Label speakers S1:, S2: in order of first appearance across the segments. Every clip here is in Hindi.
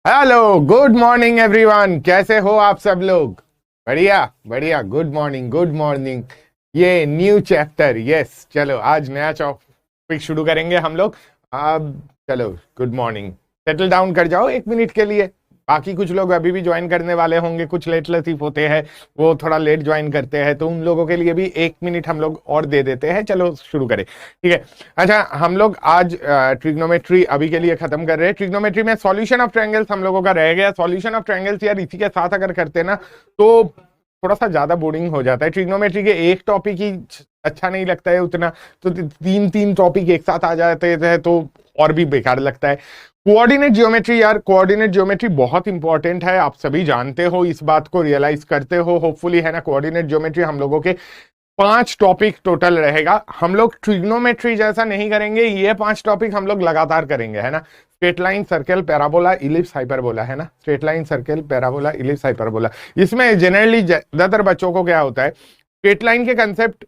S1: Hello, good morning everyone. कैसे हो आप सब लोग? बढ़िया बढ़िया, गुड मॉर्निंग गुड मॉर्निंग। ये न्यू चैप्टर, यस। चलो आज नया टॉपिक शुरू करेंगे हम लोग। अब चलो, गुड मॉर्निंग। सेटल डाउन कर जाओ 1 मिनट के लिए। बाकी कुछ लोग अभी भी ज्वाइन करने वाले होंगे, कुछ लेट लतीफ होते हैं, वो थोड़ा लेट ज्वाइन करते हैं, तो उन लोगों के लिए भी 1 मिनट हम लोग और दे देते हैं। चलो शुरू करें, ठीक है। अच्छा, हम लोग आज ट्रिग्नोमेट्री अभी के लिए खत्म कर रहे हैं। ट्रिग्नोमेट्री में सॉल्यूशन ऑफ ट्रायंगल्स हम लोगों का रह गया। सॉल्यूशन ऑफ ट्रायंगल्स यार इसी के साथ अगर करते ना तो थोड़ा सा ज्यादा बोरिंग हो जाता है। ट्रिग्नोमेट्री के एक टॉपिक ही अच्छा नहीं लगता है उतना, तो तीन तीन टॉपिक एक साथ आ जाते हैं तो और भी बेकार लगता है। कोऑर्डिनेट ज्योमेट्री, यार कोऑर्डिनेट ज्योमेट्री बहुत इंपॉर्टेंट है, आप सभी जानते हो, इस बात को रियलाइज करते हो होपफुली, है ना। कोऑर्डिनेट ज्योमेट्री हम लोगों के 5 टॉपिक टोटल रहेगा। हम लोग ट्रिग्नोमेट्री जैसा नहीं करेंगे, ये 5 टॉपिक हम लोग लगातार करेंगे, है ना। Straight line, circle, parabola, ellipse, hyperbola, है ना। Straight line, circle, parabola, ellipse, hyperbola. इसमें जनरली ज्यादातर बच्चों को क्या होता है, स्ट्रेट लाइन के कंसेप्ट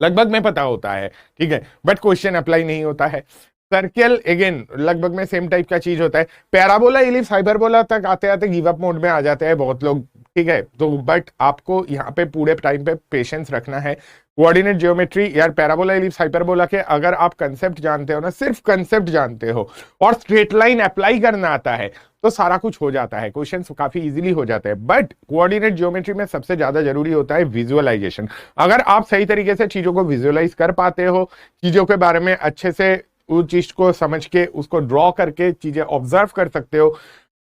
S1: लगभग में पता होता है, ठीक है, बट क्वेश्चन अप्लाई नहीं होता है। सर्कल अगेन लगभग में सेम टाइप का चीज होता है। पैराबोला, इलिप्स, हाइपरबोला तक आते आते गिव अप मोड में आ जाते हैं बहुत लोग, ठीक है। तो बट आपको यहाँ पे पूरे टाइम पे पेशेंस रखना है। कोऑर्डिनेट ज्योमेट्री, यार पैराबोला, इलिप्स, हाइपरबोला के अगर आप कंसेप्ट जानते हो ना, सिर्फ कंसेप्ट जानते हो और स्ट्रेट लाइन अप्लाई करना आता है तो सारा कुछ हो जाता है, क्वेश्चन काफी इजीली हो जाते हैं। बट कोऑर्डिनेट ज्योमेट्री में सबसे ज्यादा जरूरी होता है विजुअलाइजेशन। अगर आप सही तरीके से चीजों को विजुअलाइज कर पाते हो, चीजों के बारे में अच्छे से उस चीज को समझ के उसको ड्रॉ करके चीजें ऑब्जर्व कर सकते हो,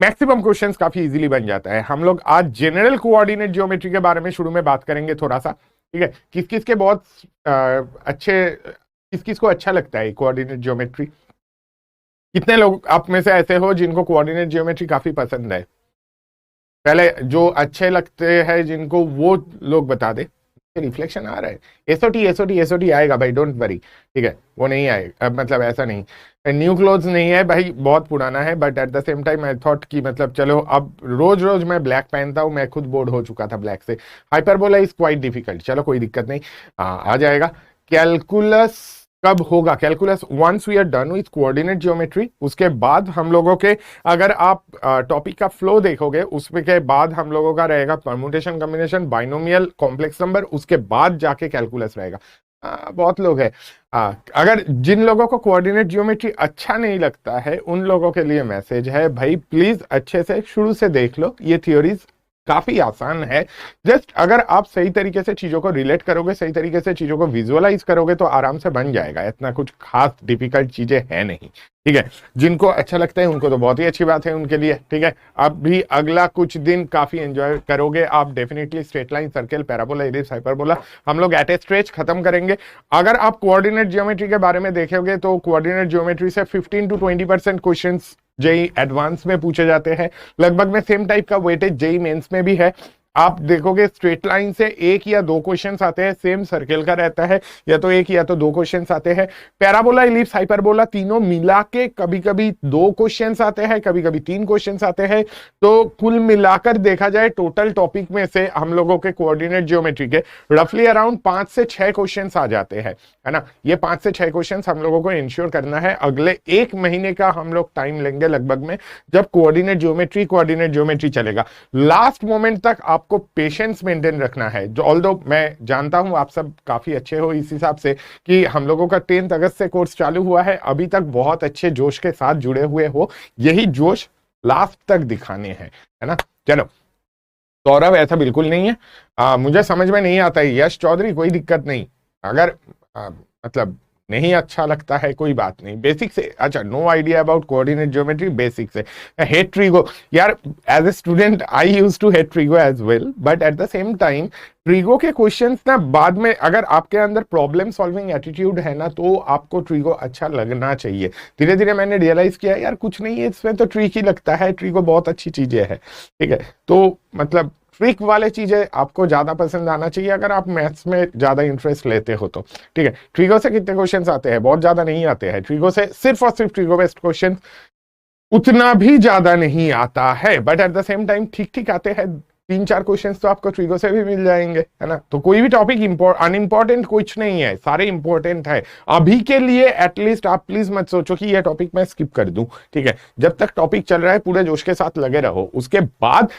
S1: मैक्सिमम क्वेश्चंस काफी इजीली बन जाता है। हम लोग आज जनरल कोऑर्डिनेट ज्योमेट्री के बारे में शुरू में बात करेंगे थोड़ा सा, ठीक है। किस किस के बहुत अच्छे, किस किस को अच्छा लगता है कोऑर्डिनेट ज्योमेट्री? कितने लोग आप में से ऐसे हो जिनको कोऑर्डिनेट ज्योमेट्री काफी पसंद है? पहले जो अच्छे लगते हैं जिनको, वो लोग बता दे। रिफ्लेक्शन आ रहा है। एसओटी एसओटी एसओटी आएगा भाई, डोंट वरी, ठीक है, वो नहीं आएगा, मतलब ऐसा नहीं। न्यू क्लोथ्स नहीं है भाई, बहुत पुराना है, but at the same time I thought कि मतलब चलो, अब रोज रोज मैं ब्लैक पहनता हूँ, मैं खुद बोर्ड हो चुका था ब्लैक से। हाइपरबोला इज क्वाइट डिफिकल्ट, चलो कोई दिक्कत नहीं, आ जाएगा। कैलकुलस कब होगा? Calculus once we are done with coordinate geometry, उसके बाद हम लोगों के, अगर आप टॉपिक का फ्लो देखोगे उसमें के बाद हम लोगों का रहेगा permutation, combination, binomial, complex number, उसके बाद जाके कैलकुलस रहेगा। बहुत लोग है, अगर जिन लोगों को कोऑर्डिनेट ज्योमेट्री अच्छा नहीं लगता है उन लोगों के लिए मैसेज है भाई, प्लीज अच्छे से शुरू से देख लो, ये थ्योरीज काफी आसान है। जस्ट अगर आप सही तरीके से चीजों को रिलेट करोगे, सही तरीके से चीजों को विजुअलाइज करोगे तो आराम से बन जाएगा, इतना कुछ खास डिफिकल्ट चीजें है नहीं, ठीक है। जिनको अच्छा लगता है उनको तो बहुत ही अच्छी बात है उनके लिए, ठीक है। अब भी अगला कुछ दिन काफी एंजॉय करोगे आप definitely. Straight line, circle, parabola, ellipse, hyperbola हम लोग एट ए स्ट्रेच खत्म करेंगे। अगर आप कोऑर्डिनेट ज्योमेट्री के बारे में देखोगे तो कोऑर्डिनेट ज्योमेट्री से 15 to 20% क्वेश्चन जेई एडवांस में पूछे जाते हैं। लगभग में सेम टाइप का वेटेज जेई मेंस में भी है। आप देखोगे स्ट्रेट लाइन से 1 या 2 क्वेश्चंस आते हैं, सेम सर्कल का रहता है, या तो 1 या तो 2 क्वेश्चंस आते हैं। पैराबोला, इलिप्स, हाइपरबोला तीनों मिला के कभी कभी 2 क्वेश्चंस आते हैं, कभी कभी 3 क्वेश्चंस आते हैं। तो कुल मिलाकर देखा जाए टोटल टॉपिक में से हम लोगों के कोऑर्डिनेट ज्योमेट्री के रफली अराउंड 5 से 6 क्वेश्चंस आ जाते हैं, है ना। ये 5 से 6 क्वेश्चंस हम लोगों को इंश्योर करना है। अगले 1 महीने का हम लोग टाइम लेंगे लगभग में, जब कोऑर्डिनेट ज्योमेट्री चलेगा। लास्ट मोमेंट तक आपको पेशेंस मेंटेन रखना है। जो ऑल्दो मैं जानता हूं आप सब काफी अच्छे हो इस हिसाब से कि हम लोगों का 10 अगस्त से कोर्स चालू हुआ है, अभी तक बहुत अच्छे जोश के साथ जुड़े हुए हो, यही जोश लास्ट तक दिखाने हैं, है ना। चलो, सौरभ ऐसा बिल्कुल नहीं है, मुझे समझ में नहीं आता है। यश चौधरी कोई दिक्कत नहीं, अगर मतलब नहीं अच्छा लगता है कोई बात नहीं, बेसिक से। अच्छा, no idea about coordinate geometry, basic से। हेट ट्रिगो, यार as a student I used to hate trigo as well, but at the same time trigo के क्वेश्चंस ना बाद में, अगर आपके अंदर प्रॉब्लम सॉल्विंग एटीट्यूड है ना, तो आपको ट्रिगो अच्छा लगना चाहिए। धीरे धीरे मैंने रियलाइज किया यार कुछ नहीं है इसमें, तो ट्रिक ही लगता है, ट्रिगो बहुत अच्छी चीजें है, ठीक है। तो मतलब ट्रिक वाले चीजें आपको ज्यादा पसंद आना चाहिए अगर आप मैथ्स में ज्यादा इंटरेस्ट लेते हो तो, ठीक है। ट्रिगो से कितने क्वेश्चंस आते हैं? बहुत ज्यादा नहीं आते हैं। ट्रिगो से सिर्फ और सिर्फ ट्रिगो बेस्ड क्वेश्चन उतना भी ज्यादा नहीं आता है, but at the same time ठीक ठीक आते हैं। 3-4 क्वेश्चंस तो आपको ट्रिगो से भी मिल जाएंगे, है ना। तो कोई भी टॉपिक अनइम्पोर्टेंट कुछ नहीं है, सारे इंपॉर्टेंट है। अभी के लिए एटलीस्ट आप प्लीज मत सोचो कि ये टॉपिक मैं स्किप कर दूं, ठीक है। जब तक टॉपिक चल रहा है पूरे जोश के साथ लगे रहो, उसके बाद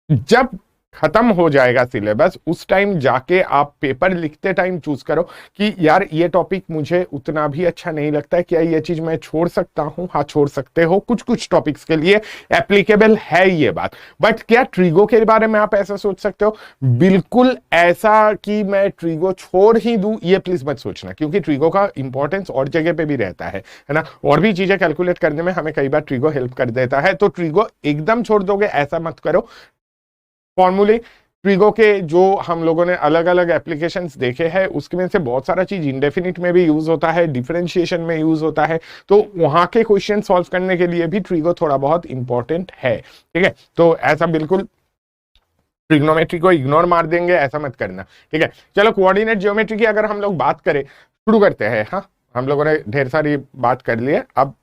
S1: जब खत्म हो जाएगा सिलेबस उस टाइम जाके आप पेपर लिखते टाइम चूज करो कि यार ये टॉपिक मुझे उतना भी अच्छा नहीं लगता है, क्या ये चीज मैं छोड़ सकता हूं। हाँ छोड़ सकते हो, कुछ कुछ टॉपिक्स के लिए एप्लीकेबल है ये बात। बट क्या ट्रिगो के बारे में आप ऐसा सोच सकते हो? बिल्कुल ऐसा कि मैं ट्रिगो छोड़ ही दूं, ये प्लीज मत सोचना, क्योंकि ट्रिगो का इंपॉर्टेंस और जगह पे भी रहता है ना। और भी चीजें कैलकुलेट करने में हमें कई बार ट्रिगो हेल्प कर देता है। तो ट्रिगो एकदम छोड़ दोगे ऐसा मत करो। फॉर्मूले ट्रिगो के जो हम लोगों ने अलग अलग एप्लीकेशंस देखे हैं उसमें से बहुत सारा चीज इंडेफिनिट में भी यूज होता है, डिफरेंशिएशन में यूज होता है। तो वहां के क्वेश्चन सॉल्व करने के लिए भी ट्रिगो थोड़ा बहुत इंपॉर्टेंट है, ठीक है। तो ऐसा बिल्कुल ट्रिग्नोमेट्री को इग्नोर मार देंगे ऐसा मत करना, ठीक है। चलो कोऑर्डिनेट ज्योमेट्री की अगर हम लोग बात करें, शुरू करते हैं। हाँ हम लोगों ने ढेर सारी बात कर ली है, अब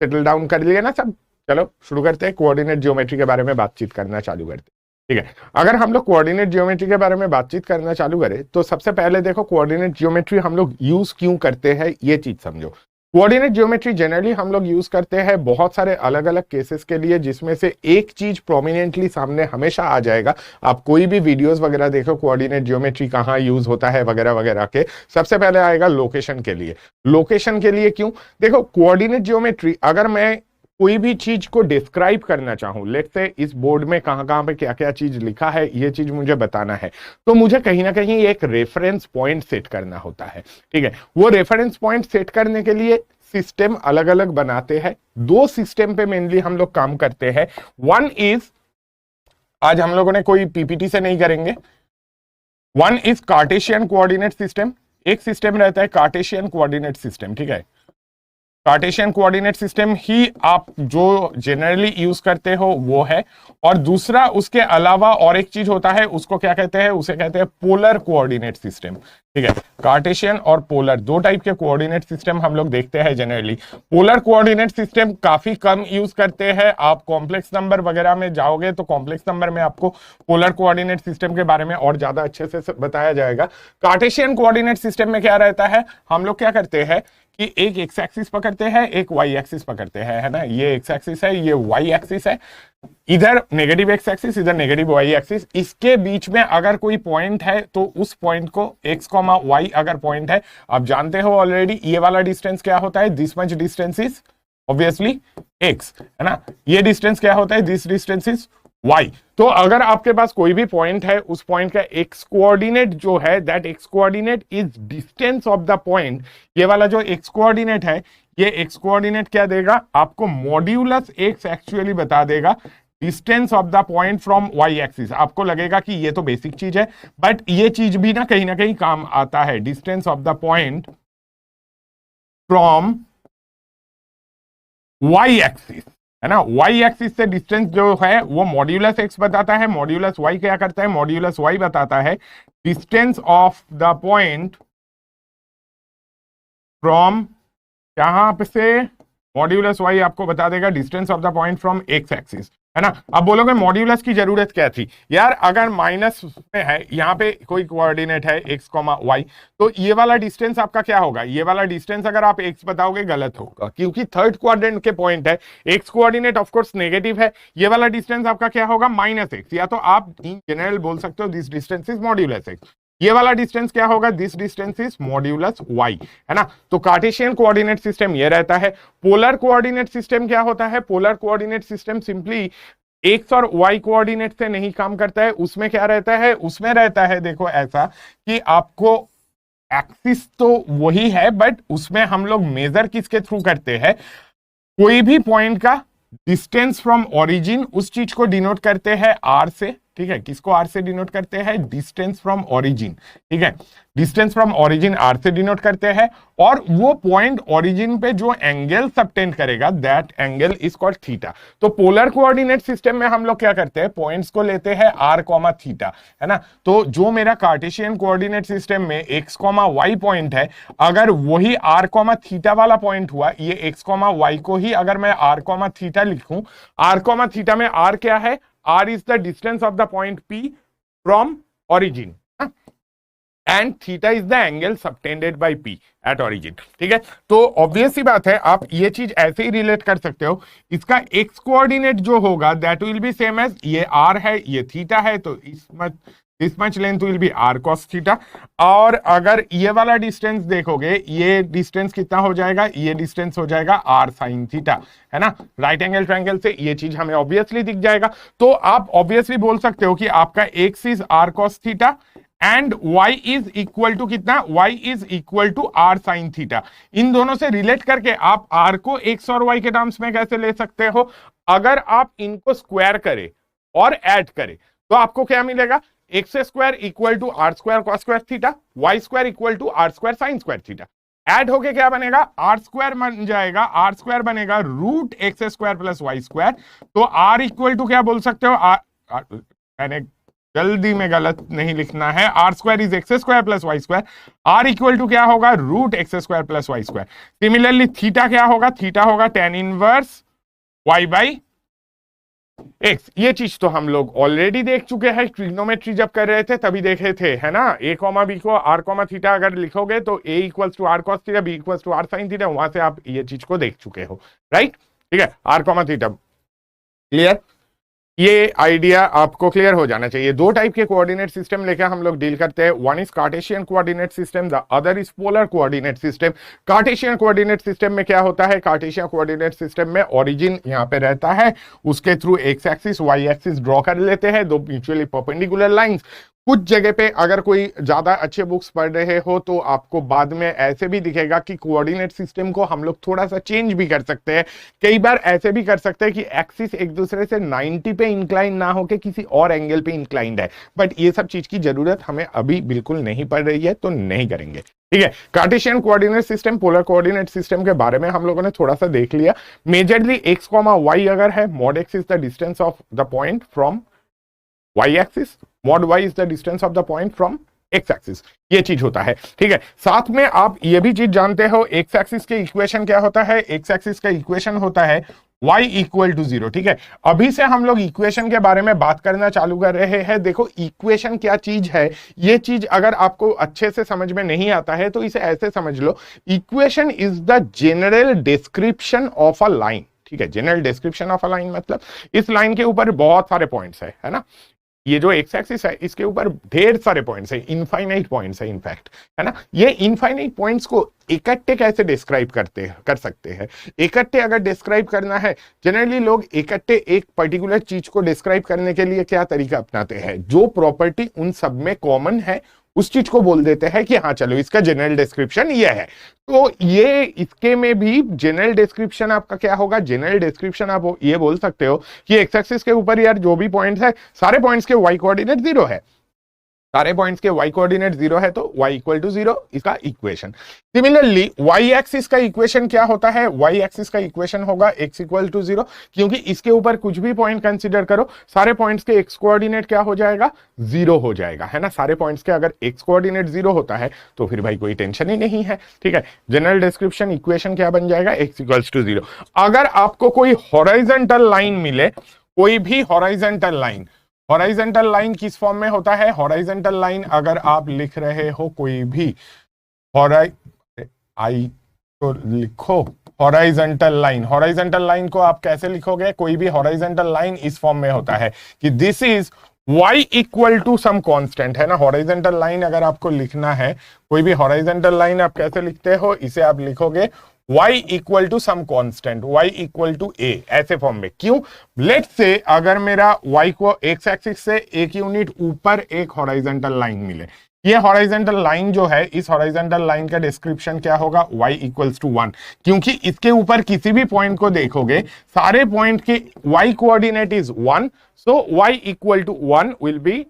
S1: सेटल डाउन कर लिया ना सब। चलो शुरू करते हैं, कोऑर्डिनेट ज्योमेट्री के बारे में बातचीत करना चालू करते हैं, ठीक है। अगर हम लोग कोऑर्डिनेट ज्योमेट्री के बारे में बातचीत करना चालू करें तो सबसे पहले देखो कोऑर्डिनेट ज्योमेट्री हम लोग यूज क्यों करते हैं ये चीज समझो। कोऑर्डिनेट ज्योमेट्री जनरली हम लोग यूज करते हैं बहुत सारे अलग अलग केसेस के लिए, जिसमें से एक चीज प्रोमिनेंटली सामने हमेशा आ जाएगा। आप कोई भी वीडियोस वगैरह देखो कोऑर्डिनेट ज्योमेट्री कहाँ यूज होता है वगैरह वगैरह के, सबसे पहले आएगा लोकेशन के लिए। लोकेशन के लिए क्यों? देखो कोऑर्डिनेट ज्योमेट्री अगर मैं कोई भी चीज को डिस्क्राइब करना चाहूं, लेट्स से इस बोर्ड में कहां कहां पे क्या क्या चीज लिखा है ये चीज मुझे बताना है, तो मुझे कहीं ना कहीं एक रेफरेंस पॉइंट सेट करना होता है, ठीक है। वो रेफरेंस पॉइंट सेट करने के लिए सिस्टम अलग अलग बनाते हैं। दो सिस्टम पे मेनली हम लोग काम करते हैं। वन इज, आज हम लोगों ने कोई पीपीटी से नहीं करेंगे, one is Cartesian coordinate system. एक सिस्टम रहता है कार्टेशियन कोऑर्डिनेट सिस्टम, ठीक है। कार्टेशियन कोऑर्डिनेट सिस्टम ही आप जो जनरली यूज करते हो वो है। और दूसरा उसके अलावा और एक चीज होता है, उसको क्या कहते हैं? उसे कहते हैं पोलर कोऑर्डिनेट सिस्टम, ठीक है। कार्टेशियन और पोलर दो टाइप के कोऑर्डिनेट सिस्टम हम लोग देखते हैं जनरली। पोलर कोऑर्डिनेट सिस्टम काफी कम यूज करते हैं। आप कॉम्प्लेक्स नंबर वगैरह में जाओगे तो कॉम्प्लेक्स नंबर में आपको पोलर कोऑर्डिनेट सिस्टम के बारे में और ज्यादा अच्छे से बताया जाएगा। कार्टेशियन कोऑर्डिनेट सिस्टम में क्या रहता है, हम लोग क्या करते हैं कि एक एक्स एक्सिस पकड़ते हैं, एक वाई एक्सिस पकड़ते हैं, है ना। ये एक्स एक्सिस है, ये वाई एक्सिस है, इधर नेगेटिव एक्स एक्सिस, इधर नेगेटिव वाई एक्सिस। इसके बीच में अगर कोई पॉइंट है तो उस पॉइंट को एक्स कॉमा वाई अगर पॉइंट है, आप जानते हो ऑलरेडी ये वाला डिस्टेंस क्या होता है, this much distance is obviously x, है ना। ये डिस्टेंस क्या होता है, दिस डिस्टेंस इज y। तो अगर आपके पास कोई भी पॉइंट है, उस पॉइंट का x कोऑर्डिनेट जो है, that x coordinate is distance of the point. ये वाला जो x कोऑर्डिनेट है, ये x कोऑर्डिनेट क्या देगा आपको? मॉड्यूलस x एक्चुअली बता देगा distance of the point from y axis. आपको लगेगा कि ये तो बेसिक चीज है, बट ये चीज भी ना कहीं काम आता है। Distance of the point from y axis, है ना। y एक्सिस से डिस्टेंस जो है वो मॉड्यूलस x बताता है। मॉड्यूलस y क्या करता है? मॉड्यूलस y बताता है distance of the point from, यहां पे से मॉड्यूलस y आपको बता देगा distance of the point from x axis, है ना। अब बोलोगे मॉड्यूलस की जरूरत क्या थी यार? अगर माइनस में है, यहाँ पे कोई कोऑर्डिनेट है x, y, तो ये वाला डिस्टेंस आपका क्या होगा? ये वाला डिस्टेंस अगर आप x बताओगे गलत होगा, क्योंकि थर्ड क्वाड्रेंट के पॉइंट है। x coordinate of course negative है, ये वाला डिस्टेंस आपका क्या होगा? -x। या तो आप इन जनरल बोल सकते हो this distance is modulus x। ये वाला डिस्टेंस क्या होगा? This distance is modulus y, है ना। तो कार्टेशियन कोऑर्डिनेट सिस्टम ये रहता है। पोलर कोऑर्डिनेट सिस्टम क्या होता है? Polar coordinate system simply x और वाई कोऑर्डिनेट से नहीं काम करता है। उसमें क्या रहता है? उसमें रहता है देखो ऐसा कि आपको एक्सिस तो वही है, बट उसमें हम लोग मेजर किसके थ्रू करते हैं? कोई भी पॉइंट का डिस्टेंस फ्रॉम ओरिजिन, उस चीज को डिनोट करते हैं आर से, ठीक है। किसको आर से डिनोट करते हैं? डिस्टेंस फ्रॉम ओरिजिन, ठीक है। डिस्टेंस फ्रॉम ओरिजिन आर से डिनोट करते हैं, और वो पॉइंट ओरिजिन पे जो एंगल सबटेंड करेगा that angle is called theta. तो पोलर कोऑर्डिनेट सिस्टम में हम लोग क्या करते हैं? पॉइंट्स को लेते हैं आर कॉमा थीटा, है ना। तो जो मेरा कार्टेशियन कोऑर्डिनेट सिस्टम में एक्स कॉमा वाई पॉइंट है, अगर वही आर कॉमा थीटा वाला पॉइंट हुआ, ये एक्स कॉमा वाई को ही अगर मैं आर कॉमा थीटा लिखूं, आर कॉमा थीटा में आर क्या है? r is the distance of the point p from origin and theta is the angle subtended by p at origin. ठीक है, तो ऑब्वियस सी बात है, आप ये चीज ऐसे ही रिलेट कर सकते हो। इसका एक्स कोऑर्डिनेट जो होगा that will be same as, ये आर है ये थीटा है, तो this much length will be r cos theta. और अगर ये वाला डिस्टेंस देखोगे, ये डिस्टेंस कितना हो जाएगा, ये डिस्टेंस हो जाएगा आर साइन थीटा, है ना। राइट एंगल ट्रायंगल से ये चीज हमें ऑब्वियसली दिख जाएगा। तो आप ऑब्वियसली बोल सकते हो कि आपका x is r cos theta and y is equal to कितना, y is equal to r sine theta. इन दोनों से रिलेट करके आप r को x और y के टर्म्स में कैसे ले सकते हो, अगर आप इनको स्क्वायर करें और ऐड करें तो आपको क्या मिलेगा, x square equal to r square cos square theta, y square equal to r square sine square theta. Add होके क्या बनेगा, आर स्क्वायर बन जाएगा, आर स्क्वायर बनेगा root x square plus y square. तो आर इक्वल टू क्या बोल सकते हो, मैंने जल्दी में गलत नहीं लिखना है, r square is x square plus y square, r equal to क्या होगा, root x square plus y square. Similarly theta क्या होगा, थीटा होगा tan inverse y by x. ये चीज तो हम लोग ऑलरेडी देख चुके हैं, ट्रिग्नोमेट्री जब कर रहे थे तभी देखे थे, है ना। ए कॉमा बी को आर कॉमा थीटा अगर लिखोगे तो a equals to r cos theta, b equals to r sine theta, वहां से आप ये चीज को देख चुके हो, राइट। ठीक है, आर कॉमा थीटा क्लियर, ये आइडिया आपको क्लियर हो जाना चाहिए। दो टाइप के कोऑर्डिनेट सिस्टम लेकर हम लोग डील करते हैं, one is Cartesian coordinate system, the other is polar coordinate system. Cartesian coordinate system में क्या होता है, कार्टेशियन कोऑर्डिनेट सिस्टम में ओरिजिन यहाँ पे रहता है, उसके through x axis y axis draw कर लेते हैं, दो म्यूचुअली परपेंडिकुलर लाइंस। कुछ जगह पे अगर कोई ज्यादा अच्छे बुक्स पढ़ रहे हो तो आपको बाद में ऐसे भी दिखेगा कि कोऑर्डिनेट सिस्टम को हम लोग थोड़ा सा चेंज भी कर सकते हैं। कई बार ऐसे भी कर सकते हैं कि एक्सिस एक दूसरे से 90 पे इंक्लाइन ना हो के किसी और एंगल पे इंक्लाइंड है, बट ये सब चीज की जरूरत हमें अभी बिल्कुल नहीं पड़ रही है, तो नहीं करेंगे। ठीक है, Cartesian coordinate system, polar coordinate system के बारे में हम लोगों ने थोड़ा सा देख लिया। मेजरली एक्स कॉमा वाई अगर है, mod x is the distance of the point from y axis, mod y is the distance of the point from x axis, ये चीज होता है। ठीक है, साथ में आप ये भी चीज जानते हो, x axis के इक्वेशन क्या होता है, x axis का इक्वेशन होता है y इक्वल टू 0। ठीक है, अभी से हम लोग इक्वेशन के बारे में बात करना चालू कर रहे हैं। देखो इक्वेशन क्या चीज है, ये चीज अगर आपको अच्छे से समझ में नहीं आता है तो इसे ऐसे समझ लो, equation is the general description of a line. ठीक है, general description of a line मतलब इस लाइन के ऊपर बहुत सारे पॉइंट्स है ना। ये जो एक्स एक्सिस है इसके ऊपर ढेर सारे पॉइंट्स है, इनफाइनाइट पॉइंट्स है इनफैक्ट, है ना। ये इनफाइनाइट पॉइंट्स को इकट्ठे कैसे डिस्क्राइब कर सकते हैं, इकट्ठे अगर डिस्क्राइब करना है, जनरली लोग इकट्ठे एक पर्टिकुलर चीज को डिस्क्राइब करने के लिए क्या तरीका अपनाते हैं, जो प्रॉपर्टी उन सब में कॉमन है उस चीज को बोल देते हैं कि हाँ चलो इसका जनरल डिस्क्रिप्शन ये है। तो ये इसके में भी जनरल डिस्क्रिप्शन आपका क्या होगा, जनरल डिस्क्रिप्शन आप ये बोल सकते हो कि एक्स एक्सिस के ऊपर यार जो भी पॉइंट्स है सारे पॉइंट्स के वाई कोऑर्डिनेट 0 है, सारे पॉइंट्स के y कोऑर्डिनेट 0 है तो y इक्वल टू 0 इसका इक्वेशन। सिमिलरली y एक्सिस का इक्वेशन क्या होता है, y एक्सिस का इक्वेशन होगा x इक्वल टू 0, क्योंकि इसके ऊपर कुछ भी पॉइंट कंसीडर करो सारे पॉइंट्स के x कोऑर्डिनेट क्या हो जाएगा, 0 हो जाएगा, है ना। सारे पॉइंट्स के अगर x कोऑर्डिनेट 0 होता है तो फिर भाई कोई टेंशन ही नहीं है। ठीक है, जनरल डिस्क्रिप्शन इक्वेशन क्या बन जाएगा, x इक्वल्स टू 0। अगर आपको कोई हॉरिजॉन्टल लाइन मिले, कोई भी हॉरिजॉन्टल लाइन, हॉरिजॉन्टल लाइन किस फॉर्म में होता है, हॉरिजॉन्टल लाइन अगर आप लिख रहे हो कोई भी आई तो लिखो हॉरिजॉन्टल लाइन। हॉरिजॉन्टल लाइन को आप कैसे लिखोगे, कोई भी हॉरिजॉन्टल लाइन इस फॉर्म में होता है कि this is y equal to some constant, है ना। हॉरिजॉन्टल लाइन अगर आपको लिखना है, कोई भी हॉरिजॉन्टल लाइन आप कैसे लिखते हो, इसे आप लिखोगे y equal to some constant, y equal to a, ऐसे फॉर्म में। क्यों, लेट्स से अगर मेरा y को x एक्सिस से एक यूनिट ऊपर एक हॉरिजॉन्टल लाइन मिले, ये हॉरिजॉन्टल लाइन जो है, इस हॉरिजॉन्टल लाइन का डिस्क्रिप्शन क्या होगा, y इक्वल्स टू 1, क्योंकि इसके ऊपर किसी भी पॉइंट को देखोगे सारे पॉइंट के y coordinate is 1, so y equal to 1 will be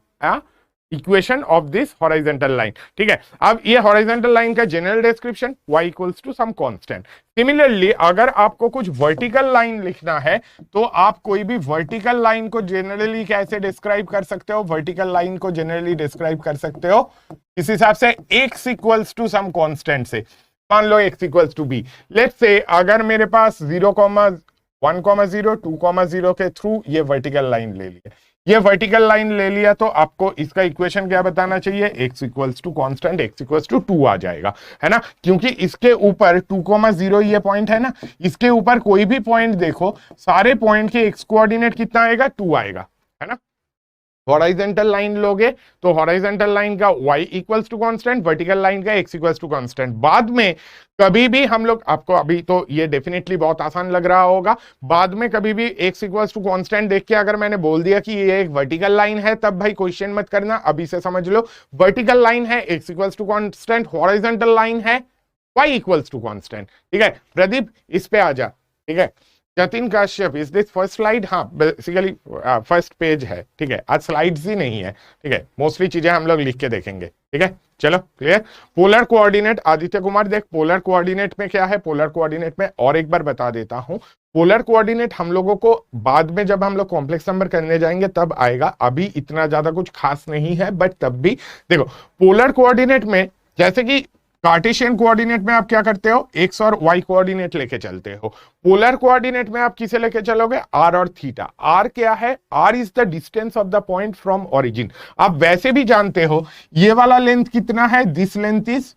S1: equation of this horizontal line. ठीक है, अब ये हॉरिजॉन्टल लाइन का general description y equals to some constant. Similarly अगर आपको कुछ वर्टिकल लाइन लिखना है तो आप कोई भी वर्टिकल लाइन को जनरली कैसे डिस्क्राइब कर सकते हो, वर्टिकल लाइन को जनरली डिस्क्राइब कर सकते हो इस हिसाब से x equals to some constant से। मान लो x equals to b, let's say अगर मेरे पास 0, 1, 0, 2, 0 के थ्रू ये वर्टिकल लाइन ले लिया, ये वर्टिकल लाइन ले लिया तो आपको इसका इक्वेशन क्या बताना चाहिए, x equals to constant x equals to 2 आ जाएगा, है ना, क्योंकि इसके ऊपर 2,0 ये पॉइंट है ना, इसके ऊपर कोई भी पॉइंट देखो, सारे पॉइंट के x कोऑर्डिनेट कितना आएगा, 2 आएगा, है ना। हॉराइजेंटल लाइन लोगे तो हॉराइजेंटल लाइन का y equals to constant, vertical line का x इक्वल्स टू कांस्टेंट। बाद में कभी भी हम लोग, आपको अभी तो ये डेफिनेटली बहुत आसान लग रहा होगा, बाद में कभी भी x इक्वल्स टू कांस्टेंट देख के अगर मैंने बोल दिया कि ये एक वर्टिकल लाइन है, तब भाई क्वेश्चन मत करना, अभी से समझ लो वर्टिकल लाइन है x equals to constant, horizontal line है y इक्वल्स टू कांस्टेंट। ठीक है प्रदीप, इस पे आ जा। ठीक है Jatin Kashyap, is this first slide? हाँ बेसिकली फर्स्ट पेज है। ठीक है आज स्लाइड्स ही नहीं है, ठीक है मोस्टली चीजें हम लोग लिख के देखेंगे। ठीक है चलो clear. Polar coordinate, Aditya Kumar देख पोलर कोऑर्डिनेट में क्या है, पोलर कोऑर्डिनेट में और एक बार बता देता हूं, पोलर कोऑर्डिनेट हम लोगों को बाद में जब हम लोग कॉम्प्लेक्स नंबर करने जाएंगे तब आएगा, अभी इतना ज्यादा कुछ खास नहीं है, बट तब भी देखो पोलर कोऑर्डिनेट में जैसे कि कार्टेशियन कोऑर्डिनेट में आप क्या करते हो, एक्स और वाई कोऑर्डिनेट लेके चलते हो, पोलर कोऑर्डिनेट में आप किसे लेके चलोगे, आर और थीटा। आर क्या है, r is the distance of the point from origin. आप वैसे भी जानते हो ये वाला लेंथ कितना है, दिस लेंथ इज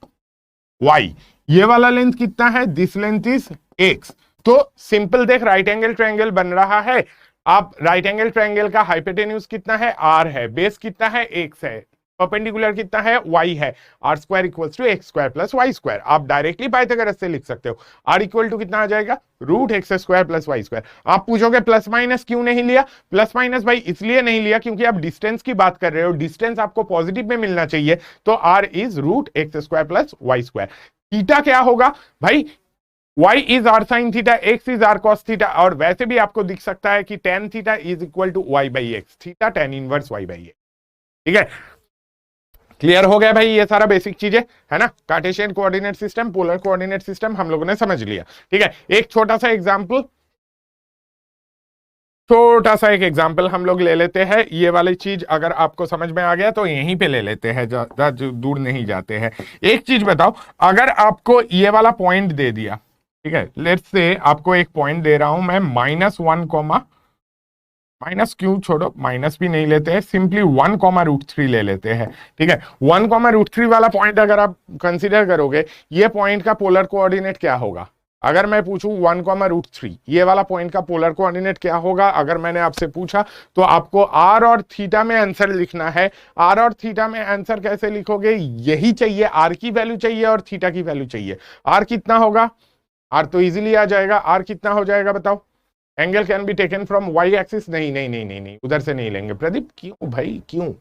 S1: वाई, ये वाला लेंथ कितना है, दिस लेंथ इज एक्स। तो सिंपल देख राइट एंगल ट्रायंगल बन रहा है, आप राइट एंगल ट्रायंगल का हाइपोटेन्यूज कितना है, आर है, बेस कितना है, एक्स है, परपेंडिकुलर कितना है, y है, r square equals to x square plus y square. आप डायरेक्टली पाइथागोरस से लिख सकते हो, आर इक्वल टू कितना आ जाएगा, root x square plus y square. आप पूछोगे प्लस माइनस क्यों नहीं लिया, प्लस माइनस भाई इसलिए नहीं लिया क्योंकि आप डिस्टेंस की बात कर रहे हो, डिस्टेंस आपको पॉजिटिव में मिलना चाहिए, तो r is root x square plus y square. Theta क्या होगा भाई, y is r sine theta, x is r cos theta, और वैसे भी आपको दिख सकता है कि tan theta is equal to y by x, theta tan inverse y by x. ठीक है क्लियर हो गया भाई, ये सारा बेसिक चीजें है ना, Cartesian coordinate system, polar coordinate system हम लोगों ने समझ लिया। ठीक है एक छोटा सा एग्जांपल, छोटा सा एक एग्जांपल हम लोग ले लेते हैं, ये वाली चीज अगर आपको समझ में आ गया तो यहीं पे ले लेते हैं, ज्यादा दूर नहीं जाते हैं। एक चीज बताओ, अगर आपको ये वाला पॉइंट दे दिया, ठीक है लेट्स से आपको एक पॉइंट दे रहा हूं मैं, -1 कॉमा, माइनस क्यों छोड़ो, माइनस भी नहीं लेते हैं, सिंपली 1,√3 ले लेते हैं। ठीक है 1,√3 वाला पॉइंट अगर आप कंसीडर करोगे, ये पॉइंट का पोलर कोऑर्डिनेट क्या होगा, अगर मैं पूछूं 1,√3 ये वाला पॉइंट का पोलर कोऑर्डिनेट क्या होगा, अगर मैंने आपसे पूछा तो आपको आर और थीटा में आंसर लिखना है। आर और थीटा में आंसर कैसे लिखोगे, यही चाहिए, आर की वैल्यू चाहिए और थीटा की वैल्यू चाहिए। आर कितना होगा, आर तो इजीली आ जाएगा, आर कितना हो जाएगा बताओ, angle can be taken from y axis, नहीं नहीं नहीं नहीं नहीं उधर से नहीं लेंगे प्रदीप, क्यों भाई क्यों,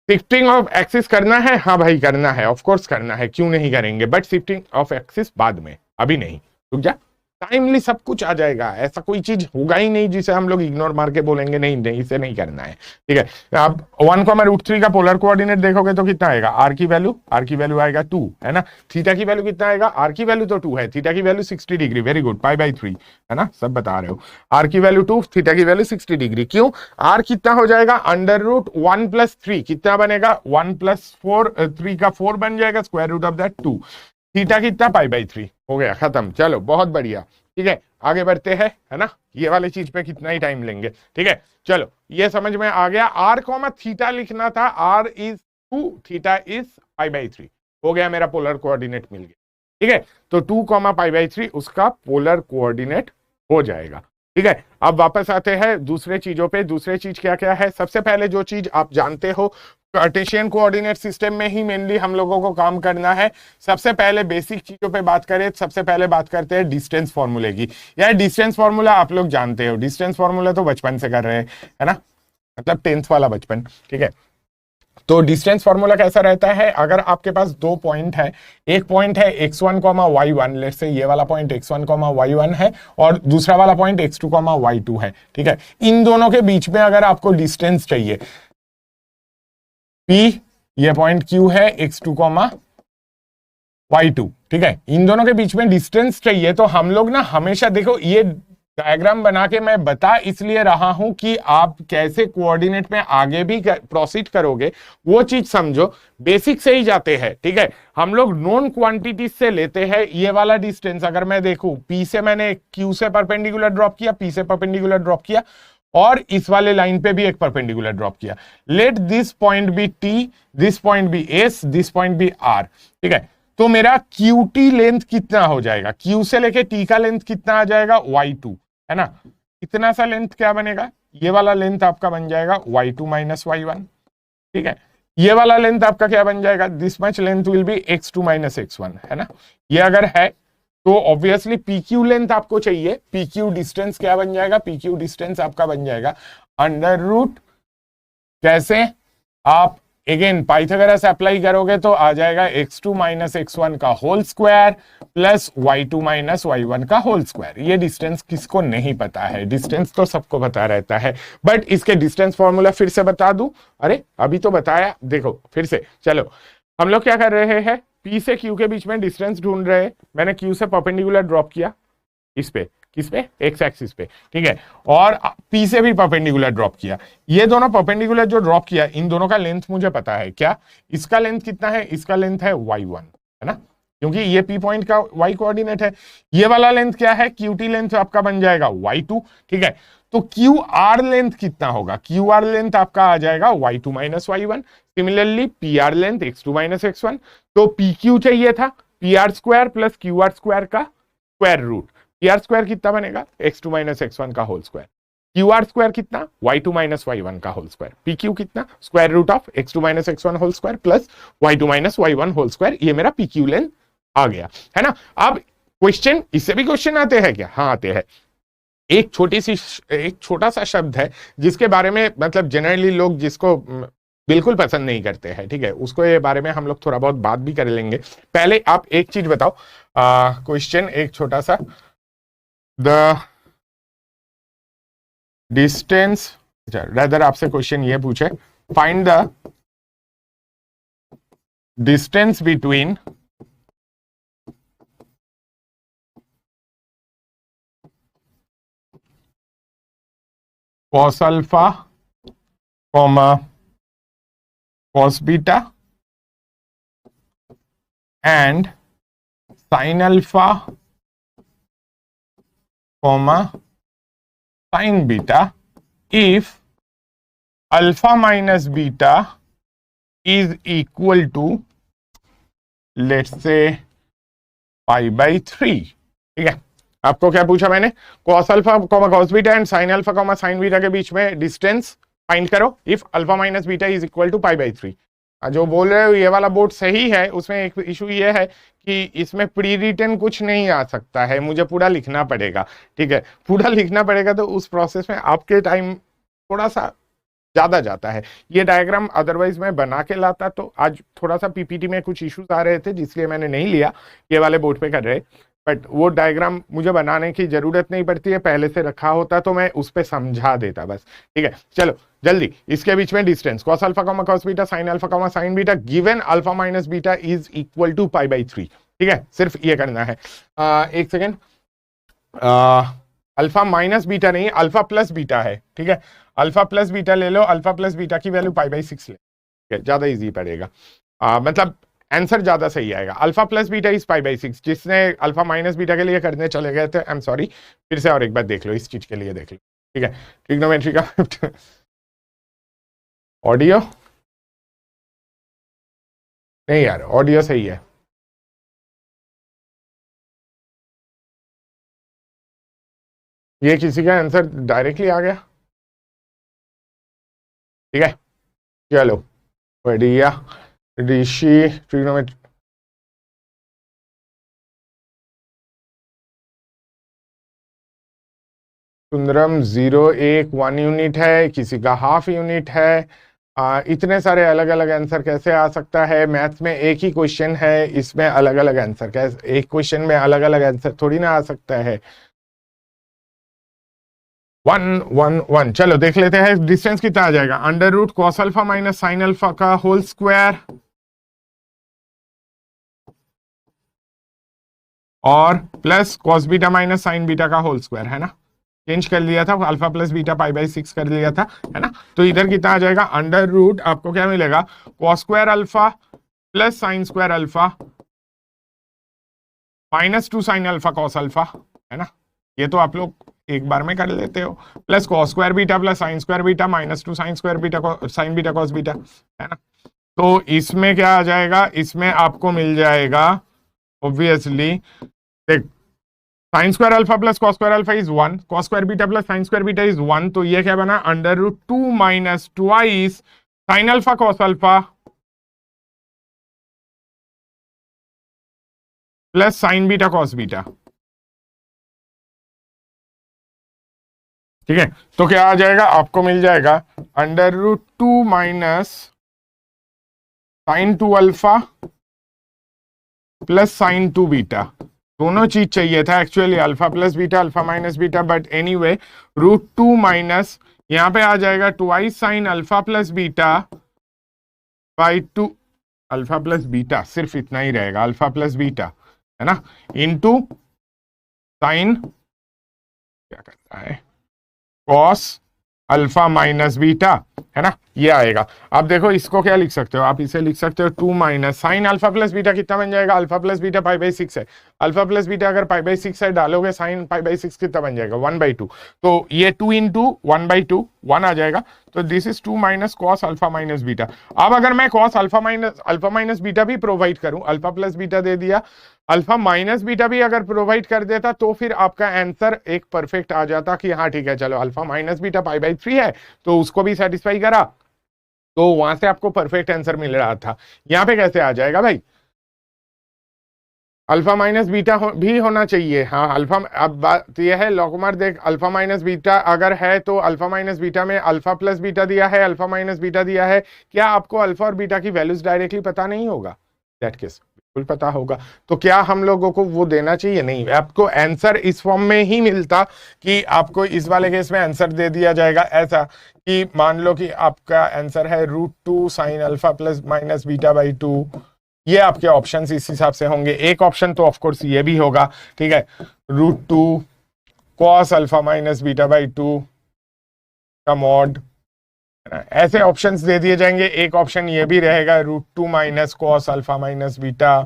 S1: शिफ्टिंग ऑफ एक्सिस करना है, हाँ भाई करना है, ऑफ कोर्स करना है, क्यों नहीं करेंगे, बट शिफ्टिंग ऑफ एक्सिस बाद में, अभी नहीं, रुक जा, टाइमली सब कुछ आ जाएगा, ऐसा कोई चीज होगा ही नहीं जिसे हम लोग इग्नोर मार के बोलेंगे नहीं नहीं इसे नहीं करना है। ठीक है अब 1,√3 का पोलर कोऑर्डिनेट देखोगे तो कितना आएगा, आर की वैल्यू आएगा 2, है ना, थीटा की वैल्यू कितना आएगा, आर की वैल्यू तो 2 है, थीटा की वैल्यू 60 डिग्री, वेरी गुड, π/3 है ना, सब बता रहे हो, आर की वैल्यू 2, थीटा की वैल्यू 60 डिग्री, क्यों, आर कितना हो जाएगा, √1 + 3 कितना बनेगा, 1 + 4 3 का 4 बन जाएगा, square root of that 2, theta कितना π/3, हो गया खत्म, चलो बहुत बढ़िया। ठीक है आगे बढ़ते हैं, है ना, ये वाली चीज पे कितना ही टाइम लेंगे। ठीक है चलो ये समझ में आ गया, आर कॉमा थीटा लिखना था, आर इज 2 थीटा इज π/3, हो गया मेरा पोलर कोऑर्डिनेट मिल गया। ठीक है तो 2, π/3 उसका पोलर कोऑर्डिनेट हो जाएगा। ठीक है अब वापस आते हैं दूसरे चीजों पे, दूसरे चीज क्या क्या है, सबसे पहले जो चीज आप जानते हो, कार्टेशियन कोऑर्डिनेट सिस्टम में ही मेनली हम लोगों को काम करना है। सबसे पहले बेसिक चीजों पे बात करें, सबसे पहले बात करते हैं डिस्टेंस फॉर्मूले की। यार डिस्टेंस फॉर्मूला आप लोग जानते हो, डिस्टेंस फॉर्मूला तो बचपन से कर रहे हैं, है ना, मतलब 10th वाला बचपन। ठीक है तो डिस्टेंस फॉर्मूला कैसा रहता है, अगर आपके पास 2 पॉइंट है, एक पॉइंट है x1, y1, लेट्स से ये वाला पॉइंट x1, y1 है और दूसरा वाला पॉइंट x2, y2 है। ठीक है इन दोनों के बीच में अगर आपको डिस्टेंस चाहिए, P ये पॉइंट Q है, x2, y2, ठीक है इन दोनों के बीच में डिस्टेंस चाहिए, तो हम लोग ना हमेशा देखो ये डायग्राम बना के मैं बता इसलिए रहा हूं कि आप कैसे कोऑर्डिनेट में आगे भी प्रोसीड करोगे वो चीज समझो। बेसिक से ही जाते हैं, ठीक है। हम लोग नॉन क्वांटिटीज से लेते हैं ये वाला डिस्टेंस। अगर मैं देखूं पी से मैंने क्यू से परपेंडिकुलर ड्रॉप किया, पी से परपेंडिकुलर ड्रॉप किया, और इस वाले लाइन पे भी एक परपेंडिकुलर ड्रॉप किया। Let this point be T, this point be S, this point be R, ठीक है। तो मेरा क्यू टी लेंथ कितना हो जाएगा, क्यू से लेके टी का लेंथ कितना आ जाएगा, y2, है ना। इतना सा लेंथ क्या बनेगा, ये वाला लेंथ आपका बन जाएगा y2 माइनस y1, ठीक है। ये वाला लेंथ आपका क्या बन जाएगा, this much length will B x2 minus x1, है ना। ये अगर है तो ऑब्वियसली PQ लेंथ आपको चाहिए। PQ डिस्टेंस क्या बन जाएगा, PQ डिस्टेंस आपका बन जाएगा अंडर रूट, कैसे, आप अगेन पाइथागोरस अप्लाई करोगे तो आ जाएगा x2 माइनस x1 का whole square plus y2 minus y1 का होल स्क्वायर। ये डिस्टेंस किसको नहीं पता है, डिस्टेंस तो सबको पता रहता है, बट इसके डिस्टेंस फॉर्मूला फिर से बता दूं। अरे अभी तो बताया, देखो फिर से। चलो हम लोग क्या कर रहे हैं, P से Q के बीच में डिस्टेंस ढूंढ रहे हैं। मैंने Q से परपेंडिकुलर ड्रॉप किया इस पे, किस पे, एक्स एक्सिस पे, ठीक है। और P से भी परपेंडिकुलर ड्रॉप किया। ये दोनों परपेंडिकुलर जो ड्रॉप किया, इन दोनों का लेंथ मुझे पता है। क्या, इसका लेंथ कितना है, इसका लेंथ है y1, है ना, क्योंकि ये P पॉइंट का y कोऑर्डिनेट है। ये वाला लेंथ क्या है, QT लेंथ आपका बन जाएगा y2, ठीक है। तो QR लेंथ कितना होगा, QR लेंथ आपका आ जाएगा y2 minus y1। Similarly PR length x2 minus x1। तो PQ चाहिए था PR square plus QR square का स्क्वायर रूट। PR स्क्वायर कितना बनेगा, x2 माइनस x1 का होल स्क्वायर। QR स्क्वायर कितना, y2 माइनस y1 का होल स्क्वायर। PQ कितना, square root of x2 minus x1 whole square plus y2 minus y1 whole square. ये मेरा PQ लेंथ आ गया, है ना। अब क्वेश्चन, इससे भी क्वेश्चन आते हैं क्या, हाँ आते हैं। एक छोटा सा शब्द है जिसके बारे में मतलब जनरली लोग जिसको बिल्कुल पसंद नहीं करते हैं, ठीक है, उसको ये बारे में हम लोग थोड़ा बहुत बात भी कर लेंगे। पहले आप एक चीज बताओ, क्वेश्चन एक छोटा सा, द डिस्टेंस, रदर आपसे क्वेश्चन ये पूछे, find the distance between cos alpha, cos beta and sin alpha, sin beta if alpha minus beta is equal to, let's say, pi by 3, ठीक है। आपको क्या पूछा मैंने, cos alpha cos beta and sin alpha sin beta के बीच में डिस्टेंस फाइंड करो if alpha minus beta is equal to pi by 3। जो बोल रहे हो ये वाला बोर्ड सही है, उसमें एक इशू ये है कि इसमें प्री रिटन कुछ नहीं आ सकता है, मुझे पूरा लिखना पड़ेगा, ठीक है। पूरा लिखना पड़ेगा तो उस प्रोसेस में आपके टाइम थोड़ा सा ज्यादा जाता है। ये डायग्राम अदरवाइज मैं बना के लाता तो आज थोड़ा सा पीपीटी में कुछ इश्यूज आ रहे थे जिसलिए मैंने नहीं लिया, ये वाले बोर्ड पे कर रहे। बट वो डायग्राम मुझे बनाने की जरूरत नहीं पड़ती है, पहले से रखा होता तो मैं उस पर समझा देता बस, ठीक है। चलो जल्दी, इसके बीच में distance cos alpha cos beta sin alpha sin beta given alpha minus beta is equal to pi by 3, ठीक है। सिर्फ ये करना है। एक सेकेंड, अल्फा माइनस बीटा नहीं, अल्फा प्लस बीटा है, ठीक है। अल्फा प्लस बीटा ले लो, अल्फा प्लस बीटा की वैल्यू पाई बाई 6 ले, ठीक है, ज्यादा इजी पड़ेगा, मतलब आंसर ज्यादा सही आएगा। Alpha plus beta is pi by 6। जिसने अल्फा माइनस बीटा के लिए करने चले गए थे, आई एम सॉरी, फिर से और एक बार देख लो, इस चीज के लिए देख लो, ठीक है। ट्रिग्नोमेट्री का ऑडियो नहीं यार, ऑडियो सही है। ये किसी का आंसर डायरेक्टली आ गया, ठीक है। चलो बढ़िया, ऋषि ट्रिग्नोमेट्री, सुंदरम 0 1 1 यूनिट है, किसी का हाफ यूनिट है। इतने सारे अलग अलग आंसर कैसे आ सकता है, मैथ्स में एक ही क्वेश्चन है, इसमें अलग अलग आंसर कैसे, एक क्वेश्चन में अलग अलग आंसर थोड़ी ना आ सकता है। 1 1 1, चलो देख लेते हैं डिस्टेंस कितना आ जाएगा, under root cos alpha minus sin alpha का होल स्क्वायर और plus cos beta minus sin beta का होल स्क्वायर, है ना। चेंज कर लिया था, alpha plus beta pi by 6 कर लिया था, है ना। तो इधर कितना आ जाएगा, अंडर रूट आपको क्या मिलेगा, cos square alpha plus sine square alpha -2 sine alpha cos alpha, है ना। ये तो आप लोग एक बार में कर लेते हो, plus cos square beta plus sine square beta -2 sign square beta sine beta cos beta, है ना। तो इसमें क्या आ जाएगा, इसमें आपको मिल जाएगा ऑब्वियसली, देख sine square alpha plus cos square alpha is 1, cos square beta plus sine square beta is 1, तो ये क्या बना, under root 2 minus twice sine alpha cos alpha plus sine beta cos beta, ठीक है। तो क्या आ जाएगा, आपको मिल जाएगा under root 2 minus sine 2 alpha plus sine 2 beta, दोनों चीज चाहिए था actually, alpha plus beta alpha minus beta, but anyway root 2 minus यहां पे आ जाएगा twice sine alpha plus beta by 2, alpha plus beta सिर्फ इतना ही रहेगा, अल्फा प्लस बीटा, है ना, इनटू साइन क्या करता है कॉस अल्फा माइनस बीटा, है ना, ये आएगा। अब देखो इसको क्या लिख सकते हो, आप इसे लिख सकते हो 2 minus sign alpha plus beta कितना बन जाएगा, alpha plus beta pi by 6 है, अल्फा प्लस बीटा अगर पाई बाई 6 है डालोगे, साइन पाई बाई 6 कितना बन जाएगा 1/2, तो ये 2 इंटू 1/2 1 आ जाएगा, तो this is 2 minus cos alpha minus beta. अब अगर मैं कॉस अल्फा माइनस बीटा भी प्रोवाइड करूं, अल्फा प्लस बीटा दे दिया, अल्फा माइनस बीटा भी अगर प्रोवाइड कर देता, तो फिर आपका आंसर एक परफेक्ट आ जाता कि हाँ ठीक है चलो alpha minus beta pi by 3 है, तो उसको भी सेटिस्फाई करा, तो वहां से आपको परफेक्ट आंसर मिल रहा था। यहां पे कैसे आ जाएगा भाई, अल्फा माइनस बीटा भी होना चाहिए, हाँ अल्फा, अब बात यह है लॉकमार देख, अल्फा माइनस बीटा अगर है तो अल्फा माइनस बीटा में अल्फा प्लस बीटा दिया है, अल्फा माइनस बीटा दिया है, क्या आपको अल्फा और बीटा की वैल्यूज डायरेक्टली पता नहीं होगा, दैट केस बिल्कुल पता होगा, तो क्या हम लोगों को वो देना चाहिए, नहीं, आपको आंसर इस फॉर्म में ही मिलता कि आपको इस वाले केस में आंसर दे दिया जाएगा ऐसा कि मान लो कि आपका आंसर है root 2 sine alpha plus minus beta by 2, ये आपके ऑप्शंस इस हिसाब से होंगे, एक ऑप्शन तो ऑफ कोर्स ये भी होगा, ठीक है, root 2 cos alpha minus beta by 2 का मॉड, ऐसे ऑप्शंस दे दिए जाएंगे, एक ऑप्शन ये भी रहेगा root 2 minus cos alpha minus beta,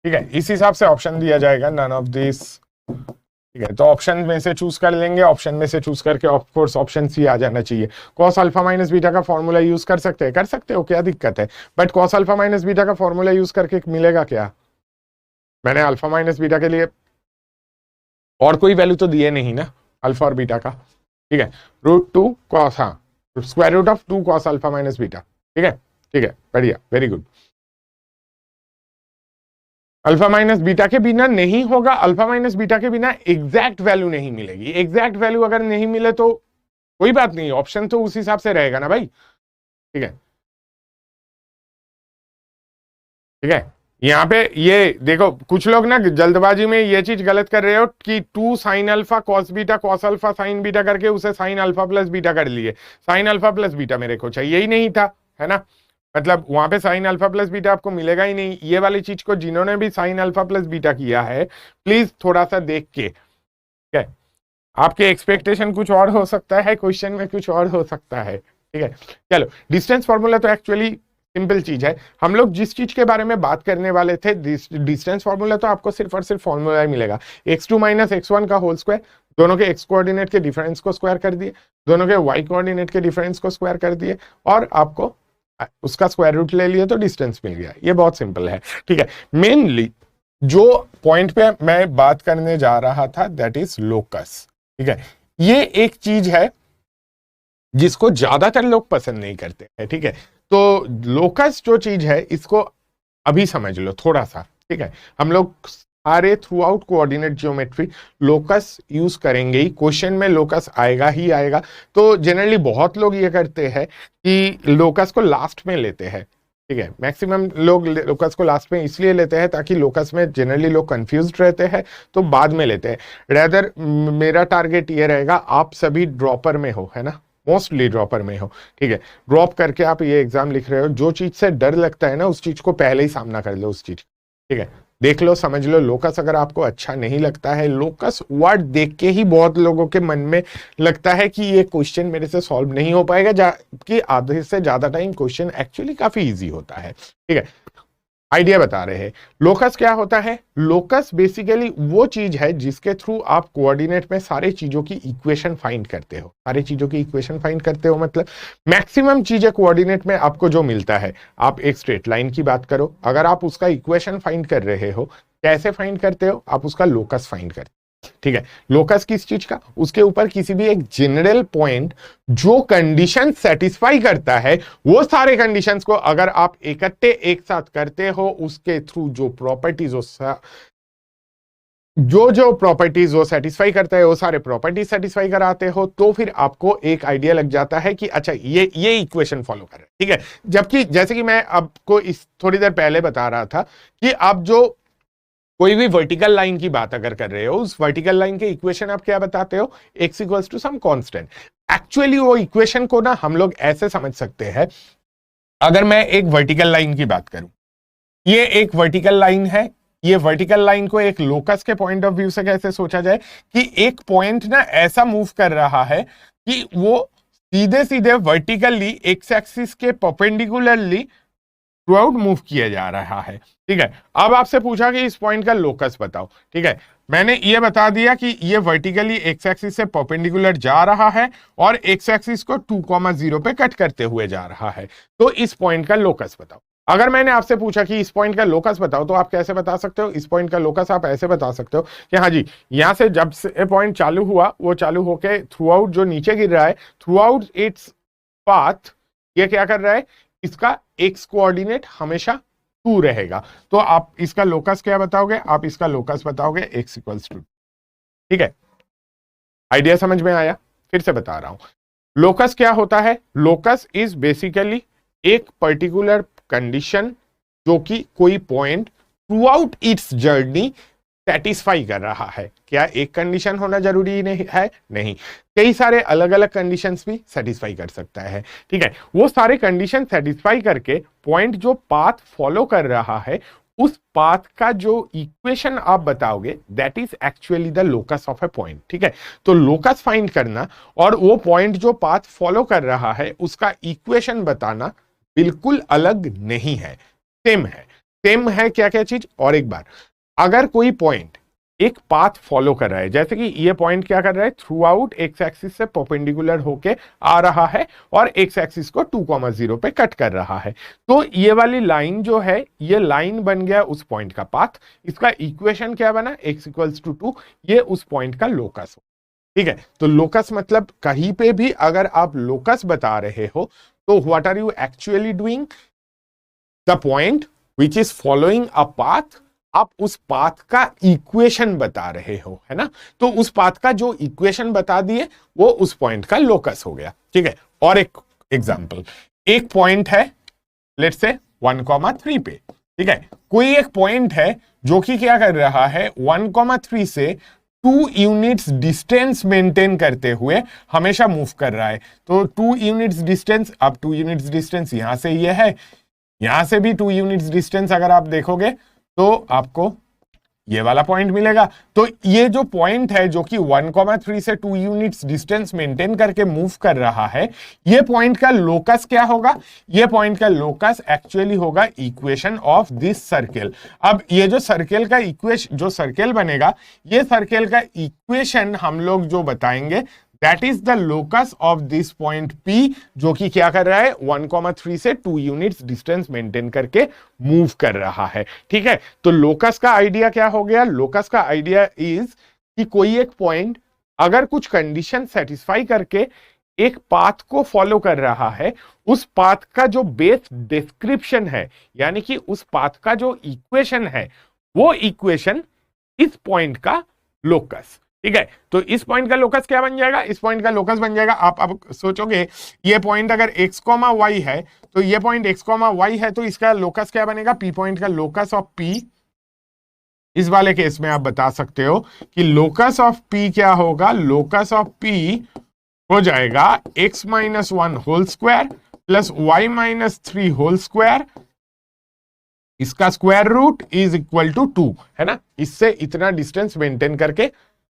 S1: ठीक है, इस हिसाब से ऑप्शन दिया जाएगा, नन ऑफ दिस, ठीक है, तो ऑप्शन में से चूज कर लेंगे, ऑप्शन में से चूज करके ऑफ कोर्स ऑप्शन सी आ जाना चाहिए। कॉस अल्फा माइनस बीटा का फॉर्मूला यूज कर सकते हो, क्या दिक्कत है, but cos alpha minus beta का फॉर्मूला यूज करके मिलेगा क्या, मैंने अल्फा माइनस बीटा के लिए और कोई वैल्यू तो दिए नहीं ना अल्फा और बीटा का, ठीक है, रूट 2 कॉस, हाँ square root of 2 cos alpha minus beta, ठीक है, बढ़िया, very good. Alpha minus beta के बिना नहीं होगा, अल्फा माइनस बीटा के बिना एग्जैक्ट वैल्यू नहीं मिलेगी, एग्जैक्ट वैल्यू अगर नहीं मिले तो कोई बात नहीं, ऑप्शन तो उस हिसाब से रहेगा ना भाई, ठीक है, ठीक है। यहाँ पे ये देखो कुछ लोग ना जल्दबाजी में ये चीज गलत कर रहे हो कि 2 sine alpha cos beta cos alpha sign beta करके उसे साइन अल्फा प्लस बीटा कर लिए, साइन अल्फा प्लस बीटा मेरे को चाहिए ही नहीं था, है ना, मतलब वहां पे साइन अल्फा प्लस बीटा आपको मिलेगा ही नहीं, ये वाली चीज को जिन्होंने भी साइन अल्फा प्लस बीटा किया है प्लीज थोड़ा सा देख के, ठीक है, आपके एक्सपेक्टेशन कुछ और हो सकता है, क्वेश्चन में कुछ और हो सकता है, ठीक है। चलो डिस्टेंस फॉर्मूला तो एक्चुअली सिंपल चीज है, हम लोग जिस चीज के बारे में बात करने वाले थे डिस्टेंस फॉर्मूला, तो आपको सिर्फ और सिर्फ फॉर्मूला ही मिलेगा, x2 माइनस x1 का होल स्क्वायर, दोनों के x कोऑर्डिनेट के डिफरेंस को स्क्वायर कर दिए, दोनों के y कोऑर्डिनेट के डिफरेंस को स्क्वायर कर दिए, और आपको उसका स्क्वायर रूट ले लिया तो डिस्टेंस मिल गया, ये बहुत सिंपल है, ठीक है। मेनली जो पॉइंट पे मैं बात करने जा रहा था दैट इज लोकस, ठीक है, ये एक चीज है जिसको ज्यादातर लोग पसंद नहीं करते हैं, ठीक है, तो लोकस जो चीज है इसको अभी समझ लो थोड़ा सा, ठीक है, हम लोग सारे through out coordinate geometry locus use करेंगे ही, क्वेश्चन में लोकस आएगा ही आएगा, तो जनरली बहुत लोग ये करते हैं कि लोकस को लास्ट में लेते हैं, ठीक है, मैक्सिमम लोग लोकस को लास्ट में इसलिए लेते हैं ताकि लोकस में जनरली लोग कंफ्यूज्ड रहते हैं तो बाद में लेते हैं, रेदर मेरा टारगेट ये रहेगा आप सभी ड्रॉपर में हो, है ना, मोस्टली ड्रॉपर में हो, ठीक है, ड्रॉप करके आप ये एग्जाम लिख रहे हो, जो चीज से डर लगता है ना उस चीज को पहले ही सामना कर लो उस चीज, ठीक है, देख लो, समझ लो। लोकस अगर आपको अच्छा नहीं लगता है, लोकस वर्ड देख के ही बहुत लोगों के मन में लगता है कि ये क्वेश्चन मेरे से सॉल्व नहीं हो पाएगा, जबकि आधे से ज्यादा टाइम क्वेश्चन एक्चुअली काफी इजी होता है। ठीक है, आइडिया बता रहे हैं। लोकस क्या होता है? लोकस बेसिकली वो चीज है जिसके थ्रू आप कोऑर्डिनेट में सारे चीजों की इक्वेशन फाइंड करते हो। सारे चीजों की इक्वेशन फाइंड करते हो मतलब मैक्सिमम चीजें कोऑर्डिनेट में आपको जो मिलता है। आप एक स्ट्रेट लाइन की बात करो, अगर आप उसका इक्वेशन फाइंड कर रहे हो, कैसे फाइंड करते हो? आप उसका लोकस फाइंड करते हो। ठीक है, लोकस किस चीज का? उसके ऊपर किसी भी एक जनरल पॉइंट जो कंडीशन सेटिस्फाई करता है, वो सारे कंडीशंस को अगर आप इकट्ठे एक साथ करते हो, उसके थ्रू जो प्रॉपर्टीज जो प्रॉपर्टीज वो सेटिस्फाई करता है, वो सारे प्रॉपर्टीज सेटिस्फाई कराते हो, तो फिर आपको एक आइडिया लग जाता है कि अच्छा ये इक्वेशन फॉलो कर रहे हैं। ठीक है, जबकि जैसे कि मैं आपको इस थोड़ी देर पहले बता रहा था कि आप जो कोई भी वर्टिकल लाइन की बात अगर कर रहे हो, उस वर्टिकल लाइन के इक्वेशन आप क्या बताते हो? x equals to some constant. Actually वो इक्वेशन को ना हम लोग ऐसे समझ सकते हैं, अगर मैं एक वर्टिकल लाइन की बात करूं, ये एक वर्टिकल लाइन है, ये वर्टिकल लाइन को एक लोकस के पॉइंट ऑफ व्यू से कैसे सोचा जाए कि एक पॉइंट ना ऐसा मूव कर रहा है कि वो सीधे सीधे वर्टिकली एक्स एक्सिस के परपेंडिकुलरली थ्रू आउट मूव किया जा रहा है। ठीक है, अब आपसे पूछा कि इस पॉइंट का लोकस बताओ। ठीक है, मैंने ये बता दिया कि ये वर्टिकली एक्स एक्सिस से परपेंडिकुलर जा रहा है और एक्स एक्सिस को 2,0 पे कट करते हुए जा रहा है, तो इस पॉइंट का लोकस बताओ। अगर मैंने आपसे पूछा कि इस पॉइंट का लोकस बताओ, तो आप कैसे बता सकते हो? इस पॉइंट का लोकस आप ऐसे बता सकते हो कि हाँ जी, यहां से जब से पॉइंट चालू हुआ, वो चालू होके थ्रू आउट जो नीचे गिर रहा है, थ्रू आउट इट्स पाथ, ये क्या कर रहा है? इसका एक्स कोऑर्डिनेट हमेशा 2 रहेगा। तो आप इसका लोकस क्या बताओगे? आप इसका लोकस बताओगे x इक्वल्स टू। ठीक है, आइडिया समझ में आया? फिर से बता रहा हूं, लोकस क्या होता है? लोकस इज बेसिकली एक पर्टिकुलर कंडीशन जो कि कोई point through out it's journey satisfy कर रहा है। क्या एक कंडीशन होना जरूरी नहीं है? नहीं, कई सारे अलग अलग कंडीशंस भी सेटिस्फाई कर सकता है। ठीक है, वो सारे कंडीशन सेटिस्फाई करके पॉइंट जो पाथ फॉलो कर रहा है, उस पाथ का जो इक्वेशन आप बताओगे, that is actually the locus of A point. ठीक है, तो लोकस फाइंड करना और वो पॉइंट जो पाथ फॉलो कर रहा है उसका इक्वेशन बताना बिल्कुल अलग नहीं है, सेम है। सेम है क्या क्या चीज? और एक बार, अगर कोई पॉइंट एक पाथ फॉलो कर रहा है, जैसे कि ये पॉइंट क्या कर रहा है? थ्रू आउट एक्स एक्सिस से परपेंडिकुलर होके आ रहा है और एक्स एक्सिस को 2,0 पे कट कर रहा है, तो ये वाली लाइन जो है, ये लाइन बन गया उस पॉइंट का पाथ। इसका इक्वेशन क्या बना? x equals to 2। ये उस पॉइंट का लोकस हो। ठीक है, तो लोकस मतलब कहीं पे भी अगर आप लोकस बता रहे हो, तो what are you actually doing? The point which is following a path, आप उस पाथ का इक्वेशन बता रहे हो, है ना? तो उस पाथ का जो इक्वेशन बता दिए, वो उस पॉइंट का लोकस हो गया। ठीक है, और एक एग्जांपल, एक पॉइंट है लेट्स से 1,3 पे। ठीक है, कोई एक पॉइंट है जो कि क्या कर रहा है? 1,3 से 2 यूनिट्स डिस्टेंस मेंटेन करते हुए हमेशा मूव कर रहा है। तो 2 यूनिट्स डिस्टेंस, अब 2 यूनिट्स डिस्टेंस यहां से ये है, यहां से भी 2 यूनिट्स डिस्टेंस अगर आप देखोगे तो आपको ये वाला पॉइंट मिलेगा। तो ये जो पॉइंट है जो कि 1,3 से 2 यूनिट्स डिस्टेंस मेंटेन करके मूव कर रहा है, ये पॉइंट का लोकस क्या होगा? ये पॉइंट का लोकस एक्चुअली होगा इक्वेशन ऑफ दिस सर्किल। अब ये जो सर्किल का इक्वेशन, जो सर्किल बनेगा, ये सर्किल का इक्वेशन हम लोग जो बताएंगे, that is the locus of this point P, जो कि क्या कर रहा है? 1,3 से 2 यूनिट्स डिस्टेंस मेंटेन करके मूव कर रहा है। ठीक है, तो लोकस का आइडिया क्या हो गया? लोकस का आइडिया इज कि कोई एक पॉइंट अगर कुछ कंडीशन सेटिस्फाई करके एक पाथ को फॉलो कर रहा है, उस पाथ का जो बेस डिस्क्रिप्शन है, यानी कि उस पाथ का जो इक्वेशन है, वो इक्वेशन इस पॉइंट का लोकस। ठीक है, तो इस पॉइंट का लोकस क्या बन जाएगा? इस पॉइंट का लोकस बन जाएगा, आप अब सोचोगे ये पॉइंट अगर x, y है, तो ये पॉइंट x, y है, तो इसका लोकस क्या बनेगा? P पॉइंट का लोकस ऑफ P। इस वाले केस में आप बता सकते हो कि लोकस ऑफ P क्या होगा? लोकस ऑफ P हो जाएगा x - 1 whole square plus y - 3 whole square इसका square root is equal to 2, है ना, इससे इतना डिस्टेंस मेंटेन करके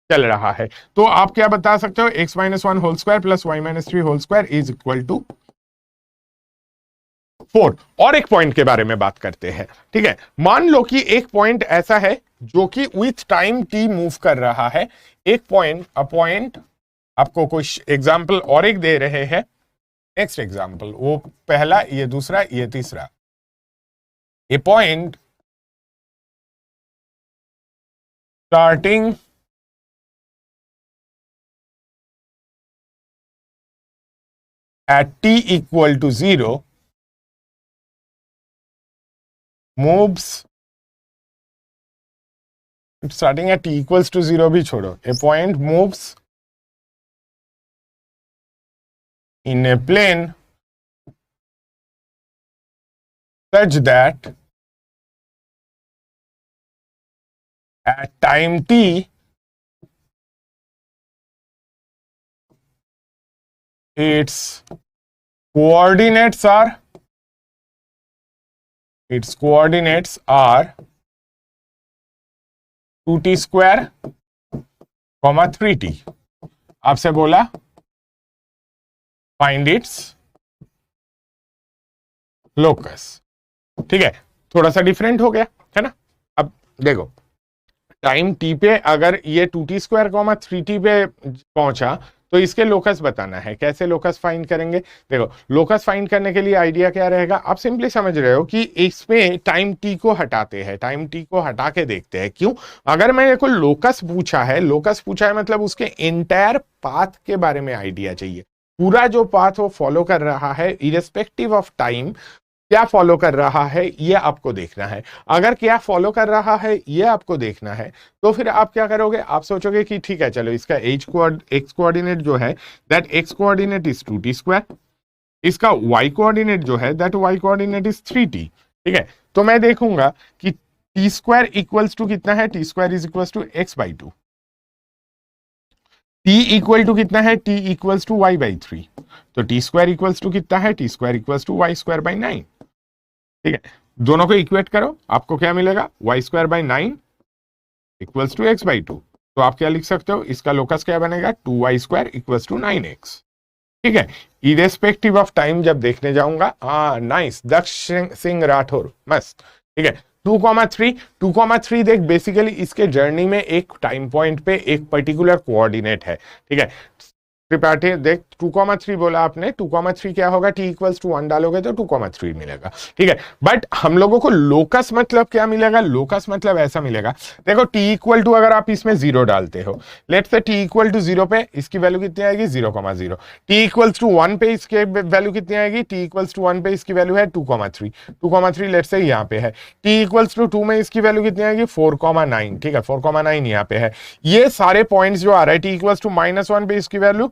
S1: चल रहा है। तो आप क्या बता सकते हो, x minus one whole square plus y minus three whole square is equal to 4। और एक पॉइंट के बारे में बात करते हैं, ठीक है। मान लो कि एक पॉइंट ऐसा है जो कि विथ टाइम t मूव कर रहा है। एक पॉइंट आपको कुछ एग्जाम्पल और एक दे रहे हैं। नेक्स्ट एग्जाम्पल, वो पहला, ये दूसरा, ये तीसरा। A point starting at t equal to 0 moves, starting at t equals to 0 भी छोड़ो, a point moves in a plane such that at time t its coordinates are 2t square, 3t। आपसे बोला फाइंड इट्स लोकस, ठीक है। थोड़ा सा डिफरेंट हो गया, है ना। अब देखो, टाइम टी पे अगर ये 2t स्क्वायर 3t पे पहुंचा तो इसके लोकस बताना है। कैसे लोकस फाइंड करेंगे? देखो, लोकस फाइंड करने के लिए आइडिया क्या रहेगा, आप सिंपली समझ रहे हो कि इसमें टाइम टी को हटाते हैं, टाइम टी को हटा के देखते हैं। क्यों? अगर मैंने कोई लोकस पूछा है मतलब उसके एंटायर पाथ के बारे में आइडिया चाहिए। पूरा जो पाथ वो फॉलो कर रहा है इरेस्पेक्टिव ऑफ टाइम, क्या फॉलो कर रहा है ये आपको देखना है। अगर क्या फॉलो कर रहा है ये आपको देखना है तो फिर आप क्या करोगे, आप सोचोगे कि ठीक है चलो इसका एक्स कोऑर्डिनेट जो है that x coordinate is 2t square, इसका वाई कोऑर्डिनेट जो है that why coordinate is 3t, ठीक है। तो मैं देखूंगा कि टी स्क्वायर इक्वल्स टू कितना है, t square is equals to x by 2। t equal to कितना है, t equals to y by 3। तो टी स्क्वायर इक्वल्स टू कितना है, t square equals to y square by 9, ठीक है। दोनों को इक्वेट करो, आपको क्या मिलेगा, y square by 9 equals to x by 2। तो आप क्या लिख सकते हो, इसका लोकस क्या बनेगा, 2y square equals to 9x, ठीक है। इरेस्पेक्टिव ऑफ टाइम जब देखने जाऊंगा, हाँ नाइस, दक्ष सिंह राठौर, मस्त, ठीक है। 2,3 देख, बेसिकली इसके जर्नी में एक टाइम पॉइंट पे एक पर्टिकुलर कोऑर्डिनेट है, ठीक है। त्रिपाठी देख, 2,3 बोला आपने, 2,3 क्या होगा, t इक्वल्स टू 1 डालोगे तो 2,3 मिलेगा, ठीक है। बट हम लोगों को लोकस मतलब क्या मिलेगा, लोकस मतलब ऐसा मिलेगा, देखो t इक्वल टू अगर आप इसमें 0 डालते हो, let's say t equal to 0 पे इसकी वैल्यू कितनी आएगी, 0,0। t इक्वल्स टू 1 पे इसके वैल्यू कितनी आएगी, t इक्वल्स टू 1 पे इसकी वैल्यू है 2,3 लेट्स से यहाँ पे है। t इक्वल्स टू 2 में इसकी वैल्यू कितनी आएगी, 4,9, ठीक है, 4,9 यहाँ पे है। ये सारे पॉइंट्स जो आ रहा है, t इक्वल्स टू -1 पे इसकी वैल्यू,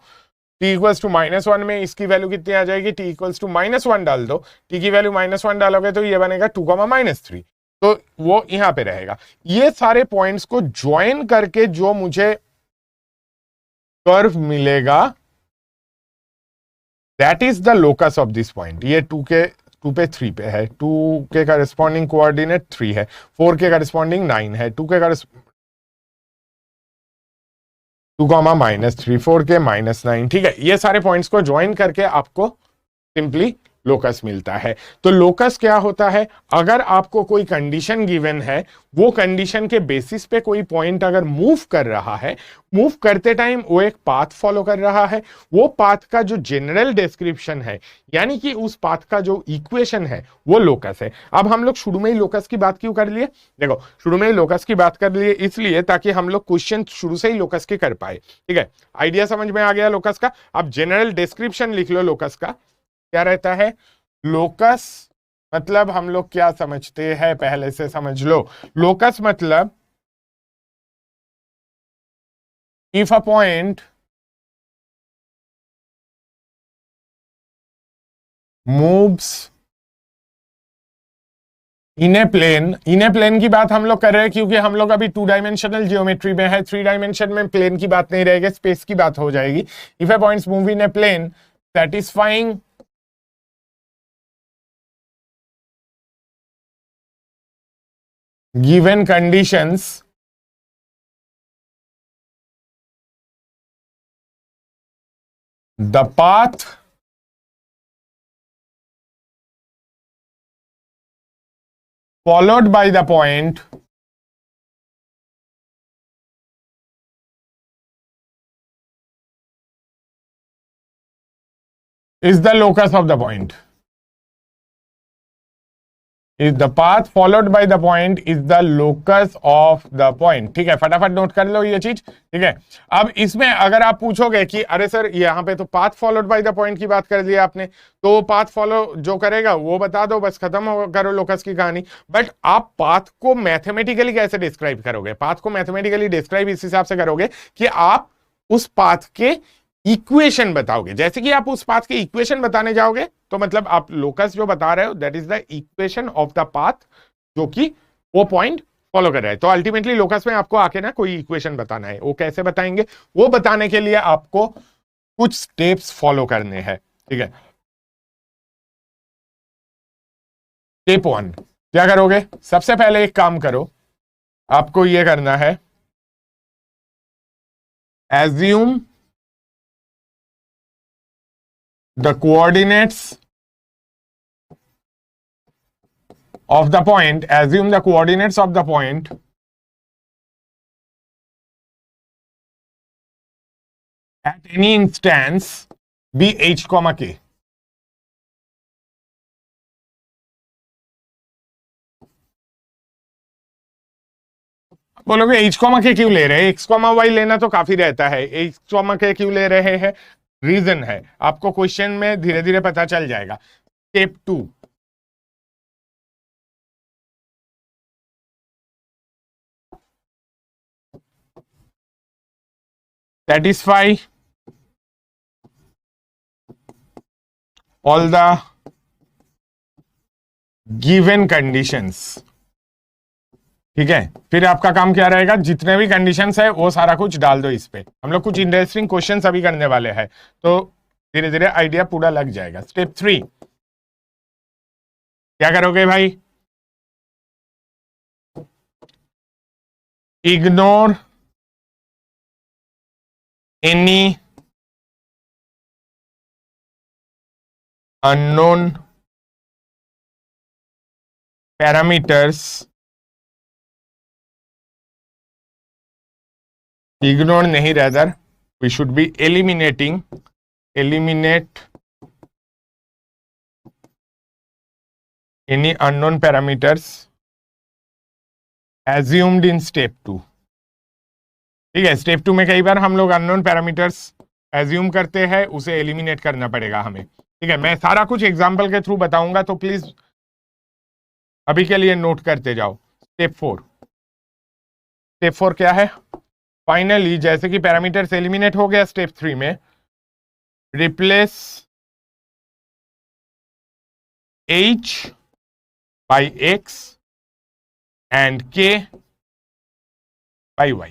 S1: t इक्वल्स टू -1 में इसकी वैल्यू कितनी आ जाएगी, t इक्वल्स टू -1 डाल दो, t की वैल्यू -1 डालोगे तो ये बनेगा 2,-3, तो वो यहां पे रहेगा। ये सारे पॉइंट्स को ज्वाइन करके जो मुझे कर्व मिलेगा that is the locus of this point. ये 2 पे 3 पे है, 2 के करस्पॉन्डिंग कोऑर्डिनेट 3 है, 4 के करस्पॉन्डिंग 9 है, 2 के 2,-3, 4 के -9, ठीक है। ये सारे पॉइंट्स को ज्वाइन करके आपको सिंपली लोकस मिलता है। तो लोकस क्या होता है, अगर आपको कोई कंडीशन गिवन है, वो कंडीशन के बेसिस पे कोई पॉइंट अगर मूव कर रहा है, मूव करते टाइम वो एक पाथ फॉलो कर रहा है, वो पाथ का जो जनरल डिस्क्रिप्शन है, यानी कि उस पाथ का जो इक्वेशन है, वो लोकस है। अब हम लोग शुरू में ही लोकस की बात क्यों कर लिए, देखो शुरू में ही लोकस की बात कर लिए इसलिए ताकि हम लोग क्वेश्चन शुरू से ही लोकस के कर पाए, ठीक है। आइडिया समझ में आ गया लोकस का। अब जनरल डिस्क्रिप्शन लिख लो लोकस का, क्या रहता है, लोकस मतलब हम लोग क्या समझते हैं पहले से समझ लो। लोकस मतलब if a point moves in a plane की बात हम लोग कर रहे हैं क्योंकि हम लोग अभी 2 डायमेंशनल जियोमेट्री में है, 3 डायमेंशन में प्लेन की बात नहीं रहेगी, स्पेस की बात हो जाएगी। If a points move in a plane satisfying given conditions, the path followed by the point is the locus of the point. Is the path followed by the point is the locus of the point. ठीक है, फटाफट नोट कर लो ये चीज। ठीक है, अब इसमें अगर आप पूछोगे कि अरे सर यहाँ पे तो path followed by the point की बात कर दी आपने, तो पाथ फॉलो जो करेगा वो बता दो, बस खत्म करो लोकस की कहानी। बट आप पाथ को मैथमेटिकली कैसे डिस्क्राइब करोगे? पाथ को मैथमेटिकली डिस्क्राइब इस हिसाब से करोगे कि आप उस पाथ के इक्वेशन बताओगे। जैसे कि आप उस पाथ के इक्वेशन बताने जाओगे तो मतलब आप लोकस जो बता रहे हो that is the equation of the path जो कि वो पॉइंट फॉलो कर रहा है। तो अल्टीमेटली लोकस में आपको आके ना कोई इक्वेशन बताना है। वो कैसे बताएंगे? वो बताने के लिए आपको कुछ स्टेप्स फॉलो करने हैं। ठीक है, स्टेप 1 क्या करोगे? सबसे पहले एक काम करो, आपको ये करना है, assume the coordinates of the point, assume the coordinates of the point at any instance be h, k. बोलोगे h, k क्यों ले रहे हैं? x, y लेना तो काफी रहता है, h, k क्यों ले रहे हैं? रीजन है, आपको क्वेश्चन में धीरे धीरे पता चल जाएगा। Step 2, satisfy all the given conditions। ठीक है, फिर आपका काम क्या रहेगा? जितने भी कंडीशंस है वो सारा कुछ डाल दो इस पे। हम लोग कुछ इंटरेस्टिंग क्वेश्चंस अभी करने वाले हैं, तो धीरे धीरे आइडिया पूरा लग जाएगा। स्टेप 3 क्या करोगे भाई? Ignore any unknown parameters, ignore नहीं, rather we should be eliminate any unknown parameters assumed in step 2। ठीक है, स्टेप 2 में कई बार हम लोग अननोन पैरामीटर्स एज्यूम करते हैं, उसे एलिमिनेट करना पड़ेगा हमें। ठीक है, मैं सारा कुछ एग्जांपल के थ्रू बताऊंगा, तो प्लीज अभी के लिए नोट करते जाओ। स्टेप 4 क्या है? फाइनली जैसे कि पैरामीटर्स एलिमिनेट हो गया स्टेप 3 में, replace h by x and k by y।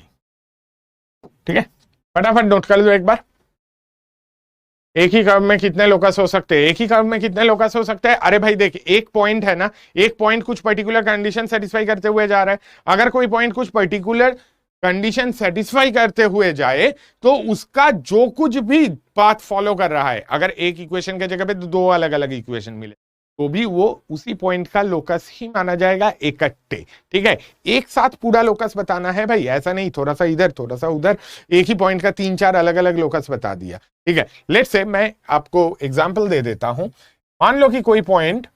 S1: ठीक है, फटाफट नोट कर लो एक बार। एक ही कर्व में कितने लोकस हो सकते हैं? एक ही कर्व में कितने लोकस हो सकते हैं? अरे भाई देख, एक पॉइंट है ना, एक पॉइंट कुछ पर्टिकुलर कंडीशन सेटिस्फाई करते हुए जा रहा है। अगर कोई पॉइंट कुछ पर्टिकुलर कंडीशन सेटिस्फाई करते हुए जाए तो उसका जो कुछ भी पाथ फॉलो कर रहा है, अगर एक इक्वेशन के जगह पे दो अलग अलग इक्वेशन मिले तो भी वो उसी पॉइंट का लोकस ही माना जाएगा इकट्ठे। ठीक है, एक साथ पूरा लोकस बताना है भाई, ऐसा नहीं थोड़ा सा इधर थोड़ा सा उधर, एक ही पॉइंट का 3-4 अलग अलग लोकस बता दिया। ठीक है, लेट्स से मैं आपको एग्जांपल दे देता हूं। मान लो कि कोई पॉइंट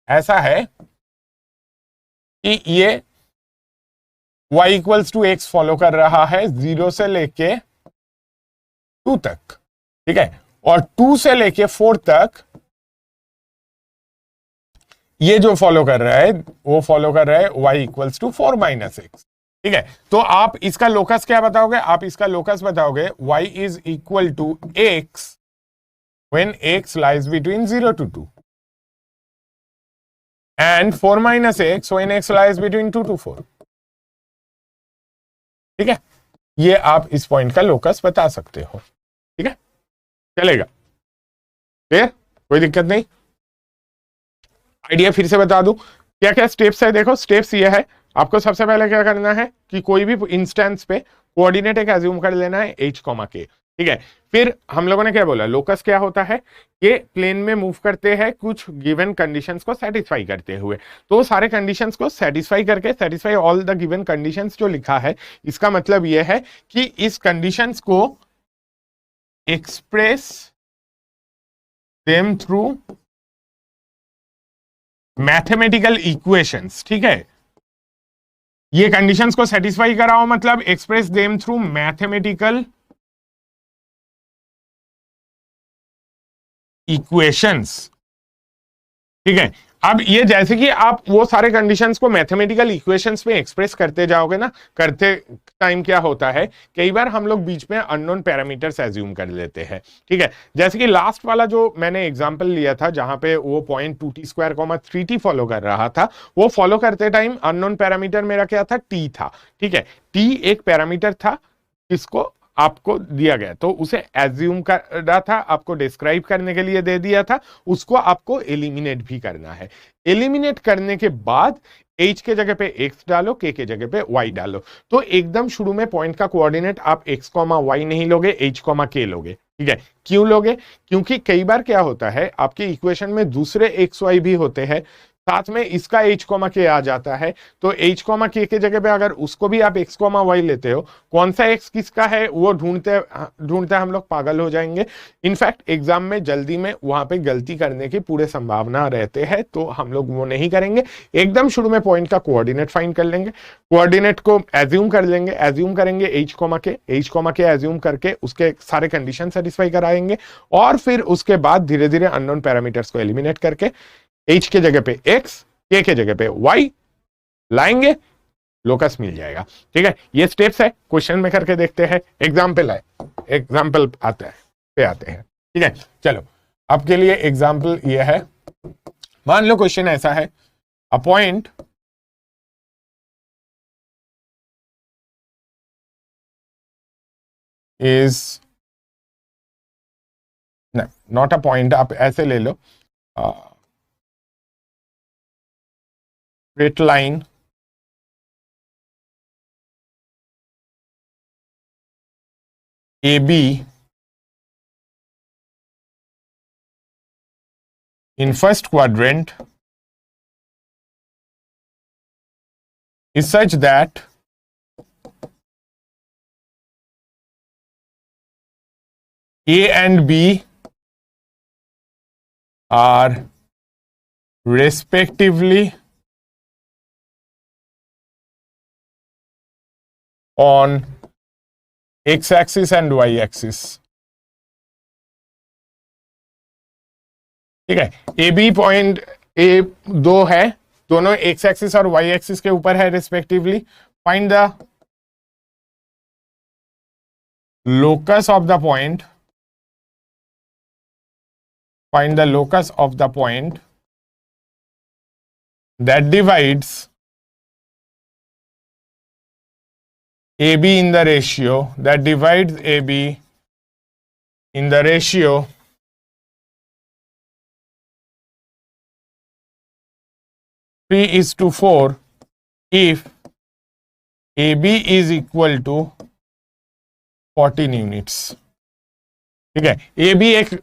S1: ऐसा है कि ये y equals to x follow कर रहा है 0 से लेके 2 तक। ठीक है, और 2 से लेके 4 तक ये जो फॉलो कर रहा है वो फॉलो कर रहा है y equals to 4 minus x। ठीक है, तो आप इसका लोकस क्या बताओगे? आप इसका लोकस बताओगे y is equal to x when x lies between 0 to 2 and 4 minus x when x lies between 2 to 4। ठीक है, ये आप इस पॉइंट का लोकस बता सकते हो। ठीक है, चलेगा? क्लियर? कोई दिक्कत नहीं? आइडिया फिर से बता दूं, क्या क्या स्टेप्स है? देखो स्टेप्स ये है, आपको सबसे पहले क्या करना है कि कोई भी इंस्टेंस पे कोऑर्डिनेट एक एज्यूम कर लेना है h, k, ठीक है। फिर हम लोगों ने क्या बोला, लोकस क्या होता है, ये प्लेन में मूव करते हैं कुछ गिवन कंडीशंस को सेटिस्फाई करते हुए। तो सारे कंडीशंस को सेटिस्फाई करके, satisfy all the given conditions जो लिखा है, इसका मतलब ये है कि इस कंडीशंस को express them through mathematical equations, ठीक है। ये कंडीशंस को सेटिस्फाई कराओ मतलब express them through mathematical equations, ठीक है। अब ये जैसे कि आप वो सारे कंडीशंस को मैथमेटिकल इक्वेशंस में एक्सप्रेस करते जाओगे ना, करते टाइम क्या होता है, कई बार हम लोग बीच में अननोन पैरामीटर्स एज्यूम कर लेते हैं, ठीक है। जैसे कि लास्ट वाला जो मैंने एग्जांपल लिया था, जहां पे वो पॉइंट 2t² 3t फॉलो कर रहा था, वो फॉलो करते टाइम अननोन पैरामीटर मेरा क्या था, t था, ठीक है। t एक पैरामीटर था जिसको आपको दिया गया, तो उसे एज्यूम करना था, आपको डिस्क्राइब करने के लिए दे दिया था, उसको आपको एलिमिनेट भी करना है। एलिमिनेट करने के बाद h के जगह पे x डालो, k के जगह पे y डालो। तो एकदम शुरू में पॉइंट का कोऑर्डिनेट आप x, y नहीं लोगे, h, k लोगे, ठीक है। क्यों लोगे, क्योंकि कई बार क्या होता है आपके इक्वेशन में दूसरे x, y भी होते हैं, साथ में इसका h, k आ जाता है। तो h, k के जगह पे अगर उसको भी आप x, y लेते हो, कौन सा x किसका है वो ढूंढते ढूंढते हम लोग पागल हो जाएंगे। इनफैक्ट एग्जाम में जल्दी में वहां पे गलती करने की पूरे संभावना रहते हैं, तो हम लोग वो नहीं करेंगे। एकदम शुरू में पॉइंट का कोऑर्डिनेट फाइंड कर लेंगे, कोऑर्डिनेट को एज्यूम कर लेंगे, एज्यूम करेंगे h, k एज्यूम करके उसके सारे कंडीशन सेटिस्फाई कराएंगे, और फिर उसके बाद धीरे धीरे अननोन पैरामीटर्स को एलिमिनेट करके h के जगह पे x, k के जगह पे y लाएंगे, लोकस मिल जाएगा, ठीक है। ये स्टेप्स है, क्वेश्चन में करके देखते हैं। एग्जाम्पल है, एग्जाम्पल आता है पे आते हैं, ठीक है। चलो आपके लिए एग्जाम्पल ये है, मान लो क्वेश्चन ऐसा है, a point is not a point, आप ऐसे ले लो, straight line AB in first quadrant is such that A and B are respectively on x-axis and y-axis, ठीक है। ए बी पॉइंट ए दो है, दोनों एक्स एक्सिस और वाई एक्सिस के ऊपर है respectively. Find the locus of the point, find the locus of the point that divides AB in the ratio, that divides AB in the ratio 3:4 if AB is equal to 14 units, ठीक है। AB एक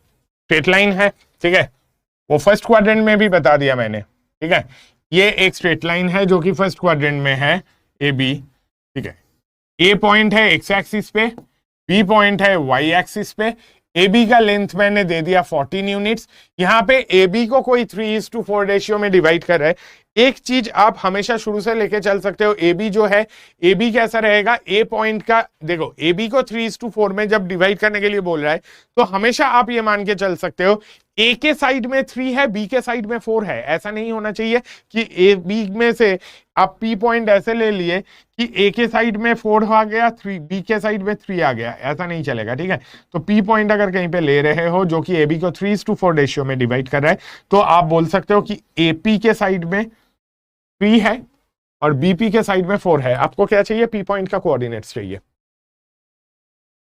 S1: स्ट्रेट लाइन है, ठीक है, वो फर्स्ट क्वाड्रेंट में भी बता दिया मैंने, ठीक है। ये एक स्ट्रेट लाइन है जो कि फर्स्ट क्वाड्रेंट में है AB, ठीक है। ए पॉइंट है एक्स एक्सिस पे, बी पॉइंट है वाई एक्सिस पे, AB का लेंथ मैंने दे दिया 14 यूनिट्स। यहां पे AB को कोई 3:4 रेशियो में डिवाइड कर रहा है। एक चीज आप हमेशा शुरू से लेके चल सकते हो, AB जो है, AB कैसा रहेगा, ए पॉइंट का, देखो AB को 3:4 में जब डिवाइड करने के लिए बोल रहा है, तो हमेशा आप ये मान के चल सकते हो ए के साइड में 3 है, बी के साइड में 4 है। ऐसा नहीं होना चाहिए कि ए बी में से आप पी पॉइंट ऐसे ले लिए कि ए के साइड में 4 आ गया, 3 बी के साइड में 3 आ गया, ऐसा नहीं चलेगा, ठीक है। तो पी पॉइंट अगर कहीं पे ले रहे हो जो कि ए बी को 3:4 रेशियो में डिवाइड कर रहा है, तो आप बोल सकते हो कि ए पी के साइड में 3 है और बीपी के साइड में 4 है। आपको क्या चाहिए, पी पॉइंट का कोऑर्डिनेट्स चाहिए,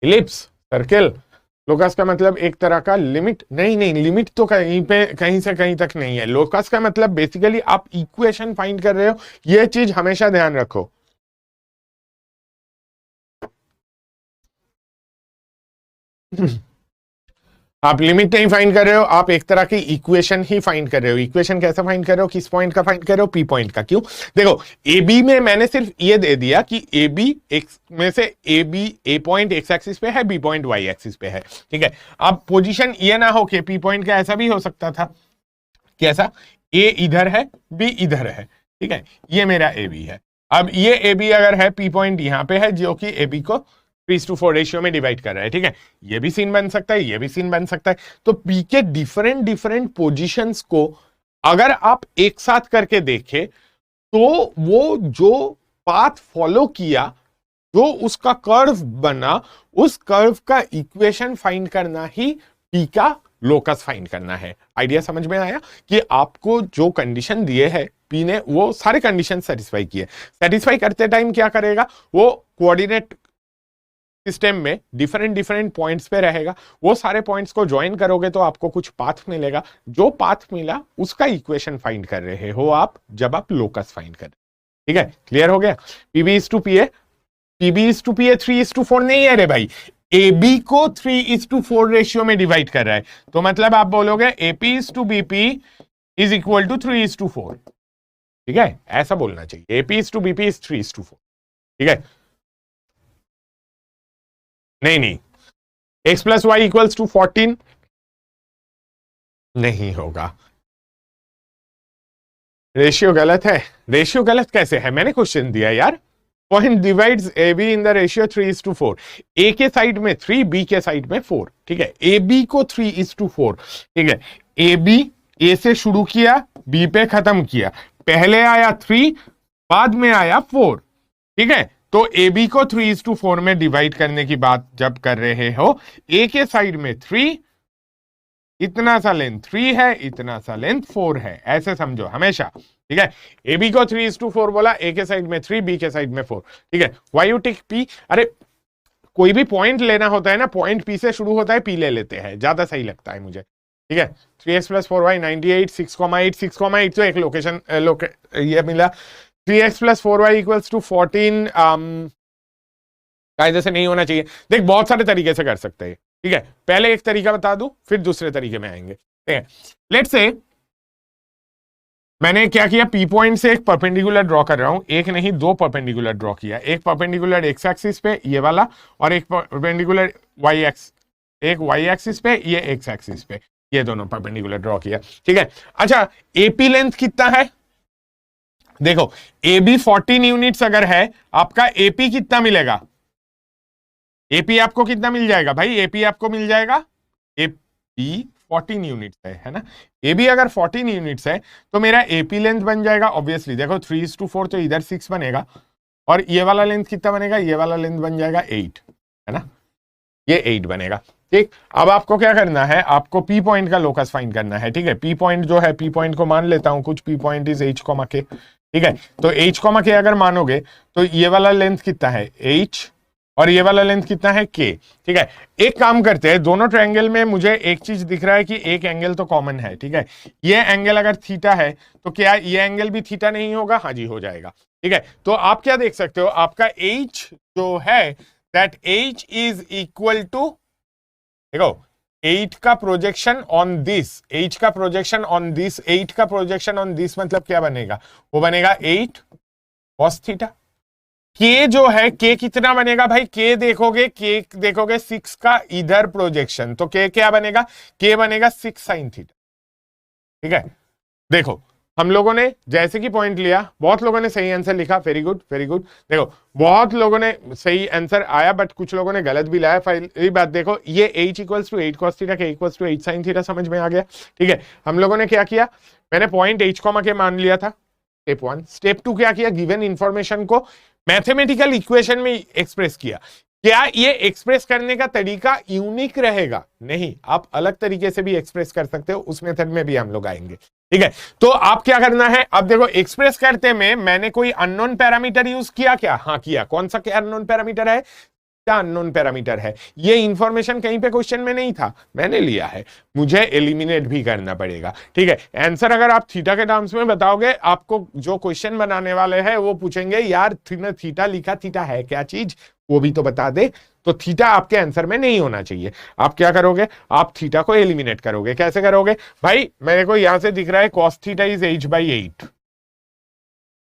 S1: इलिप्स, सर्किल, लोकस का मतलब एक तरह का लिमिट, नहीं नहीं, लिमिट तो कहीं पे कहीं से कहीं तक नहीं है। लोकस का मतलब बेसिकली आप इक्वेशन फाइंड कर रहे हो, ये चीज हमेशा ध्यान रखो। आप लिमिट नहीं फाइंड कर रहे हो, आप एक तरह की इक्वेशन ही फाइंड कर रहे हो। इक्वेशन कैसे फाइंड कर रहे हो, किस पॉइंट का फाइंड कर रहे हो, पी पॉइंट का। क्यों, देखो ए बी में मैंने सिर्फ ये दे दिया कि ए बी एक्स में से A B, A point x axis पे है, बी पॉइंट वाई एक्सिस पे है, ठीक है। अब पोजीशन ये ना हो कि पी पॉइंट का ऐसा भी हो सकता था, कैसा, ए इधर है, बी इधर है, ठीक है, ये मेरा ए बी है। अब ये ए बी अगर है, पी पॉइंट यहां पे है जो कि ए बी को 3:4 रेशियो में डिवाइड कर रहा है, ठीक है। ये भी सीन बन सकता है, ये भी सीन बन सकता है। तो पी के डिफरेंट डिफरेंट पोजीशंस को अगर आप एक साथ करके देखें तो वो जो पाथ फॉलो किया, जो उसका कर्व बना, उस कर्व का इक्वेशन फाइंड करना ही पी का लोकस फाइंड करना है। आइडिया समझ में आया कि आपको जो कंडीशन दिए है पी ने, वो सारे कंडीशन सेटिस्फाई किए। सेटिस्फाई करते टाइम क्या करेगा, वो कोऑर्डिनेट सिस्टम में डिफरेंट डिफरेंट पॉइंट्स पे रहेगा, वो सारे पॉइंट्स को ज्वाइन करोगे तो आपको कुछ पाथ मिलेगा। जो पाथ मिला उसका इक्वेशन फाइंड कर रहे हो आप जब आप लोकस फाइंड कर रहे हो, ठीक है। क्लियर हो गया। PB is to P A, PB is to P A 3:4 नहीं है रे भाई, ए बी को 3:4 रेशियो में डिवाइड कर रहा है। तो मतलब आप बोलोगे AP is to BP is equal to 3:4, ठीक है, ऐसा बोलना चाहिए। AP is to BP is 3:4, ठीक है। नहीं नहीं, x plus y equals to 14 नहीं होगा, रेशियो गलत है। रेशियो गलत कैसे है, मैंने क्वेश्चन दिया यार। Point divides A be in the ratio 3:4, ए के साइड में 3, बी के साइड में 4, ठीक है। ए बी को 3:4, ठीक है। ए बी ए से शुरू किया, बी पे खत्म किया, पहले आया 3, बाद में आया 4, ठीक है। तो ए बी को 3:4 में डिवाइड करने की बात जब कर रहे हो, ए के साइड में 3, इतना सा लेंथ 3 है, इतना सा लेंथ 4 है, ऐसे समझो हमेशा, ठीक है। ए बी को 3:4 बोला, ए के साइड में 3, बी के साइड में 4, ठीक है। वाई यू टिक पी, अरे कोई भी पॉइंट लेना होता है ना, पॉइंट पी से शुरू होता है, पी ले लेते हैं, ज्यादा सही लगता है मुझे, ठीक है। 3x प्लस 4y 98, 6,8, 6,8 तो एक लोकेशन ये मिला। 3x plus 4y equals to 14, कायदे से नहीं होना चाहिए। देख बहुत सारे तरीके से कर सकते हैं, ठीक है। पहले एक तरीका बता दूं, फिर दूसरे तरीके में आएंगे, ठीक है। लेट्स से मैंने क्या किया, पी पॉइंट से एक परपेंडिकुलर ड्रॉ कर रहा हूं, एक नहीं दो परपेंडिकुलर ड्रॉ किया। एक परपेंडिकुलर एक्स एक्सिस पे ये वाला, और एक परपेंडिकुलर वाई एक्स, एक वाई एक्सिस पे, ये एक्स एक्सिस पे, ये दोनों परपेंडिकुलर ड्रॉ किया, ठीक है। अच्छा, एपी लेंथ कितना है, देखो ए बी 14 यूनिट्स अगर है, आपका एपी कितना मिलेगा, एपी आपको कितना मिल जाएगा भाई, एपी आपको मिल जाएगा, एपी 14 यूनिट्स है ना। ए बी अगर 14 यूनिट्स है तो मेरा एपी लेंथ बन जाएगा ऑब्वियसली, देखो 3:4 तो इधर 6 बनेगा, और ये वाला लेंथ कितना बनेगा, ये वाला लेंथ बन जाएगा 8, है ना, ये 8 बनेगा, ठीक। अब आपको क्या करना है, आपको पी पॉइंट का लोकस फाइंड करना है, ठीक है। पी पॉइंट जो है, पी पॉइंट को मान लेता हूं कुछ, P point is h, k, ठीक है। तो h, k अगर मानोगे तो ये वाला लेंथ कितना है h, और ये वाला लेंथ कितना है k, ठीक है। एक काम करते हैं, दोनों ट्रायंगल में मुझे एक चीज दिख रहा है कि एक एंगल तो कॉमन है, ठीक है। ये एंगल अगर थीटा है तो क्या ये एंगल भी थीटा नहीं होगा, हाँ जी हो जाएगा, ठीक है। तो आप क्या देख सकते हो, आपका h जो है that h is equal to, देखो 8 का प्रोजेक्शन ऑन दिस, 8 का प्रोजेक्शन ऑन दिस, 8 का प्रोजेक्शन ऑन दिस मतलब क्या बनेगा, वो बनेगा 8 cos थीटा। के जो है, के कितना बनेगा भाई, के देखोगे 6 का इधर प्रोजेक्शन, तो के क्या बनेगा, के बनेगा 6 sin थीटा, ठीक है। देखो हम लोगों ने जैसे कि पॉइंट लिया, बहुत लोगों ने सही आंसर लिखा, वेरी गुड वेरी गुड। देखो बहुत लोगों ने सही आंसर आया, बट कुछ लोगों ने गलत भी लाया। पहली बात देखो, ये h equals to 8 cos theta, k equals to 8 sin theta समझ में आ गया, ठीक है। हम लोगों ने क्या किया, मैंने पॉइंट h, के मान लिया था, स्टेप 1। स्टेप 2 क्या किया, गिवन इंफॉर्मेशन को मैथमेटिकल इक्वेशन में एक्सप्रेस किया। क्या ये एक्सप्रेस करने का तरीका यूनिक रहेगा, नहीं, आप अलग तरीके से भी एक्सप्रेस कर सकते हो, उस मेथड में भी हम लोग आएंगे, ठीक है। तो आप क्या करना है, अब देखो एक्सप्रेस करते में मैंने कोई अननोन पैरामीटर यूज किया क्या, हाँ किया। कौन सा अननोन पैरामीटर है, अननोन पैरामीटर है। ये इंफॉर्मेशन कहीं पे क्वेश्चन में नहीं था, मैंने लिया है, मुझे एलिमिनेट भी करना पड़ेगा। ठीक है, आंसर अगर आप थीटा के टर्म्स में बताओगे, आपको जो क्वेश्चन बनाने वाले हैं वो पूछेंगे यार थीटा लिखा, थीटा है क्या चीज, वो भी तो बता दे। तो थीटा आपके आंसर में नहीं होना चाहिए। आप क्या करोगे, आप थीटा को एलिमिनेट करोगे। कैसे करोगे भाई, मेरे को यहां से दिख रहा है cos theta is h/8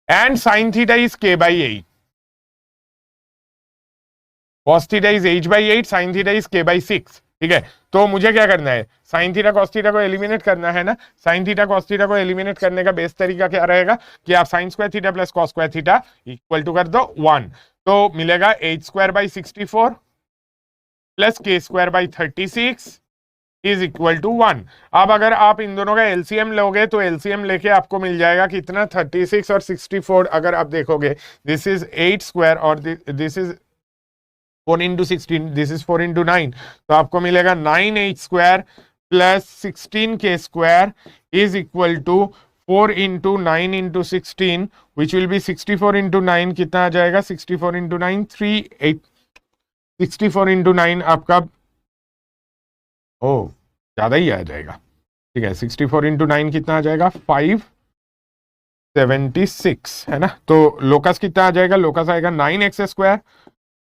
S1: and sin theta is k/8। cos theta is h/8, sin theta is k/6। ठीक है, तो मुझे क्या करना है, sin थीटा cos थीटा को एलिमिनेट करना है ना। sin थीटा cos थीटा को एलिमिनेट करने का बेस्ट तरीका क्या रहेगा कि आप sin square theta plus cos square theta equal to कर दो 1, तो मिलेगा h²/64 plus k²/36 is equal to 1। अब अगर आप इन दोनों का एलसीएम लोगे तो एलसीएम लेके आपको मिल जाएगा कितना, 36 और 64। अगर आप देखोगे दिस इज 8 स्क्वायर और this is 4 into 16, this is 4 into 9, तो आपको मिलेगा 9h square plus 16k² is equal to 4 into 9 into 16 which will be 64 into 9, कितना आ जाएगा 64 इंटू 9 38, 64 इंटू 9 आपका ज्यादा ही आ जाएगा। ठीक है, 64 इंटू 9 कितना आ जाएगा 576 है ना। तो लोकस कितना आ जाएगा, लोकस आएगा 9x square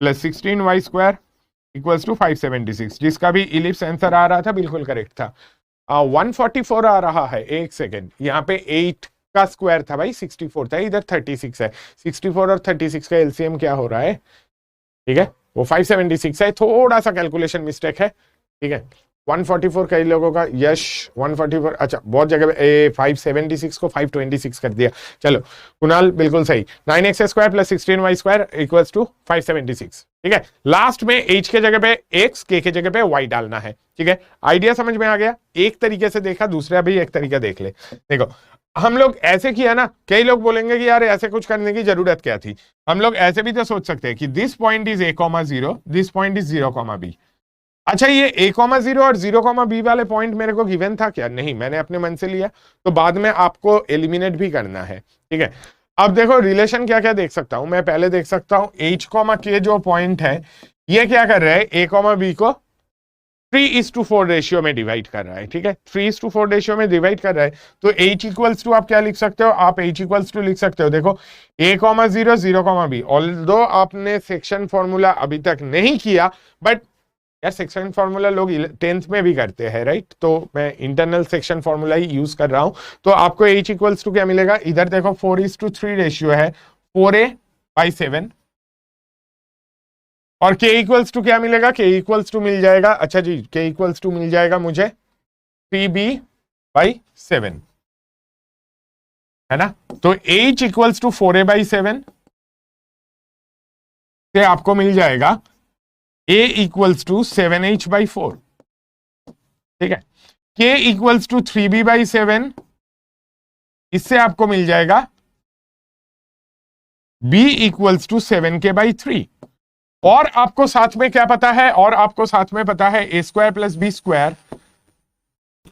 S1: plus 16y square equals to 576, जिसका भी इलिप्स आंसर आ रहा था बिल्कुल करेक्ट था। 144 आ रहा है, एक सेकेंड, यहाँ पे 8 का स्क्वायर था भाई, 64 था, इधर 36 है। 64 और 36 का एलसीएम क्या हो रहा है, ठीक है, वो 576 है, थोड़ा सा कैलकुलेशन मिस्टेक है। ठीक है, 144 कई लोगों का, यश 144, अच्छा बहुत जगह 576 को 526 कर दिया। चलो कुणाल बिल्कुल सही, 9x square plus 16y square equals to 576। ठीक है, लास्ट में h के जगह पे x, k के जगह पे y डालना है। ठीक है, आइडिया समझ में आ गया। एक तरीके से देखा, दूसरा भी एक तरीका देख ले। देखो हम लोग ऐसे किया ना, कई लोग बोलेंगे कि यार ऐसे कुछ करने की जरूरत क्या थी। हम लोग ऐसे भी तो सोच सकते हैं कि this point is a,0, this point is 0,b। अच्छा, ये a,0 और 0,b वाले पॉइंट मेरे को गिवन था क्या, नहीं, मैंने अपने मन से लिया, तो बाद में आपको एलिमिनेट भी करना है। ठीक है, अब देखो रिलेशन क्या क्या देख सकता हूं मैं, पहले देख सकता हूं h, k जो पॉइंट है ये क्या कर रहा है, a,b को 3:4 रेशियो में डिवाइड कर रहा है। ठीक है, 3:4 रेशियो में डिवाइड कर रहा है, तो h इक्वल्स टू आप क्या लिख सकते हो, आप h इक्वल्स टू लिख सकते हो। देखो a,0, 0,b, ऑल्दो आपने सेक्शन फॉर्मूला अभी तक नहीं किया, बट यार सेक्शन फॉर्मूला लोग 10th में भी करते हैं, राइट, तो मैं इंटरनल सेक्शन फॉर्मूला ही यूज कर रहा हूं। तो आपको h इक्वल्स टू क्या मिलेगा, इधर देखो 4:3 रेशियो है, 4a/7, और k इक्वल्स टू क्या मिलेगा, k इक्वल्स टू मिल जाएगा, अच्छा जी, k इक्वल्स टू मिल जाएगा मुझे 3b/7 है ना। तो h इक्वल्स टू 4a/7 से आपको मिल जाएगा a इक्वल्स टू 7h/4। ठीक है, k इक्वल्स टू 3b/7, इससे आपको मिल जाएगा b इक्वल्स टू 7k/3। और आपको साथ में क्या पता है, और आपको साथ में पता है a square plus B square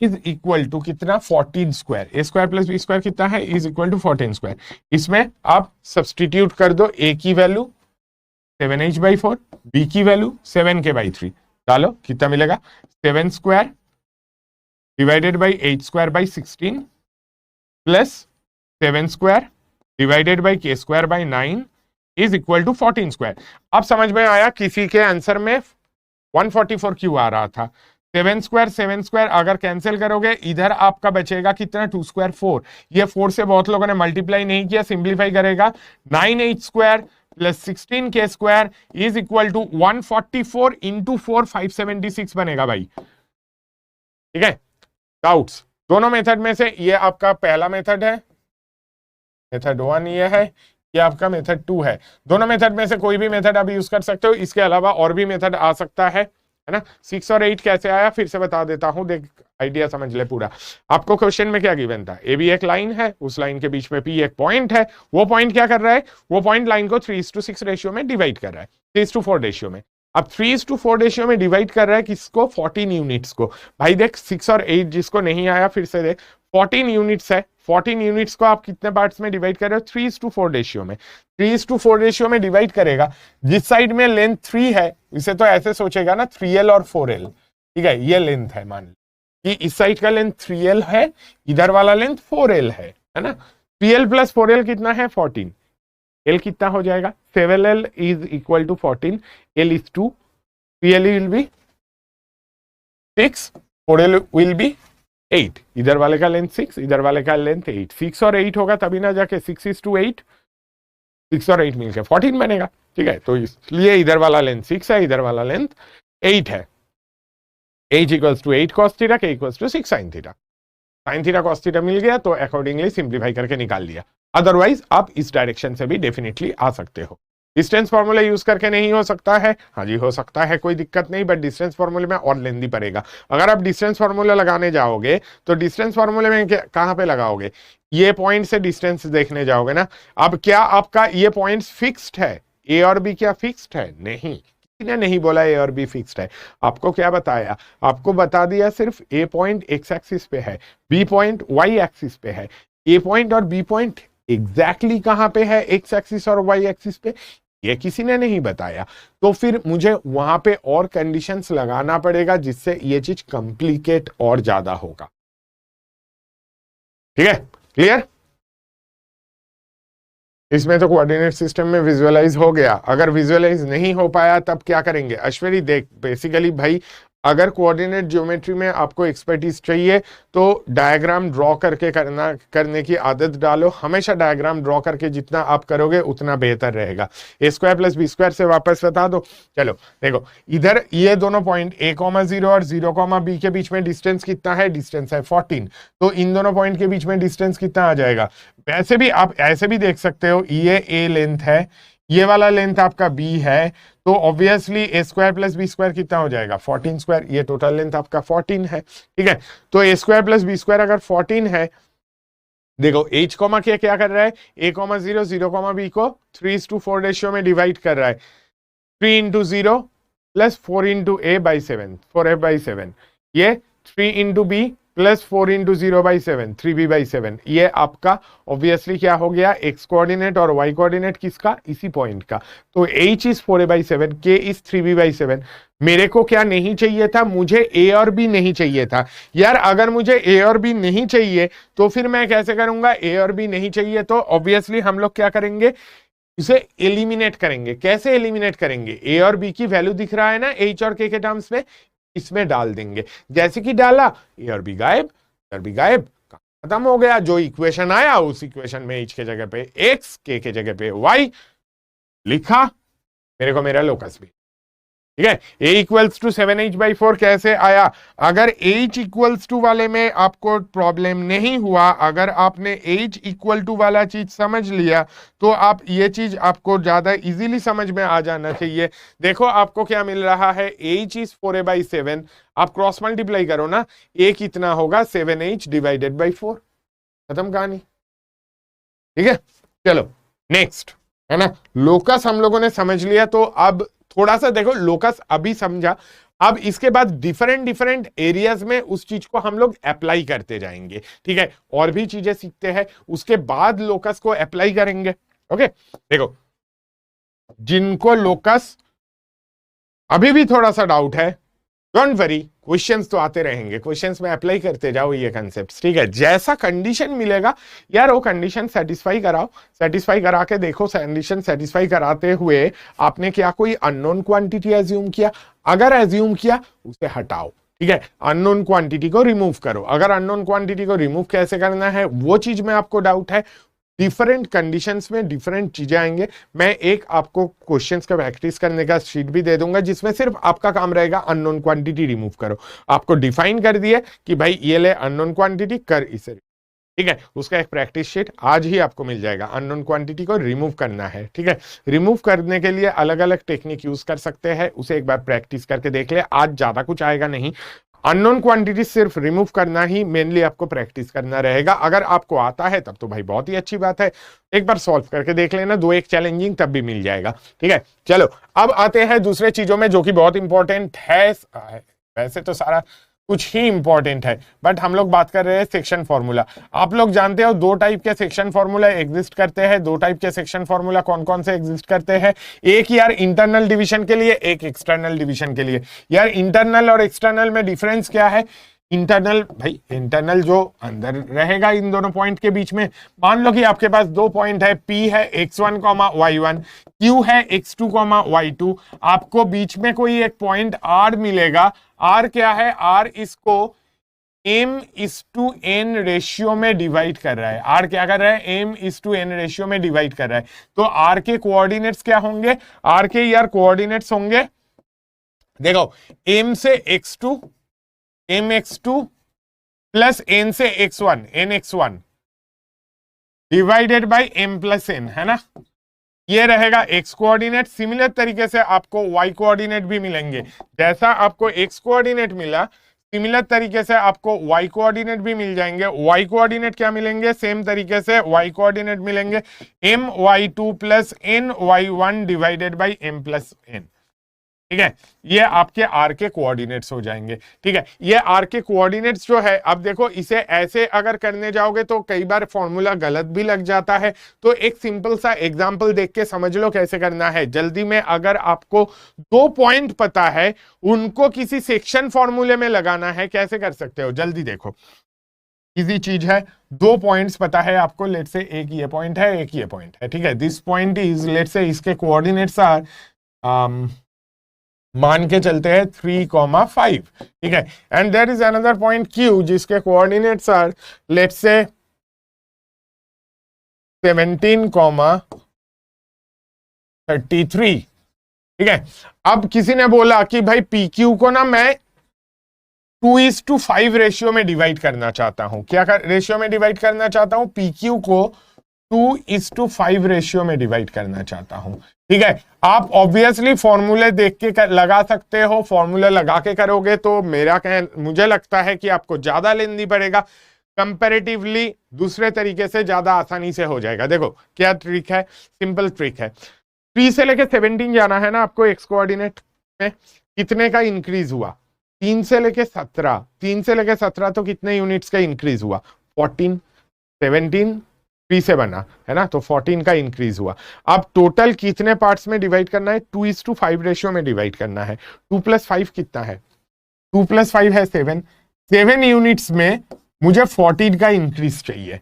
S1: is equal to कितना, 14 square. a square plus B square कितना है, इज इक्वल टू 14 स्क्वायर। इसमें आप सब्सटीट्यूट कर दो, a की वैल्यू 7h/4, b की वैल्यू 7k/3 डालो, कितना मिलेगा, 7 square divided by 8 square by 16 plus 7 square divided by k square by 9 is equal to 14 square. अब समझ में आया किसी के आंसर में 144 क्यों आ रहा था। 7 स्क्वायर अगर कैंसिल करोगे, इधर आपका बचेगा कितना, 2 स्क्वायर 4, ये 4 से बहुत लोगों ने मल्टीप्लाई नहीं किया, सिंप्लीफाई करेगा 9h square plus 16k square is equal to 144 into 4 576 बनेगा भाई। ठीक है, डाउट्स दोनों मेथड में से ये आपका पहला मेथड है, मेथड 1 ये है, ये आपका मेथड 2 है। दोनों मेथड में से कोई भी मेथड आप यूज कर सकते हो, इसके अलावा और भी मेथड आ सकता है ना। 6 और 8 कैसे आया फिर से बता देता हूं, देख आइडिया समझ ले पूरा। आपको क्वेश्चन में क्या गिवन था, ए भी एक लाइन है, उस लाइन के बीच में पी एक पॉइंट है, वो पॉइंट क्या कर रहा है, वो पॉइंट लाइन को 3:6 रेशियो में डिवाइड कर रहा है, 3:4 रेशियो में। अब 3:4 रेशियो में डिवाइड कर रहा है किसको, 14 यूनिट्स को। भाई देख 6 और 8 जिसको नहीं आया फिर से देख, 14 यूनिट्स है, 14 यूनिट्स को आप कितने पार्ट्स में डिवाइड कर रहे हो? 3:4 रेशियो में, 3:4 रेशियो में डिवाइड करेगा। जिस साइड में लेंथ 3 है इसे तो ऐसे सोचेगा ना 3L और 4L, ठीक है, ये लेंथ है, मान कि इस साइड का लेंथ 3L है, इधर वाला लेंथ 4L है ना। 3L प्लस 4L कितना है? 14। L कितना हो जाएगा? 7L is equal to 14, L is 2, 3L will be 6, 4L will be 8। इधर वाले का लेंथ 6, इधर वाले का लेंथ 8, 6 और 8 होगा तभी ना जाके 6:8, 6 और 8 मिलकर 14 बनेगा, ठीक है। तो इसलिए इधर वाला लेंथ 6 है, इधर वाला लेंथ 8 है। h equals to 8 cos theta, k equals to 6 sin theta. sin theta cos theta मिल गया तो अकॉर्डिंगली सिंप्लीफाई करके निकाल लिया। अदरवाइज आप इस डायरेक्शन से भी डेफिनेटली आ सकते हो। डिस्टेंस फॉर्मूला यूज करके नहीं हो सकता है? हाँ जी हो सकता है, कोई दिक्कत नहीं, बट डिस्टेंस फॉर्मूले में और लेंदी पड़ेगा। अगर आप डिस्टेंस फॉर्मूला लगाने जाओगे तो डिस्टेंस फॉर्मूले में कहां पे लगाओगे? ये पॉइंट से डिस्टेंस देखने जाओगे ना। अब क्या आपका ये पॉइंट फिक्स्ड है? ए और बी क्या फिक्स्ड है? नहीं, किसी ने नहीं बोला ए और बी फिक्स्ड है। आपको क्या बताया? आपको बता दिया सिर्फ ए पॉइंट एक्स एक्सिस पे है, बी पॉइंट वाई एक्सिस पे है। ए पॉइंट और बी पॉइंट एग्जैक्टली कहां पे है एक्स एक्सिस और वाई एक्सिस पे? ये किसी ने नहीं बताया। तो फिर मुझे वहां पे और कंडीशंस लगाना पड़ेगा जिससे ये चीज कॉम्प्लिकेट और ज्यादा होगा। ठीक है, क्लियर? इसमें तो कोऑर्डिनेट सिस्टम में विजुअलाइज हो गया। अगर विजुअलाइज नहीं हो पाया तब क्या करेंगे? अश्वरी देख, बेसिकली भाई अगर कोऑर्डिनेट ज्योमेट्री में आपको एक्सपर्टीज चाहिए तो डायग्राम ड्रॉ करके करने की आदत डालो। हमेशा डायग्राम ड्रॉ करके जितना आप करोगे उतना बेहतर रहेगा। a² + b² से वापस बता दो। चलो देखो, इधर ये दोनों पॉइंट a,0 और 0,b के बीच में डिस्टेंस कितना है? डिस्टेंस है 14। तो इन दोनों पॉइंट के बीच में डिस्टेंस कितना आ जाएगा? वैसे भी आप ऐसे भी देख सकते हो, ये a लेंथ है, ये वाला लेंथ आपका b है, तो ऑब्वियसली a² + b² कितना हो जाएगा? 14²। ये टोटल लेंथ आपका 14 है, ठीक है। तो a² + b² अगर 14 है, देखो h कॉमा क्या कर रहा है? a,0 0,b को 3:4 रेशियो में डिवाइड कर रहा है। 3 × 0 + 4 × a/7, 4a/7। ये 3 × b + 4 × 0/7, 3b/7। ये आपका ऑब्वियसली क्या हो गया? x कोऑर्डिनेट और y कोऑर्डिनेट किसका? इसी पॉइंट का। तो h is 4a/7, k is 3b/7। मेरे को क्या नहीं चाहिए था? मुझे a और b नहीं चाहिए था यार। अगर मुझे a और b नहीं चाहिए तो फिर मैं कैसे करूंगा? a और b नहीं चाहिए तो ऑब्वियसली हम लोग क्या करेंगे? इसे एलिमिनेट करेंगे। कैसे एलिमिनेट करेंगे? a और b की वैल्यू दिख रहा है ना h और k के टर्म्स में, इसमें डाल देंगे। जैसे कि डाला, ए और बी गायब, और बी गायब, खत्म हो गया। जो इक्वेशन आया उस इक्वेशन में h के जगह पे x, k के जगह पे y लिखा, मेरे को मेरा लोकस भी, ठीक है। a इक्वल्स टू 7h/4 कैसे आया? अगर h इक्वल्स टू वाले में आपको प्रॉब्लम नहीं हुआ, अगर आपने h इक्वल टू वाला चीज समझ लिया तो आप ये चीज आपको ज्यादा इजीली समझ में आ जाना चाहिए। देखो आपको क्या मिल रहा है? h is 4a/7। आप क्रॉस मल्टीप्लाई करो ना, a कितना होगा? 7h/4। खत्म कहानी, ठीक है। चलो नेक्स्ट, है ना। लोकस हम लोगों ने समझ लिया, तो अब थोड़ा सा देखो, लोकस अभी समझा। अब इसके बाद डिफरेंट एरियाज में उस चीज को हम लोग अप्लाई करते जाएंगे, ठीक है। और भी चीजें सीखते हैं, उसके बाद लोकस को अप्लाई करेंगे। ओके, देखो जिनको लोकस अभी भी थोड़ा सा डाउट है, डोंट वरी, क्वेश्चंस तो आते रहेंगे, क्वेश्चंस में अप्लाई करते जाओ ये कंसेप्ट, ठीक है। जैसा कंडीशन मिलेगा यार, वो कंडीशन सेटिस्फाई कराओ, सेटिस्फाई करा के देखो। कंडीशन सेटिस्फाई कराते हुए आपने क्या कोई अननोन क्वांटिटी एज्यूम किया? अगर एज्यूम किया, उसे हटाओ, ठीक है। अननोन क्वांटिटी को रिमूव करो। अगर अननोन क्वांटिटी को रिमूव कैसे करना है वो चीज में आपको डाउट है, डिफरेंट कंडीशंस में डिफरेंट चीजें आएंगे। मैं एक आपको क्वेश्चंस का प्रैक्टिस करने का शीट भी दे दूंगा जिसमें सिर्फ आपका काम रहेगा अननोन क्वांटिटी रिमूव करो। आपको डिफाइन कर दिए कि भाई ये ले अननोन क्वांटिटी, कर इसे, ठीक है। उसका एक प्रैक्टिस शीट आज ही आपको मिल जाएगा। अननोन क्वांटिटी को रिमूव करना है, ठीक है। रिमूव करने के लिए अलग अलग टेक्निक यूज कर सकते हैं, उसे एक बार प्रैक्टिस करके देख ले। आज ज्यादा कुछ आएगा नहीं, अननोन क्वांटिटी सिर्फ रिमूव करना ही मेनली आपको प्रैक्टिस करना रहेगा। अगर आपको आता है तब तो भाई बहुत ही अच्छी बात है, एक बार सॉल्व करके देख लेना, 2-1 चैलेंजिंग तब भी मिल जाएगा, ठीक है। चलो अब आते हैं दूसरे चीजों में जो कि बहुत इंपॉर्टेंट है। वैसे तो सारा कुछ ही इंपॉर्टेंट है, बट हम लोग बात कर रहे हैं सेक्शन फॉर्मूला। आप लोग जानते हो दो टाइप के सेक्शन फॉर्मूला एग्जिस्ट करते हैं। दो टाइप के सेक्शन फॉर्मूला कौन कौन से एग्जिस्ट करते हैं? एक यार इंटरनल डिवीजन के लिए, एक एक्सटर्नल डिवीजन के लिए। यार इंटरनल और एक्सटर्नल में डिफरेंस क्या है? इंटरनल भाई, इंटरनल जो अंदर रहेगा इन दोनों पॉइंट के बीच में। मान लो कि आपके पास दो पॉइंट है, P है x1, y1, Q है x2, y2। आपको बीच में कोई एक पॉइंट R मिलेगा। R क्या है? R इसको m/n रेशियो में डिवाइड कर रहा है। R क्या कर रहा है? m/n रेशियो में डिवाइड कर रहा है। तो R के कोऑर्डिनेट्स क्या होंगे? R के यार कोऑर्डिनेट्स होंगे, देखो, m से x2, mx2 प्लस n से x1, nx1 divided by m plus n, है ना? ये रहेगा x कोऑर्डिनेट। सिमिलर तरीके से आपको y कोऑर्डिनेट भी मिलेंगे। जैसा आपको x कोऑर्डिनेट मिला, सिमिलर तरीके से आपको y कोऑर्डिनेट भी मिल जाएंगे। y कोऑर्डिनेट क्या मिलेंगे? सेम तरीके से y कोऑर्डिनेट मिलेंगे my2 plus ny1 divided by m plus n। ठीक है, ये आपके आर के कोऑर्डिनेट्स हो जाएंगे। ठीक है, ये आर के कोऑर्डिनेट्स जो है, अब देखो इसे ऐसे अगर करने जाओगे तो कई बार फॉर्मूला गलत भी लग जाता है। तो एक सिंपल सा एग्जांपल देख के समझ लो कैसे करना है जल्दी में। अगर आपको दो पॉइंट पता है, उनको किसी सेक्शन फॉर्मूले में लगाना है, कैसे कर सकते हो? जल्दी देखो, इजी चीज है। दो पॉइंट्स पता है आपको, लेट से एक ये पॉइंट है, एक ये पॉइंट है। ठीक है, दिस पॉइंट इज, लेट से इसके कोऑर्डिनेट्स आर, मान के चलते हैं 3,5। ठीक है, and there is another point Q जिसके कोऑर्डिनेट्स आर, लेट्स से 17,33। ठीक है, अब किसी ने बोला कि भाई PQ को ना मैं 2:5 रेशियो में डिवाइड करना चाहता हूं। क्या रेशियो में डिवाइड करना चाहता हूं? PQ को 2:5 रेशियो में डिवाइड करना चाहता हूं। ठीक है, आप ऑब्वियसली फॉर्मूले देख के लगा सकते हो। फॉर्मूला लगा के करोगे तो मुझे लगता है कि आपको ज्यादा लेंदी पड़ेगा। कंपैरेटिवली दूसरे तरीके से ज्यादा आसानी से हो जाएगा। देखो क्या ट्रिक है, सिंपल ट्रिक है। 3 से लेके 17 जाना है ना आपको। एक्स कोऑर्डिनेट में कितने का इंक्रीज हुआ? 3 से लेके 17। 3 से लेके 17 तो कितने यूनिट्स का इंक्रीज हुआ? 14। 17 3 से बना है ना, तो 14 का इंक्रीज हुआ। अब टोटल कितने पार्ट्स में डिवाइड करना है? 2:5 रेशियो में डिवाइड करना है। 2 + 5 कितना है? 2 + 5 है 7। 7 यूनिट्स में मुझे 14 का इंक्रीज चाहिए।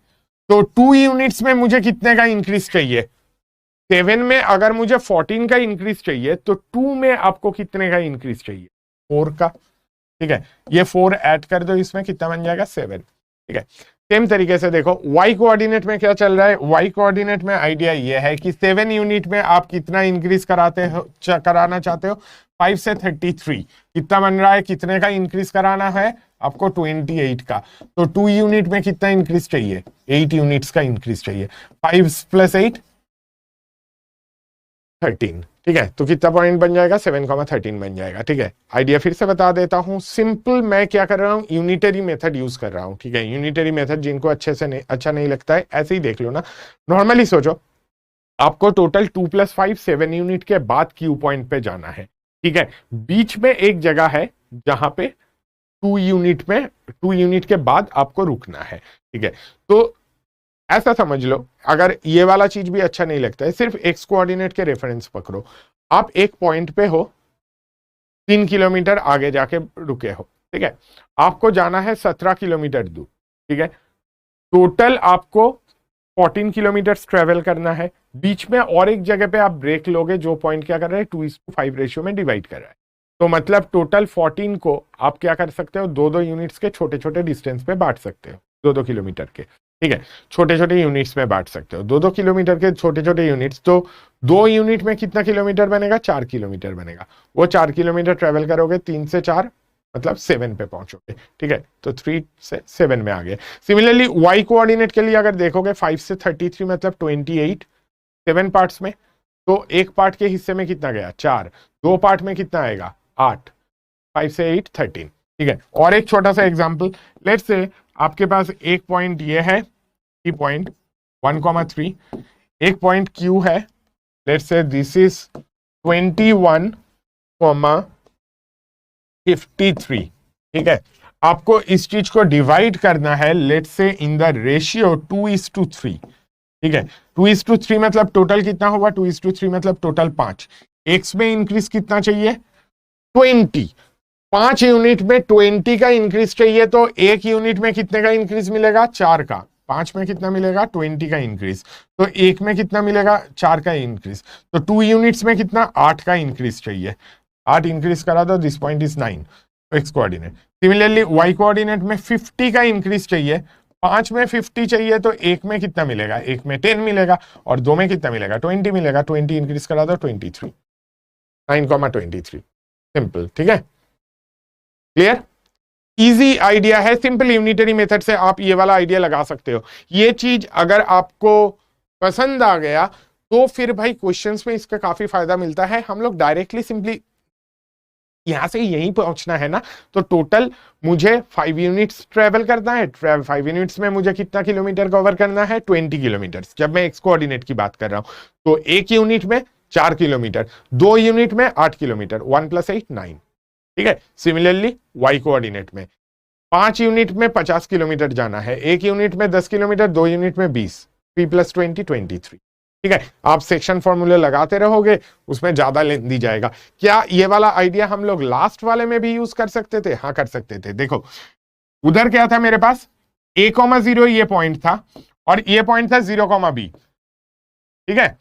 S1: तो 2 यूनिट्स में मुझे कितने का इंक्रीज चाहिए? 7 में अगर मुझे 14 का इंक्रीज चाहिए तो 2 में आपको कितने का इंक्रीज चाहिए? 4 का। ठीक है, ये 4 ऐड कर दो, इसमें कितना बन जाएगा? 7। ठीक है, सेम तरीके से देखो y कोऑर्डिनेट में क्या चल रहा है। y कोऑर्डिनेट में आइडिया ये है कि 7 यूनिट में आप कितना इंक्रीज कराना चाहते हो? 5 से 33 कितना बन रहा है? कितने का इंक्रीज कराना है आपको? 28 का। तो 2 यूनिट में कितना इंक्रीज चाहिए? 8 यूनिट्स का इंक्रीज चाहिए। 5 + 8 13। ठीक है, तो कितना पॉइंट बन जाएगा? 7,13 बन जाएगा। ठीक है, आइडिया फिर से बता देता हूं। सिंपल मैं क्या कर रहा हूं? यूनिटरी मेथड यूज कर रहा हूं। ठीक है, यूनिटरी मेथड जिनको अच्छा नहीं लगता है ऐसे ही देख लो ना। नॉर्मली सोचो, आपको टोटल 2 + 5 7 यूनिट के बाद Q पॉइंट पे जाना है। ठीक है, बीच में एक जगह है जहां पे 2 यूनिट के बाद आपको रुकना है। ठीक है, तो ऐसा समझ लो, अगर ये वाला चीज भी अच्छा नहीं लगता है, सिर्फ एक्स कोऑर्डिनेट के रेफरेंस पकड़ो। आप एक पॉइंट पे हो, 3 किलोमीटर आगे जाके रुके हो। ठीक है, आपको जाना है 17 किलोमीटर दूर। ठीक है, टोटल आपको 14 किलोमीटर ट्रेवल करना है। बीच में और एक जगह पे आप ब्रेक लोगे, जो पॉइंट क्या कर रहा है? 2:5 रेशियो में डिवाइड कर रहा है। तो मतलब टोटल 14 को आप क्या कर सकते हो? 2-2 यूनिट्स के छोटे छोटे डिस्टेंस पे बांट सकते हो, 2-2 किलोमीटर के। ठीक है, छोटे छोटे यूनिट्स में बांट सकते हो, 2-2 किलोमीटर के छोटे छोटे यूनिट्स। तो 2 यूनिट में कितना किलोमीटर बनेगा? 4 किलोमीटर बनेगा। वो 4 किलोमीटर ट्रेवल करोगे, 3 से 4 मतलब 7 पे पहुंचोगे। ठीक है, तो 3 से 7 में आ गए। सिमिलरली y कोऑर्डिनेट के लिए अगर देखोगे, 5 से 33 मतलब 28, 7 पार्ट्स में। तो एक पार्ट के हिस्से में कितना गया? 4। 2 पार्ट में कितना आएगा? 8। 5 से 8 13। ठीक है, और एक छोटा सा एग्जांपल, लेट्स से आपके पास एक पॉइंट ये है, की पॉइंट 1,3। एक पॉइंट Q है, लेट्स से दिस इज 21,53। ठीक है, आपको इस चीज को डिवाइड करना है, let's say in the ratio 2:3। ठीक है, 2:3 मतलब टोटल कितना होगा, 2:3 मतलब टोटल 5। एक्स में इंक्रीज कितना चाहिए, 20। 5 यूनिट में 20 का इंक्रीज चाहिए, तो एक यूनिट में कितने का इंक्रीज मिलेगा, 4 का। 5 में कितना मिलेगा, 20 का इंक्रीज। तो एक में कितना मिलेगा, 4 का इंक्रीज। तो 2 यूनिट्स में कितना, 8 का इंक्रीज चाहिए। 8 इंक्रीज करा दो, this point is 9 X coordinate. Similarly Y coordinate में 50 का इंक्रीज चाहिए। 5 में 50 चाहिए, तो एक में कितना मिलेगा, एक में 10 मिलेगा, और 2 में कितना मिलेगा, 20 मिलेगा। 20 इंक्रीज करा दो, 23। 9,23 सिंपल। ठीक है, क्लियर, इजी आइडिया है। सिंपल यूनिटरी मेथड से आप ये वाला आइडिया लगा सकते हो। ये चीज अगर आपको पसंद आ गया तो फिर भाई क्वेश्चंस में इसका काफी फायदा मिलता है। हम लोग डायरेक्टली सिंपली यहां से यहीं पहुंचना है ना, तो टोटल मुझे 5 यूनिट्स ट्रेवल करना है। 5 यूनिट्स में मुझे कितना किलोमीटर कवर करना है, 20 किलोमीटर, जब मैं एक्स कोऑर्डिनेट की बात कर रहा हूं। तो एक यूनिट में 4 किलोमीटर, 2 यूनिट में 8 किलोमीटर, 1 + 8 9। ठीक है, सिमिलरली वाई कोऑर्डिनेट में 5 यूनिट में 50 किलोमीटर जाना है, एक यूनिट में 10 किलोमीटर, 2 यूनिट में 20, 3 + 20 23। ठीक है, आप सेक्शन फॉर्मूले लगाते रहोगे, उसमें ज्यादा लेंदी जाएगा। क्या ये वाला आइडिया हम लोग लास्ट वाले में भी यूज कर सकते थे, हाँ कर सकते थे। देखो उधर क्या था मेरे पास, a,0 ये पॉइंट था, और ये पॉइंट था 0,b। ठीक है,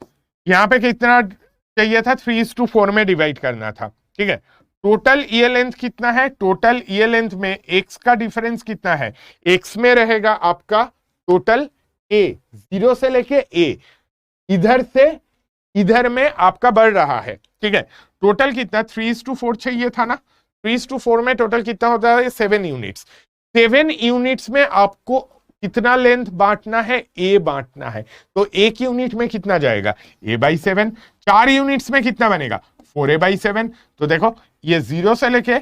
S1: यहां पे कितना चाहिए था, 3:4 में डिवाइड करना था। ठीक है, टोटल ये लेंथ कितना है, टोटल ये लेंथ में एक्स का डिफरेंस कितना है, एक्स में रहेगा आपका टोटल ए, 0 से लेके ए, इधर से इधर में आपका बढ़ रहा है। ठीक है, टोटल कितना 3:4 चाहिए था ना, 3:4 में टोटल कितना होता है, 7 यूनिट्स। 7 यूनिट्स में आपको कितना लेंथ बांटना है, ए बांटना है। तो एक यूनिट में कितना जाएगा, a/7। 4 यूनिट्स में कितना बनेगा, 4a/7। तो देखो ये 0 से लेके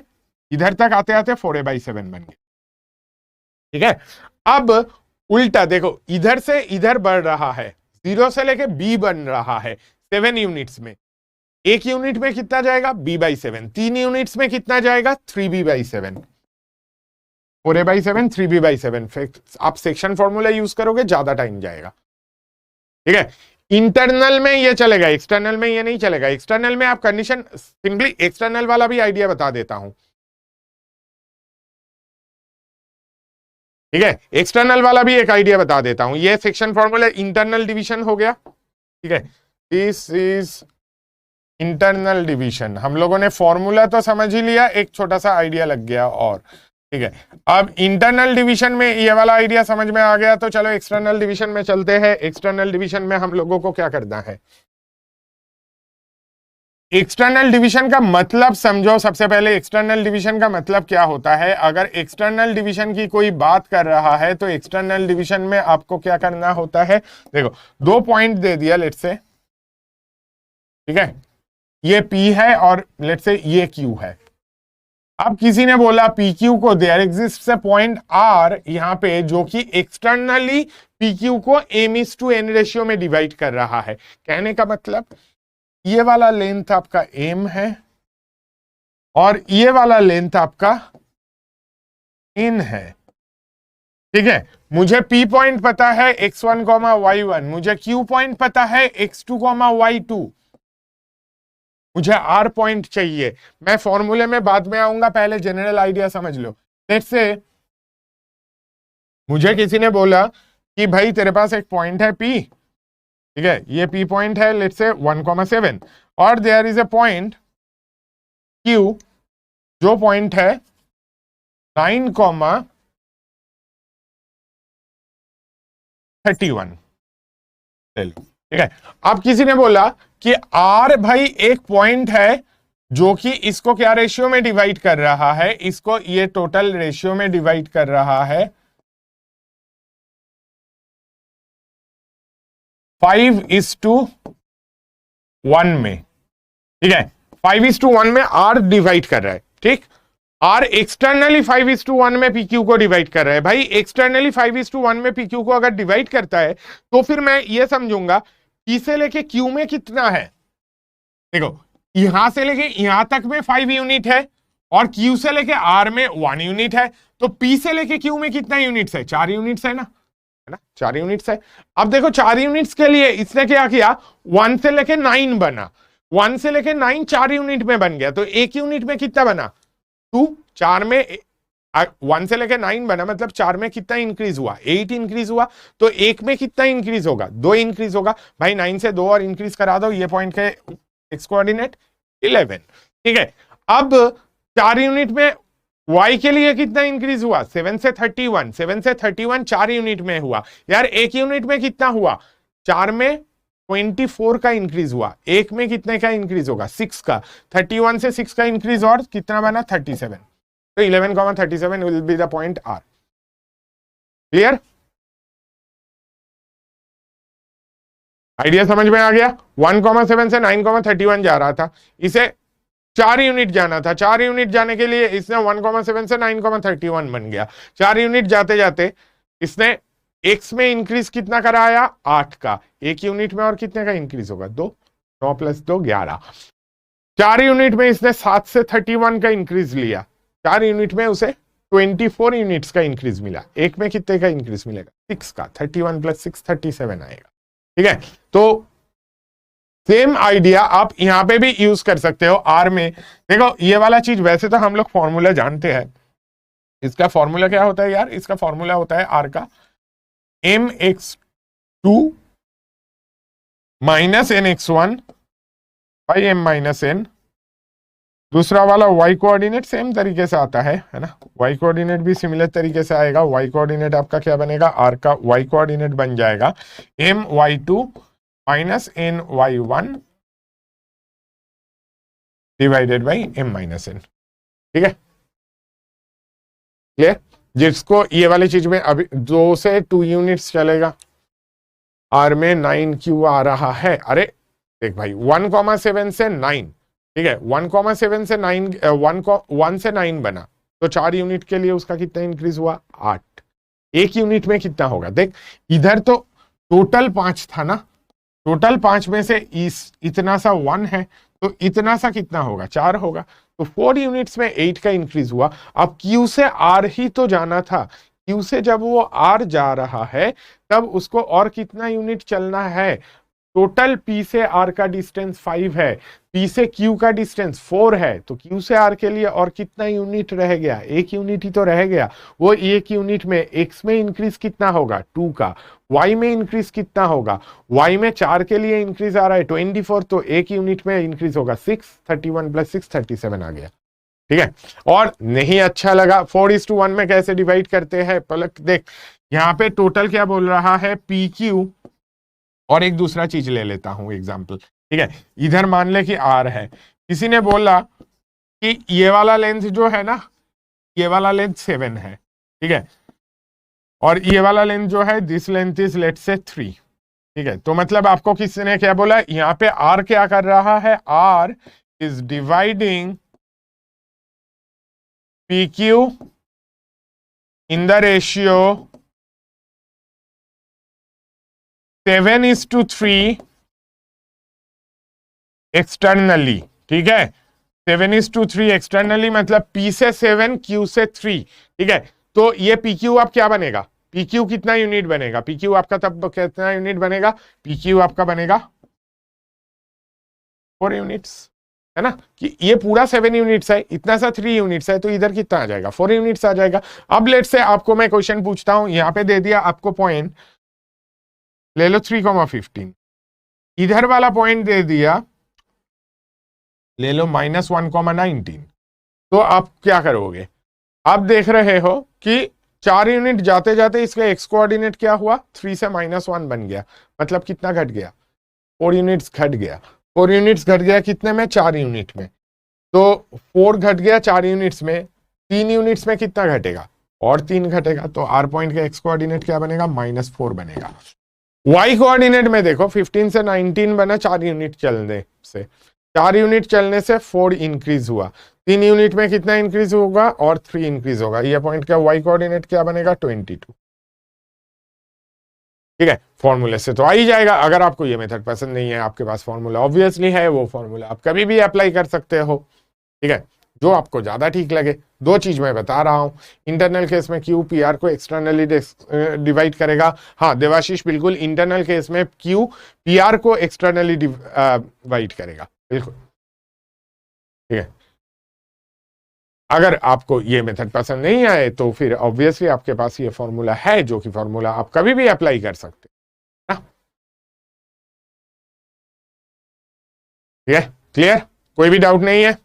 S1: इधर तक आते आते 4a/7 बन गए। ठीक है, अब उल्टा देखो, इधर से इधर बढ़ रहा है, 0 से लेके b बन रहा है 7 यूनिट्स में। एक यूनिट में कितना जाएगा, b/7। 3 यूनिट्स में कितना जाएगा, 3b/7। 4a/7 3b/7। आप सेक्शन फॉर्मूला यूज करोगे, ज्यादा टाइम जाएगा। ठीक है, इंटरनल में ये चलेगा, एक्सटर्नल में ये नहीं चलेगा। एक्सटर्नल में आप कंडीशन, सिंपली एक्सटर्नल वाला भी आइडिया बता देता हूं। ठीक है, एक्सटर्नल वाला भी एक आइडिया बता देता हूं। ये सेक्शन फॉर्मूला इंटरनल डिवीजन हो गया। ठीक है, दिस इज इंटरनल डिवीजन। हम लोगों ने फॉर्मूला तो समझ ही लिया, एक छोटा सा आइडिया लग गया और। ठीक है, अब इंटरनल डिवीजन में ये वाला आइडिया समझ में आ गया, तो चलो एक्सटर्नल डिवीजन में चलते हैं। एक्सटर्नल डिवीजन में हम लोगों को क्या करना है, एक्सटर्नल डिवीजन का मतलब समझो। सबसे पहले एक्सटर्नल डिवीजन का मतलब क्या होता है। अगर एक्सटर्नल डिवीजन की कोई बात कर रहा है तो एक्सटर्नल डिवीजन में आपको क्या करना होता है। देखो 2 पॉइंट दे दिया लेट्स से, ठीक है, ये P है और लेट्स से ये Q है। अब किसी ने बोला PQ को there exist a point R यहां पे, जो कि एक्सटर्नली PQ को m/n रेशियो में डिवाइड कर रहा है। कहने का मतलब ये वाला लेंथ आपका m है और ये वाला लेंथ आपका n है। ठीक है, मुझे P पॉइंट पता है x1, y1, मुझे Q पॉइंट पता है x2, y2, मुझे R पॉइंट चाहिए। मैं फॉर्मूले में बाद में आऊंगा, पहले जनरल आइडिया समझ लो। लेट्स से मुझे किसी ने बोला कि भाई तेरे पास एक पॉइंट है P, ठीक है, ये P पॉइंट है लेट्स से 1,7, और there is a point Q जो पॉइंट है 9,31। ठीक है, अब किसी ने बोला कि R भाई एक पॉइंट है जो कि इसको क्या रेशियो में डिवाइड कर रहा है, इसको ये टोटल रेशियो में डिवाइड कर रहा है 5:1 में। ठीक है, 5:1 में R डिवाइड कर रहा है। ठीक, R एक्सटर्नली 5:1 में PQ को डिवाइड कर रहा है। भाई एक्सटर्नली 5:1 में PQ को अगर डिवाइड करता है तो फिर मैं ये समझूंगा P से लेके Q में कितना है। देखो यहां से लेके यहां तक में 5 यूनिट है और Q से लेके R में 1 यूनिट है, तो P से लेके Q में कितना यूनिट्स है? 4 यूनिट्स है ना, 4 यूनिट्स है। अब देखो 4 यूनिट्स के लिए इसने क्या किया, 1 से लेके 9 बना, 1 से लेके 9 4 यूनिट में बन गया, तो एक यूनिट में कितना बना? 2। 4 में 1 से लेके 9 बना, मतलब 4 में कितना इंक्रीज हुआ? 8 इंक्रीज हुआ। तो एक में कितना इंक्रीज होगा? 2 इंक्रीज होगा। भाई 9 से 2 और इंक्रीज करा दो, ये पॉइंट के एक्स कोऑर्डिनेट 11। ठीक है, अब 4 यूनिट में y के लिए कितना इंक्रीज हुआ? 7 से 31, 7 से 31 4 यूनिट में हुआ। यार एक यूनिट में कितना हुआ? 4 में 24 का इंक्रीज हुआ, एक में कितने का इंक्रीज होगा? 6 का। 31 से 6 का इंक्रीज और कितना बना? 37। तो 11,37 will be the point R। Clear? Idea समझ में आ गया? 1,7 से 9,31 जा रहा था, इसे 4 यूनिट जाना था। 4 यूनिट जाने के लिए इसने 1,7 से 9,31 बन गया। 4 यूनिट जाते जाते इसने x में इंक्रीज कितना कराया? 8 का। एक यूनिट में और कितने का इंक्रीज होगा? 2। 9 + 2 11। 4 यूनिट में इसने 7 से 31 का इंक्रीज लिया, 4 यूनिट में उसे 24 यूनिट्स का इंक्रीज मिला। एक में कितने का इंक्रीज मिलेगा? 6 का। 31 + 6 37 आएगा। ठीक है, तो सेम आइडिया आप यहां पे भी यूज कर सकते हो आर में। देखो ये वाला चीज वैसे तो हम लोग फॉर्मूला जानते हैं, इसका फॉर्मूला क्या होता है यार? इसका फॉर्मूला होता है आर का mx2 - nx1 / m - n। दूसरा वाला y कोऑर्डिनेट सेम तरीके से आता है ना, y कोऑर्डिनेट भी सिमिलर तरीके से आएगा। y कोऑर्डिनेट आपका क्या बनेगा? r का y कोऑर्डिनेट बन जाएगा my2 - ny1 divided by m - n। ठीक है, क्लियर? जिसको ये वाली चीज में अभी 2 से 2 यूनिट्स चलेगा, r में 9 क्यों आ रहा है? अरे देख भाई 1,7 से 9, ठीक है, 1,7 से 9 1 से 9 बना, तो 4 यूनिट के लिए उसका कितना इंक्रीज हुआ? 8। एक यूनिट में कितना होगा? देख इधर तो टोटल 5 था ना, टोटल 5 में से इतना सा 1 है, तो इतना सा कितना होगा? 4 होगा। तो 4 यूनिट्स में 8 का इंक्रीज हुआ। अब Q से R ही तो जाना था, Q से जब वो R जा रहा है तब उसको और कितना यूनिट चलना है? टोटल P से R का डिस्टेंस 5 है, P से Q का डिस्टेंस 4 है, तो Q से R के लिए और कितना यूनिट रह गया? एक यूनिट ही तो रह गया। वो एक यूनिट में x में इंक्रीज कितना होगा? 2 का। y में इंक्रीज कितना होगा? y में 4 के लिए इंक्रीज आ रहा है 24, तो एक यूनिट में इंक्रीज होगा 6। 31 + 6 37 आ गया। ठीक है, और नहीं अच्छा लगा 4:1 में कैसे डिवाइड करते हैं? पलक देख, यहाँ पे टोटल क्या बोल रहा है? PQ। और एक दूसरा चीज ले लेता हूं एग्जांपल। ठीक है, इधर मान ले कि R है, किसी ने बोला कि ये वाला लेंथ जो है ना, ये वाला लेंथ 7 है, ठीक है, और ये वाला लेंथ जो है this length is let's say 3। ठीक है, तो मतलब आपको किसी ने क्या बोला? यहाँ पे R क्या कर रहा है? R is dividing PQ in the ratio 7:3 externally. ठीक है, 7:3 एक्सटर्नली, मतलब P से 7 Q से 3। ठीक है, तो ये PQ अब क्या बनेगा? PQ कितना यूनिट बनेगा? PQ आपका तब कितना यूनिट बनेगा? PQ आपका बनेगा 4 यूनिट्स, है ना, कि ये पूरा 7 यूनिट्स है, इतना सा 3 यूनिट्स है, तो इधर कितना आ जाएगा? 4 यूनिट्स आ जाएगा। अब लेट से आपको मैं क्वेश्चन पूछता हूं, यहां पे दे दिया आपको पॉइंट, ले लो 3,15, इधर वाला पॉइंट दे दिया, ले लो -1,19, तो आप क्या करोगे? आप देख रहे हो कि 4 यूनिट जाते जाते इसका एक्स कोऑर्डिनेट क्या हुआ? 3 से -1 बन गया, मतलब कितना घट गया? 4 यूनिट्स घट गया। 4 यूनिट्स घट गया कितने में? 4 यूनिट में। तो 4 घट गया 4 यूनिट्स में, 3 यूनिट्स में कितना घटेगा? और 3 घटेगा, तो R पॉइंट का एक्स कोऑर्डिनेट क्या बनेगा? -4 बनेगा। Y कोऑर्डिनेट में देखो 15 से 19 बना, 4 यूनिट चलने से, 4 यूनिट चलने से 4 इंक्रीज हुआ, 3 यूनिट में कितना इंक्रीज होगा? और 3 इंक्रीज होगा। ये पॉइंट का Y कोऑर्डिनेट क्या बनेगा? 22। ठीक है, फॉर्मूले से तो आ ही जाएगा। अगर आपको ये मेथड पसंद नहीं है, आपके पास फॉर्मूला ऑब्वियसली है, वो फॉर्मूला आप कभी भी अप्लाई कर सकते हो। ठीक है, जो आपको ज्यादा ठीक लगे। दो चीज मैं बता रहा हूं, इंटरनल केस में क्यू पी आर को एक्सटर्नली डिवाइड करेगा। हाँ देवाशीष, बिल्कुल, इंटरनल केस में क्यू पी आर को एक्सटर्नली डिवाइड करेगा, बिल्कुल ठीक है। अगर आपको ये मेथड पसंद नहीं आए तो फिर ऑब्वियसली आपके पास ये फॉर्मूला है, जो कि फॉर्मूला आप कभी भी अप्लाई कर सकते हैं ना। ठीक है, क्लियर, कोई भी डाउट नहीं है।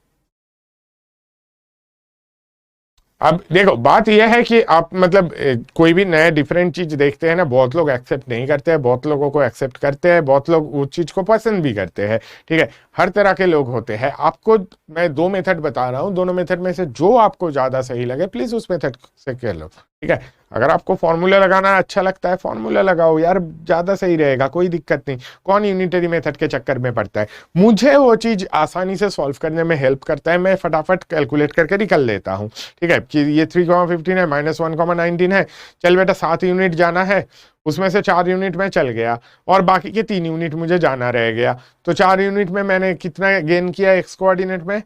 S1: अब देखो बात यह है कि आप मतलब कोई भी नया डिफरेंट चीज देखते हैं ना, बहुत लोग एक्सेप्ट नहीं करते हैं, बहुत लोगों को एक्सेप्ट करते हैं, बहुत लोग उस चीज को पसंद भी करते हैं। ठीक है, हर तरह के लोग होते हैं। आपको मैं दो मेथड बता रहा हूं, दोनों मेथड में से जो आपको ज्यादा सही लगे प्लीज उस मेथड से कर लो। ठीक है, अगर आपको फॉर्मूला लगाना अच्छा लगता है फॉर्मूला लगाओ यार, ज्यादा सही रहेगा, कोई दिक्कत नहीं। कौन यूनिटरी मेथड के चक्कर में पड़ता है? मुझे वो चीज आसानी से सॉल्व करने में हेल्प करता है, मैं फटाफट कैलकुलेट करके निकल लेता हूं। ठीक है, कि ये 3,15 है, -1,19 है, चल बेटा 7 यूनिट जाना है, उसमें से 4 यूनिट में चल गया और बाकी के 3 यूनिट मुझे जाना रह गया। तो 4 यूनिट में मैंने कितना गेन किया? एक्स कोऑर्डिनेट में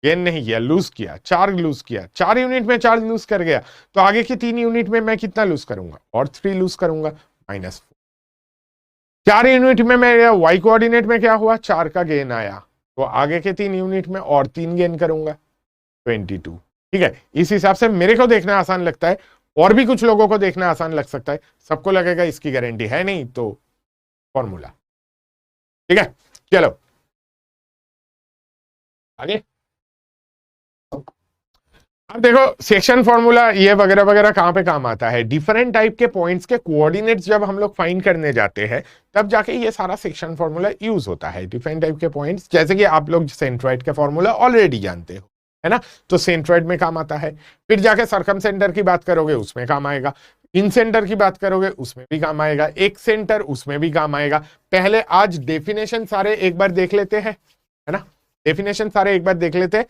S1: गेन नहीं किया, लूज किया, 4 लूज किया, 4 यूनिट में 4 लूज कर गया। तो आगे की 3 यूनिट में मैं कितना लूज करूंगा? और 3 लूज करूंगा, -4। 4 यूनिट में मेरा वाई कोऑर्डिनेट में क्या हुआ? 4 का गेन आया, तो आगे के 3 यूनिट में और 3 गेन करूंगा, 22। ठीक है, इस हिसाब से मेरे को देखना आसान लगता है, और भी कुछ लोगों को देखना आसान लग सकता है, सबको लगेगा इसकी गारंटी है नहीं, तो फॉर्मूला। ठीक है, चलो आगे। अब देखो सेक्शन फॉर्मूला ये वगैरह वगैरह कहां पे काम आता है? डिफरेंट टाइप के पॉइंट्स के कोऑर्डिनेट्स जब हम लोग फाइंड करने जाते हैं तब जाके ये सारा सेक्शन फॉर्मूला यूज होता है। डिफरेंट टाइप के पॉइंट्स, जैसे कि आप लोग सेंट्रॉइड का फॉर्मूला ऑलरेडी जानते हो, है ना, तो सेंट्रॉइड में काम आता है। फिर जाके सर्कम सेंटर की बात करोगे उसमें काम आएगा, इन सेंटर की बात करोगे उसमें भी काम आएगा, एक सेंटर उसमें भी काम आएगा। पहले आज डेफिनेशन सारे एक बार देख लेते हैं, है ना, डेफिनेशन सारे एक बार देख लेते हैं,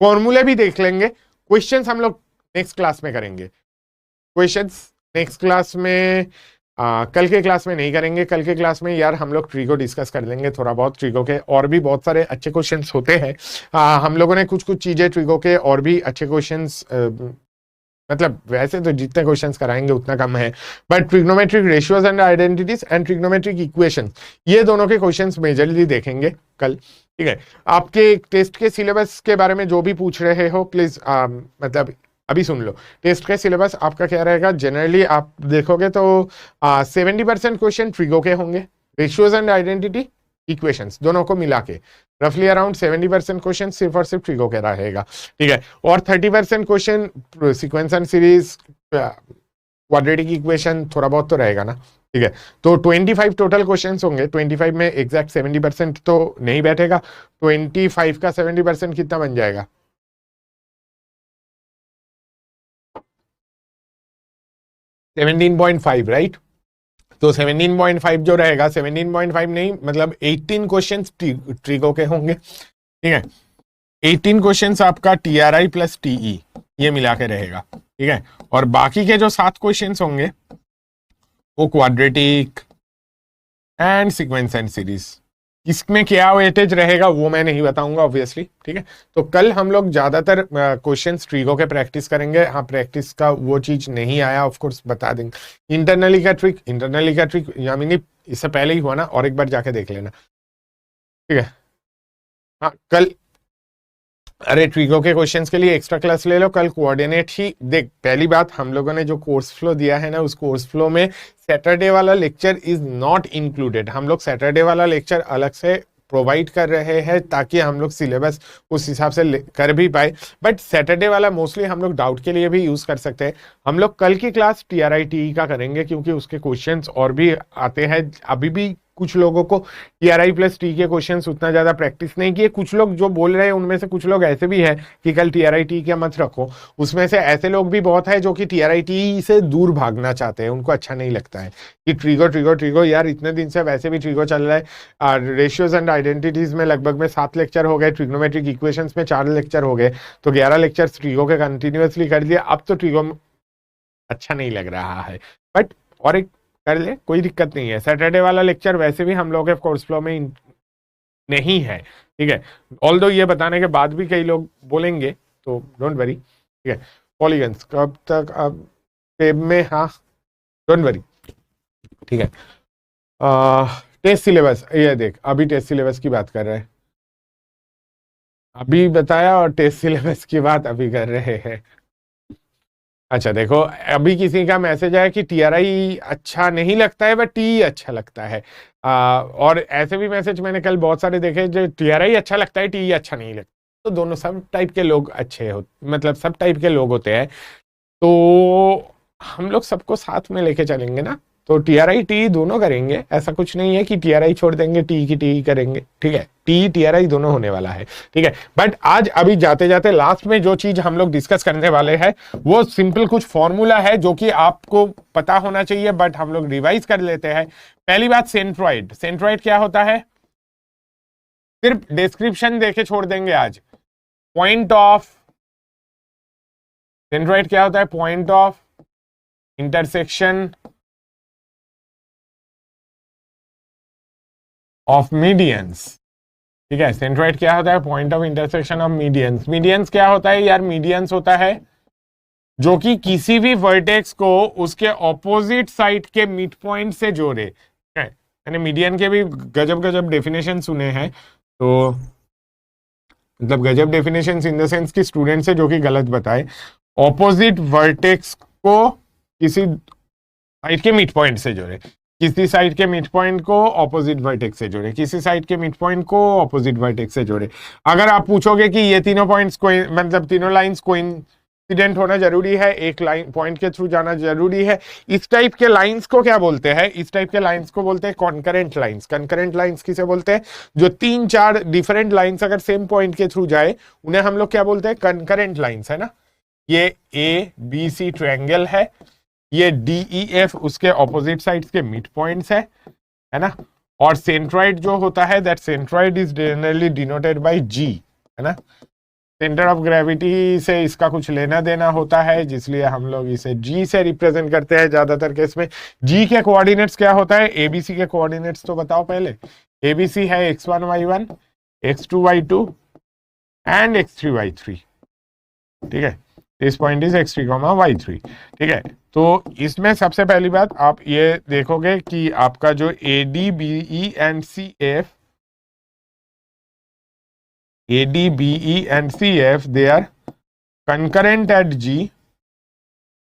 S1: फॉर्मूले भी देख लेंगे। क्वेश्चंस हम लोग नेक्स्ट क्लास में करेंगे, क्वेश्चंस नेक्स्ट क्लास में कल के क्लास में नहीं करेंगे। कल के क्लास में यार हम लोग ट्री को डिस्कस कर लेंगे थोड़ा बहुत, ट्रीगो के और भी बहुत सारे अच्छे क्वेश्चंस होते हैं। हम लोगों ने कुछ कुछ चीजें ट्रीगो के और भी अच्छे क्वेश्चंस, मतलब वैसे तो जितने क्वेश्चंस कराएंगे उतना कम है, but trigonometric ratios and identities and trigonometric equations, ये दोनों के क्वेश्चंस मेजरली देखेंगे कल। ठीक है, आपके टेस्ट के सिलेबस के बारे में जो भी पूछ रहे हो प्लीज मतलब अभी सुन लो। टेस्ट का सिलेबस आपका क्या रहेगा? जनरली आप देखोगे तो 70% क्वेश्चन ट्रिगो के होंगे, रेशियोज एंड आइडेंटिटी इक्वेशंस दोनों को मिला के रफली अराउंड 70% क्वेश्चन सिर्फ और सिर्फ ट्रिगो के रहेगा। ठीक है, और 30% question sequence and series, quadratic equation थोड़ा बहुत तो रहेगा ना। ठीक है, तो 25 टोटल क्वेश्चंस होंगे, 25 में एग्जैक्ट 70% तो नहीं बैठेगा, 25 का 70% कितना बन जाएगा? 17.5, राइट। तो 17.5 जो रहेगा, 17.5 नहीं मतलब 18 क्वेश्चन ट्रिगो के होंगे। ठीक है, 18 क्वेश्चंस आपका टीआरआई प्लस टीई ये मिला के रहेगा। ठीक है, और बाकी के जो 7 क्वेश्चंस होंगे वो quadratic and sequence and series, इसमें क्या वेटेज रहेगा वो मैं नहीं बताऊंगा ऑब्वियसली। ठीक है, तो कल हम लोग ज्यादातर क्वेश्चंस ट्रिगो के प्रैक्टिस करेंगे। हाँ, प्रैक्टिस का वो चीज नहीं आया ऑफ कोर्स बता देंगे। इंटरनली का ट्रिक यानी इससे पहले ही हुआ ना, और एक बार जाके देख लेना। ठीक है, हाँ कल, अरे ट्रिगो के क्वेश्चंस के लिए एक्स्ट्रा क्लास ले लो कल। कोऑर्डिनेट ही देख, पहली बात हम लोगों ने जो कोर्स फ्लो दिया है ना, उस कोर्स फ्लो में सैटरडे वाला लेक्चर इज नॉट इंक्लूडेड। हम लोग सैटरडे वाला लेक्चर अलग से प्रोवाइड कर रहे हैं ताकि हम लोग सिलेबस उस हिसाब से कर भी पाए, बट सैटरडे वाला मोस्टली हम लोग डाउट के लिए भी यूज कर सकते हैं। हम लोग कल की क्लास टीआरआई का करेंगे क्योंकि उसके क्वेश्चंस और भी आते हैं। अभी भी कुछ लोगों को टीआरआई प्लस टी के क्वेश्चंस उतना ज्यादा प्रैक्टिस नहीं किए। कुछ लोग जो बोल रहे हैं उनमें से कुछ लोग ऐसे भी है कि कल टीआरआई टी का मत रखो, उसमें से ऐसे लोग भी बहुत है जो कि टीआरआई टी से दूर भागना चाहते हैं, उनको अच्छा नहीं लगता है कि ट्रिगो ट्रिगो ट्रिगो। यार इतने दिन से वैसे भी ट्रिगो चल रहा है, रेशियोज एंड आइडेंटिटीज में लगभग में 7 लेक्चर हो गए, ट्रिग्नोमेट्रिक इक्वेशंस में 4 लेक्चर हो गए, तो 11 लेक्चर ट्रिगो के कंटिन्यूअसली कर दिया। अब तो ट्रिगो अच्छा नहीं लग रहा है, बट और एक कर ले, कोई दिक्कत नहीं है। सैटरडे वाला लेक्चर वैसे भी हम लोग के कोर्स फ्लो में नहीं है, ठीक है। ऑल्दो ये बताने के बाद भी कई लोग बोलेंगे, तो डोंट वरी, ठीक है। पॉलीगन्स कब तक अब टेब में, हाँ डोंट वरी, ठीक है। टेस्ट सिलेबस, ये देख अभी टेस्ट सिलेबस की बात कर रहे हैं, अभी बताया, और टेस्ट सिलेबस की बात अभी कर रहे हैं। अच्छा देखो, अभी किसी का मैसेज है कि टीआरआई अच्छा नहीं लगता है बट टी अच्छा लगता है। और ऐसे भी मैसेज मैंने कल बहुत सारे देखे जो टीआरआई अच्छा लगता है टी अच्छा नहीं लगता। तो दोनों सब टाइप के लोग अच्छे हो, मतलब सब टाइप के लोग होते हैं, तो हम लोग सबको साथ में लेके चलेंगे ना। तो टीआरआई टी दोनों करेंगे, ऐसा कुछ नहीं है कि टीआरआई छोड़ देंगे टी की टी करेंगे, ठीक है। टी टीआरआई दोनों होने वाला है, ठीक है। बट आज अभी जाते जाते लास्ट में जो चीज हम लोग डिस्कस करने वाले हैं वो सिंपल कुछ फॉर्मूला है जो कि आपको पता होना चाहिए, बट हम लोग रिवाइज कर लेते हैं। पहली बात, सेंट्रॉइड। सेंट्रॉइड क्या होता है, सिर्फ डिस्क्रिप्शन देके छोड़ देंगे आज। पॉइंट ऑफ सेंट्रॉइड क्या होता है, point of intersection of medians, ठीक है। सेंट्रॉइड क्या होता है, point of intersection of medians. Medians क्या होता है यार, मीडियंस होता है जो कि किसी भी वर्टेक्स को उसके ऑपोजिट साइड के मिड पॉइंट से जोड़े, ठीक है। मैंने मीडियन के भी गजब गजब डेफिनेशन सुने हैं, तो मतलब गजब डेफिनेशन इन द सेंस कि स्टूडेंट से जो कि गलत बताए, ऑपोजिट वर्टेक्स को किसी साइड के मिड पॉइंट से जोड़े, किसी साइड के मिड पॉइंट को ऑपोजिट वर्टेक्स से जोड़े, किसी साइड के मिड पॉइंट को ऑपोजिट वर्टेक्स से जोड़े। अगर आप पूछोगे कि ये तीनों पॉइंट्स को, मतलब तीनों लाइंस कोइंसिडेंट होना जरूरी है, एक लाइन पॉइंट के थ्रू जाना जरूरी है, इस टाइप के लाइंस को क्या बोलते हैं, इस टाइप के लाइंस को बोलते हैं कॉन्करेंट लाइंस। कॉन्करेंट लाइंस किसे बोलते हैं, जो 3-4 डिफरेंट लाइंस अगर सेम पॉइंट के थ्रू जाए उन्हें हम लोग क्या बोलते हैं, कॉन्करेंट लाइंस, है ना। ये ए बी सी ट्रायंगल है, ये डी ई एफ उसके ऑपोजिट साइड्स के मिड पॉइंट्स है ना। और सेंट्रॉइड जो होता है, that centroid is generally denoted by g, है ना। सेंटर ऑफ ग्रेविटी से इसका कुछ लेना देना होता है, जिसलिए हम लोग इसे जी से रिप्रेजेंट करते हैं ज्यादातर केस में। जी के कोऑर्डिनेट्स क्या होता है, एबीसी के कोऑर्डिनेट्स तो बताओ पहले। एबीसी है x1 y1, x2 y2 and x3 y3, ठीक है। This point is x3, y3, ठीक है। तो इसमें सबसे पहली बात आप ये देखोगे कि आपका जो AD BE and CF they are concurrent at G,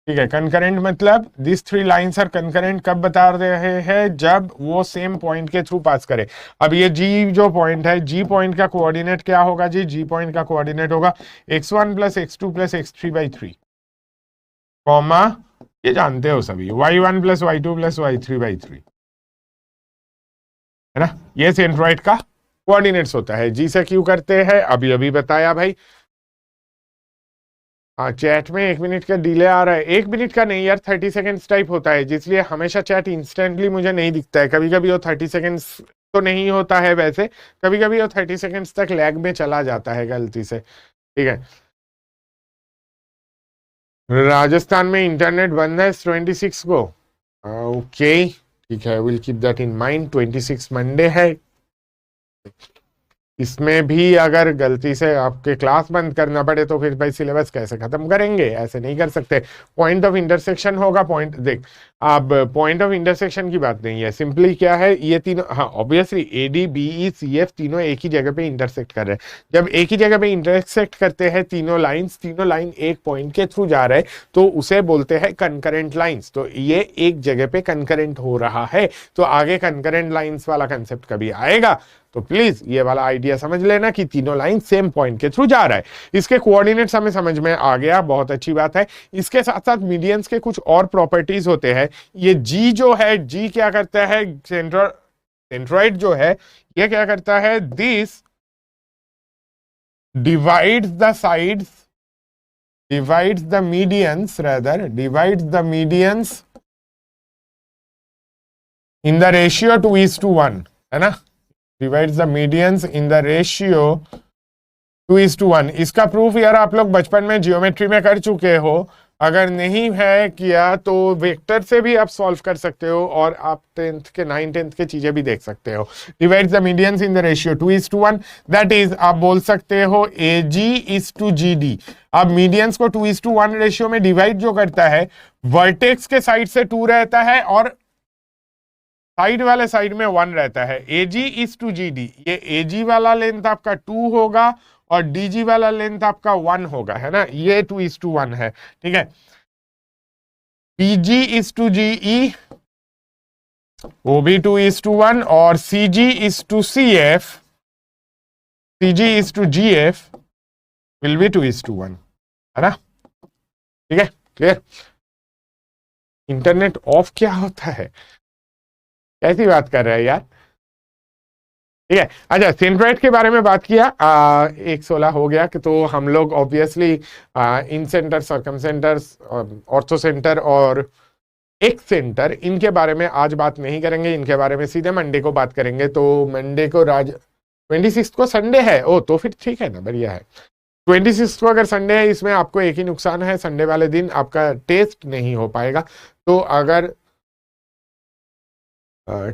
S1: ठीक है। कंकरेंट मतलब दिस 3 लाइंस आर कंकरेंट कब बता रहे हैं, जब वो सेम पॉइंट के थ्रू पास करे। अब ये G जो पॉइंट है, G पॉइंट का कोऑर्डिनेट क्या होगा जी, G पॉइंट का कोऑर्डिनेट होगा x1 + x2 + x3/3, कॉमा ये जानते हो सभी, y1 + y2 + y3/3, है ना। ये सेंट्रॉइड का कोऑर्डिनेट्स होता है। जी से क्यों करते हैं, अभी अभी बताया भाई। हाँ, चैट में 1 मिनट का डिले आ रहा है, 1 मिनट का नहीं यार, 30 सेकेंड्स टाइप होता है, जिसलिए हमेशा चैट इंस्टेंटली मुझे नहीं दिखता है। कभी कभी वो 30 सेकेंड्स तो नहीं होता है वैसे, कभी कभी वो 30 सेकेंड्स तक लैग में चला जाता है गलती से, ठीक है। राजस्थान में इंटरनेट बंद है 26 को, ओके ठीक है, will keep that in mind. 26 Monday है, इसमें भी अगर गलती से आपके क्लास बंद करना पड़े तो फिर भाई सिलेबस कैसे खत्म करेंगे, ऐसे नहीं कर सकते। पॉइंट ऑफ इंटरसेक्शन होगा, पॉइंट देख, अब पॉइंट ऑफ इंटरसेक्शन की बात नहीं है, सिंपली क्या है, ये तीनों, हाँ ऑब्वियसली AD BE CF तीनों एक ही जगह पे इंटरसेक्ट कर रहे हैं। जब एक ही जगह पे इंटरसेक्ट करते हैं तीनों लाइन एक पॉइंट के थ्रू जा रहे हैं तो उसे बोलते हैं कंकरेंट लाइन्स। तो ये एक जगह पे कंकरेंट हो रहा है, तो आगे कंकरेंट लाइन्स वाला कंसेप्ट कभी आएगा तो प्लीज ये वाला आइडिया समझ लेना कि तीनों लाइन सेम पॉइंट के थ्रू जा रहा है। इसके कोऑर्डिनेट्स हमें समझ में आ गया, बहुत अच्छी बात है। इसके साथ साथ मीडियंस के कुछ और प्रॉपर्टीज होते हैं। ये जी जो है, जी क्या करता है, सेंट्रॉइड जो है ये क्या करता है, this divides the sides, divides the medians in the ratio 2:1, है ना। divides the medians in the ratio 2:1। इसका प्रूफ यार आप लोग बचपन में जियोमेट्री में कर चुके हो, अगर नहीं है किया तो वेक्टर से भी आप सॉल्व कर सकते हो, और आप 10th के 9th के चीजें भी देख सकते हो। Divide the medians in the ratio 2:1, that is आप बोल सकते हो AG:GD। अब मीडियंस को 2:1 रेशियो में डिवाइड जो करता है, वर्टेक्स के साइड से 2 रहता है और साइड वाले साइड में 1 रहता है। AG:GD, ये AG वाला लेंथ आपका 2 होगा और DG वाला लेंथ आपका 1 होगा, है ना, ये 2:1 है, ठीक है। PG:GE, वो भी 2:1, और CG:CF, CG:GF विल बी 2:1, है ना, ठीक है, क्लियर। इंटरनेट ऑफ क्या होता है, कैसी बात कर रहे हैं यार, ठीक है। अच्छा, सेंट्रोइड के बारे में बात किया, 1:16 हो गया कि तो हम लोग obviously incentre, circumcentre, orthocentre और एक सेंटर, इनके बारे में आज बात नहीं करेंगे, इनके बारे में सीधे मंडे को बात करेंगे। तो मंडे को 26 को संडे है, ओ तो फिर ठीक है ना, बढ़िया है। 26 को अगर संडे है, इसमें आपको एक ही नुकसान है, संडे वाले दिन आपका टेस्ट नहीं हो पाएगा। तो अगर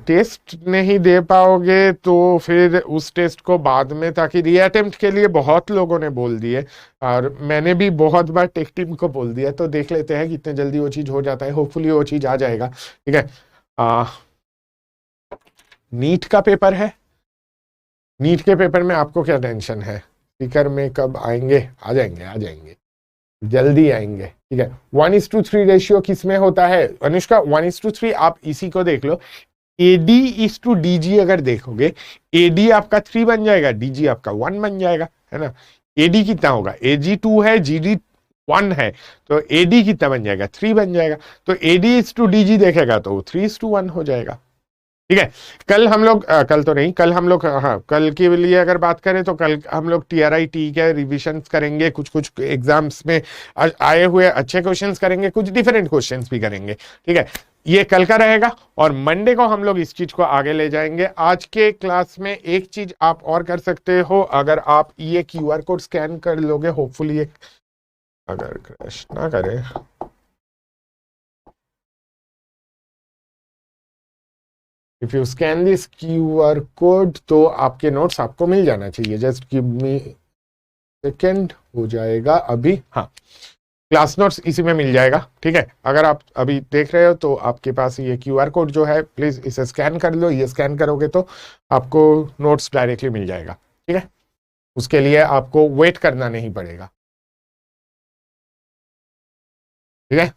S1: टेस्ट नहीं दे पाओगे तो फिर उस टेस्ट को बाद में, ताकि रीअटेम्प्ट के लिए बहुत लोगों ने बोल दिए और मैंने भी बहुत बार टेक टीम को बोल दिया, तो देख लेते हैं कितने जल्दी वो चीज हो जाता है। होपफुली वो चीज आ जाएगा, ठीक है। नीट का पेपर है, नीट के पेपर में आपको क्या टेंशन है, स्पीकर में कब आएंगे, आ जाएंगे, आ जाएंगे, जल्दी आएंगे, ठीक है। 1:3 रेशियो किसमें होता है अनुष्का, 1:3, आप इसी को देख लो, AD:DG अगर देखोगे, AD आपका 3 बन जाएगा, DG आपका 1 बन जाएगा, है ना। AD कितना होगा, AG 2 है, GD 1 है, तो AD कितना बन जाएगा, 3 बन जाएगा। तो AD:DG देखेगा तो 3:1 हो जाएगा, ठीक है। कल हम लोग कल तो नहीं, कल हम लोग, हाँ, कल के लिए अगर बात करें तो कल हम लोग TRIT के रिविजन करेंगे, कुछ कुछ एग्जाम्स में आए हुए अच्छे क्वेश्चंस करेंगे, कुछ डिफरेंट क्वेश्चंस भी करेंगे, ठीक है। ये कल का रहेगा और मंडे को हम लोग इस चीज को आगे ले जाएंगे। आज के क्लास में एक चीज आप और कर सकते हो, अगर आप ये QR कोड स्कैन कर लोगे, होपफुली ये अगर क्रैश ना करे, if you scan this QR code तो आपके नोट्स आपको मिल जाना चाहिए। जस्ट गिव मी सेकेंड, हो जाएगा अभी, हाँ, क्लास नोट्स इसी में मिल जाएगा, ठीक है। अगर आप अभी देख रहे हो तो आपके पास ये QR कोड जो है, प्लीज इसे स्कैन कर लो। ये स्कैन करोगे तो आपको नोट्स डायरेक्टली मिल जाएगा, ठीक है। उसके लिए आपको वेट करना नहीं पड़ेगा, ठीक है।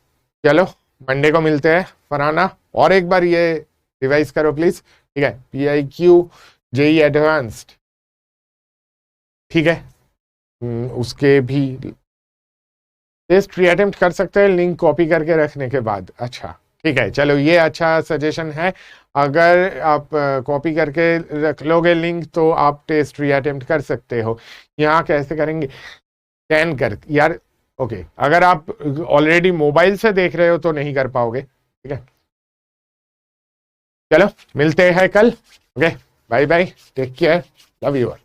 S1: चलो मंडे को मिलते हैं। फरहाना, और एक बार ये रिवाइज करो प्लीज, ठीक है। PIQ JEE एडवांस्ड, ठीक है। उसके भी टेस्ट रीअटेम्प्ट कर सकते हैं लिंक कॉपी करके रखने के बाद, अच्छा, ठीक है। चलो ये अच्छा सजेशन है, अगर आप कॉपी करके रख लोगे लिंक तो आप टेस्ट रीअटेम्प्ट कर सकते हो। यहाँ कैसे करेंगे, स्कैन कर यार, ओके। अगर आप ऑलरेडी मोबाइल से देख रहे हो तो नहीं कर पाओगे, ठीक है। चलो मिलते हैं कल, okay, bye bye, take care, love you all.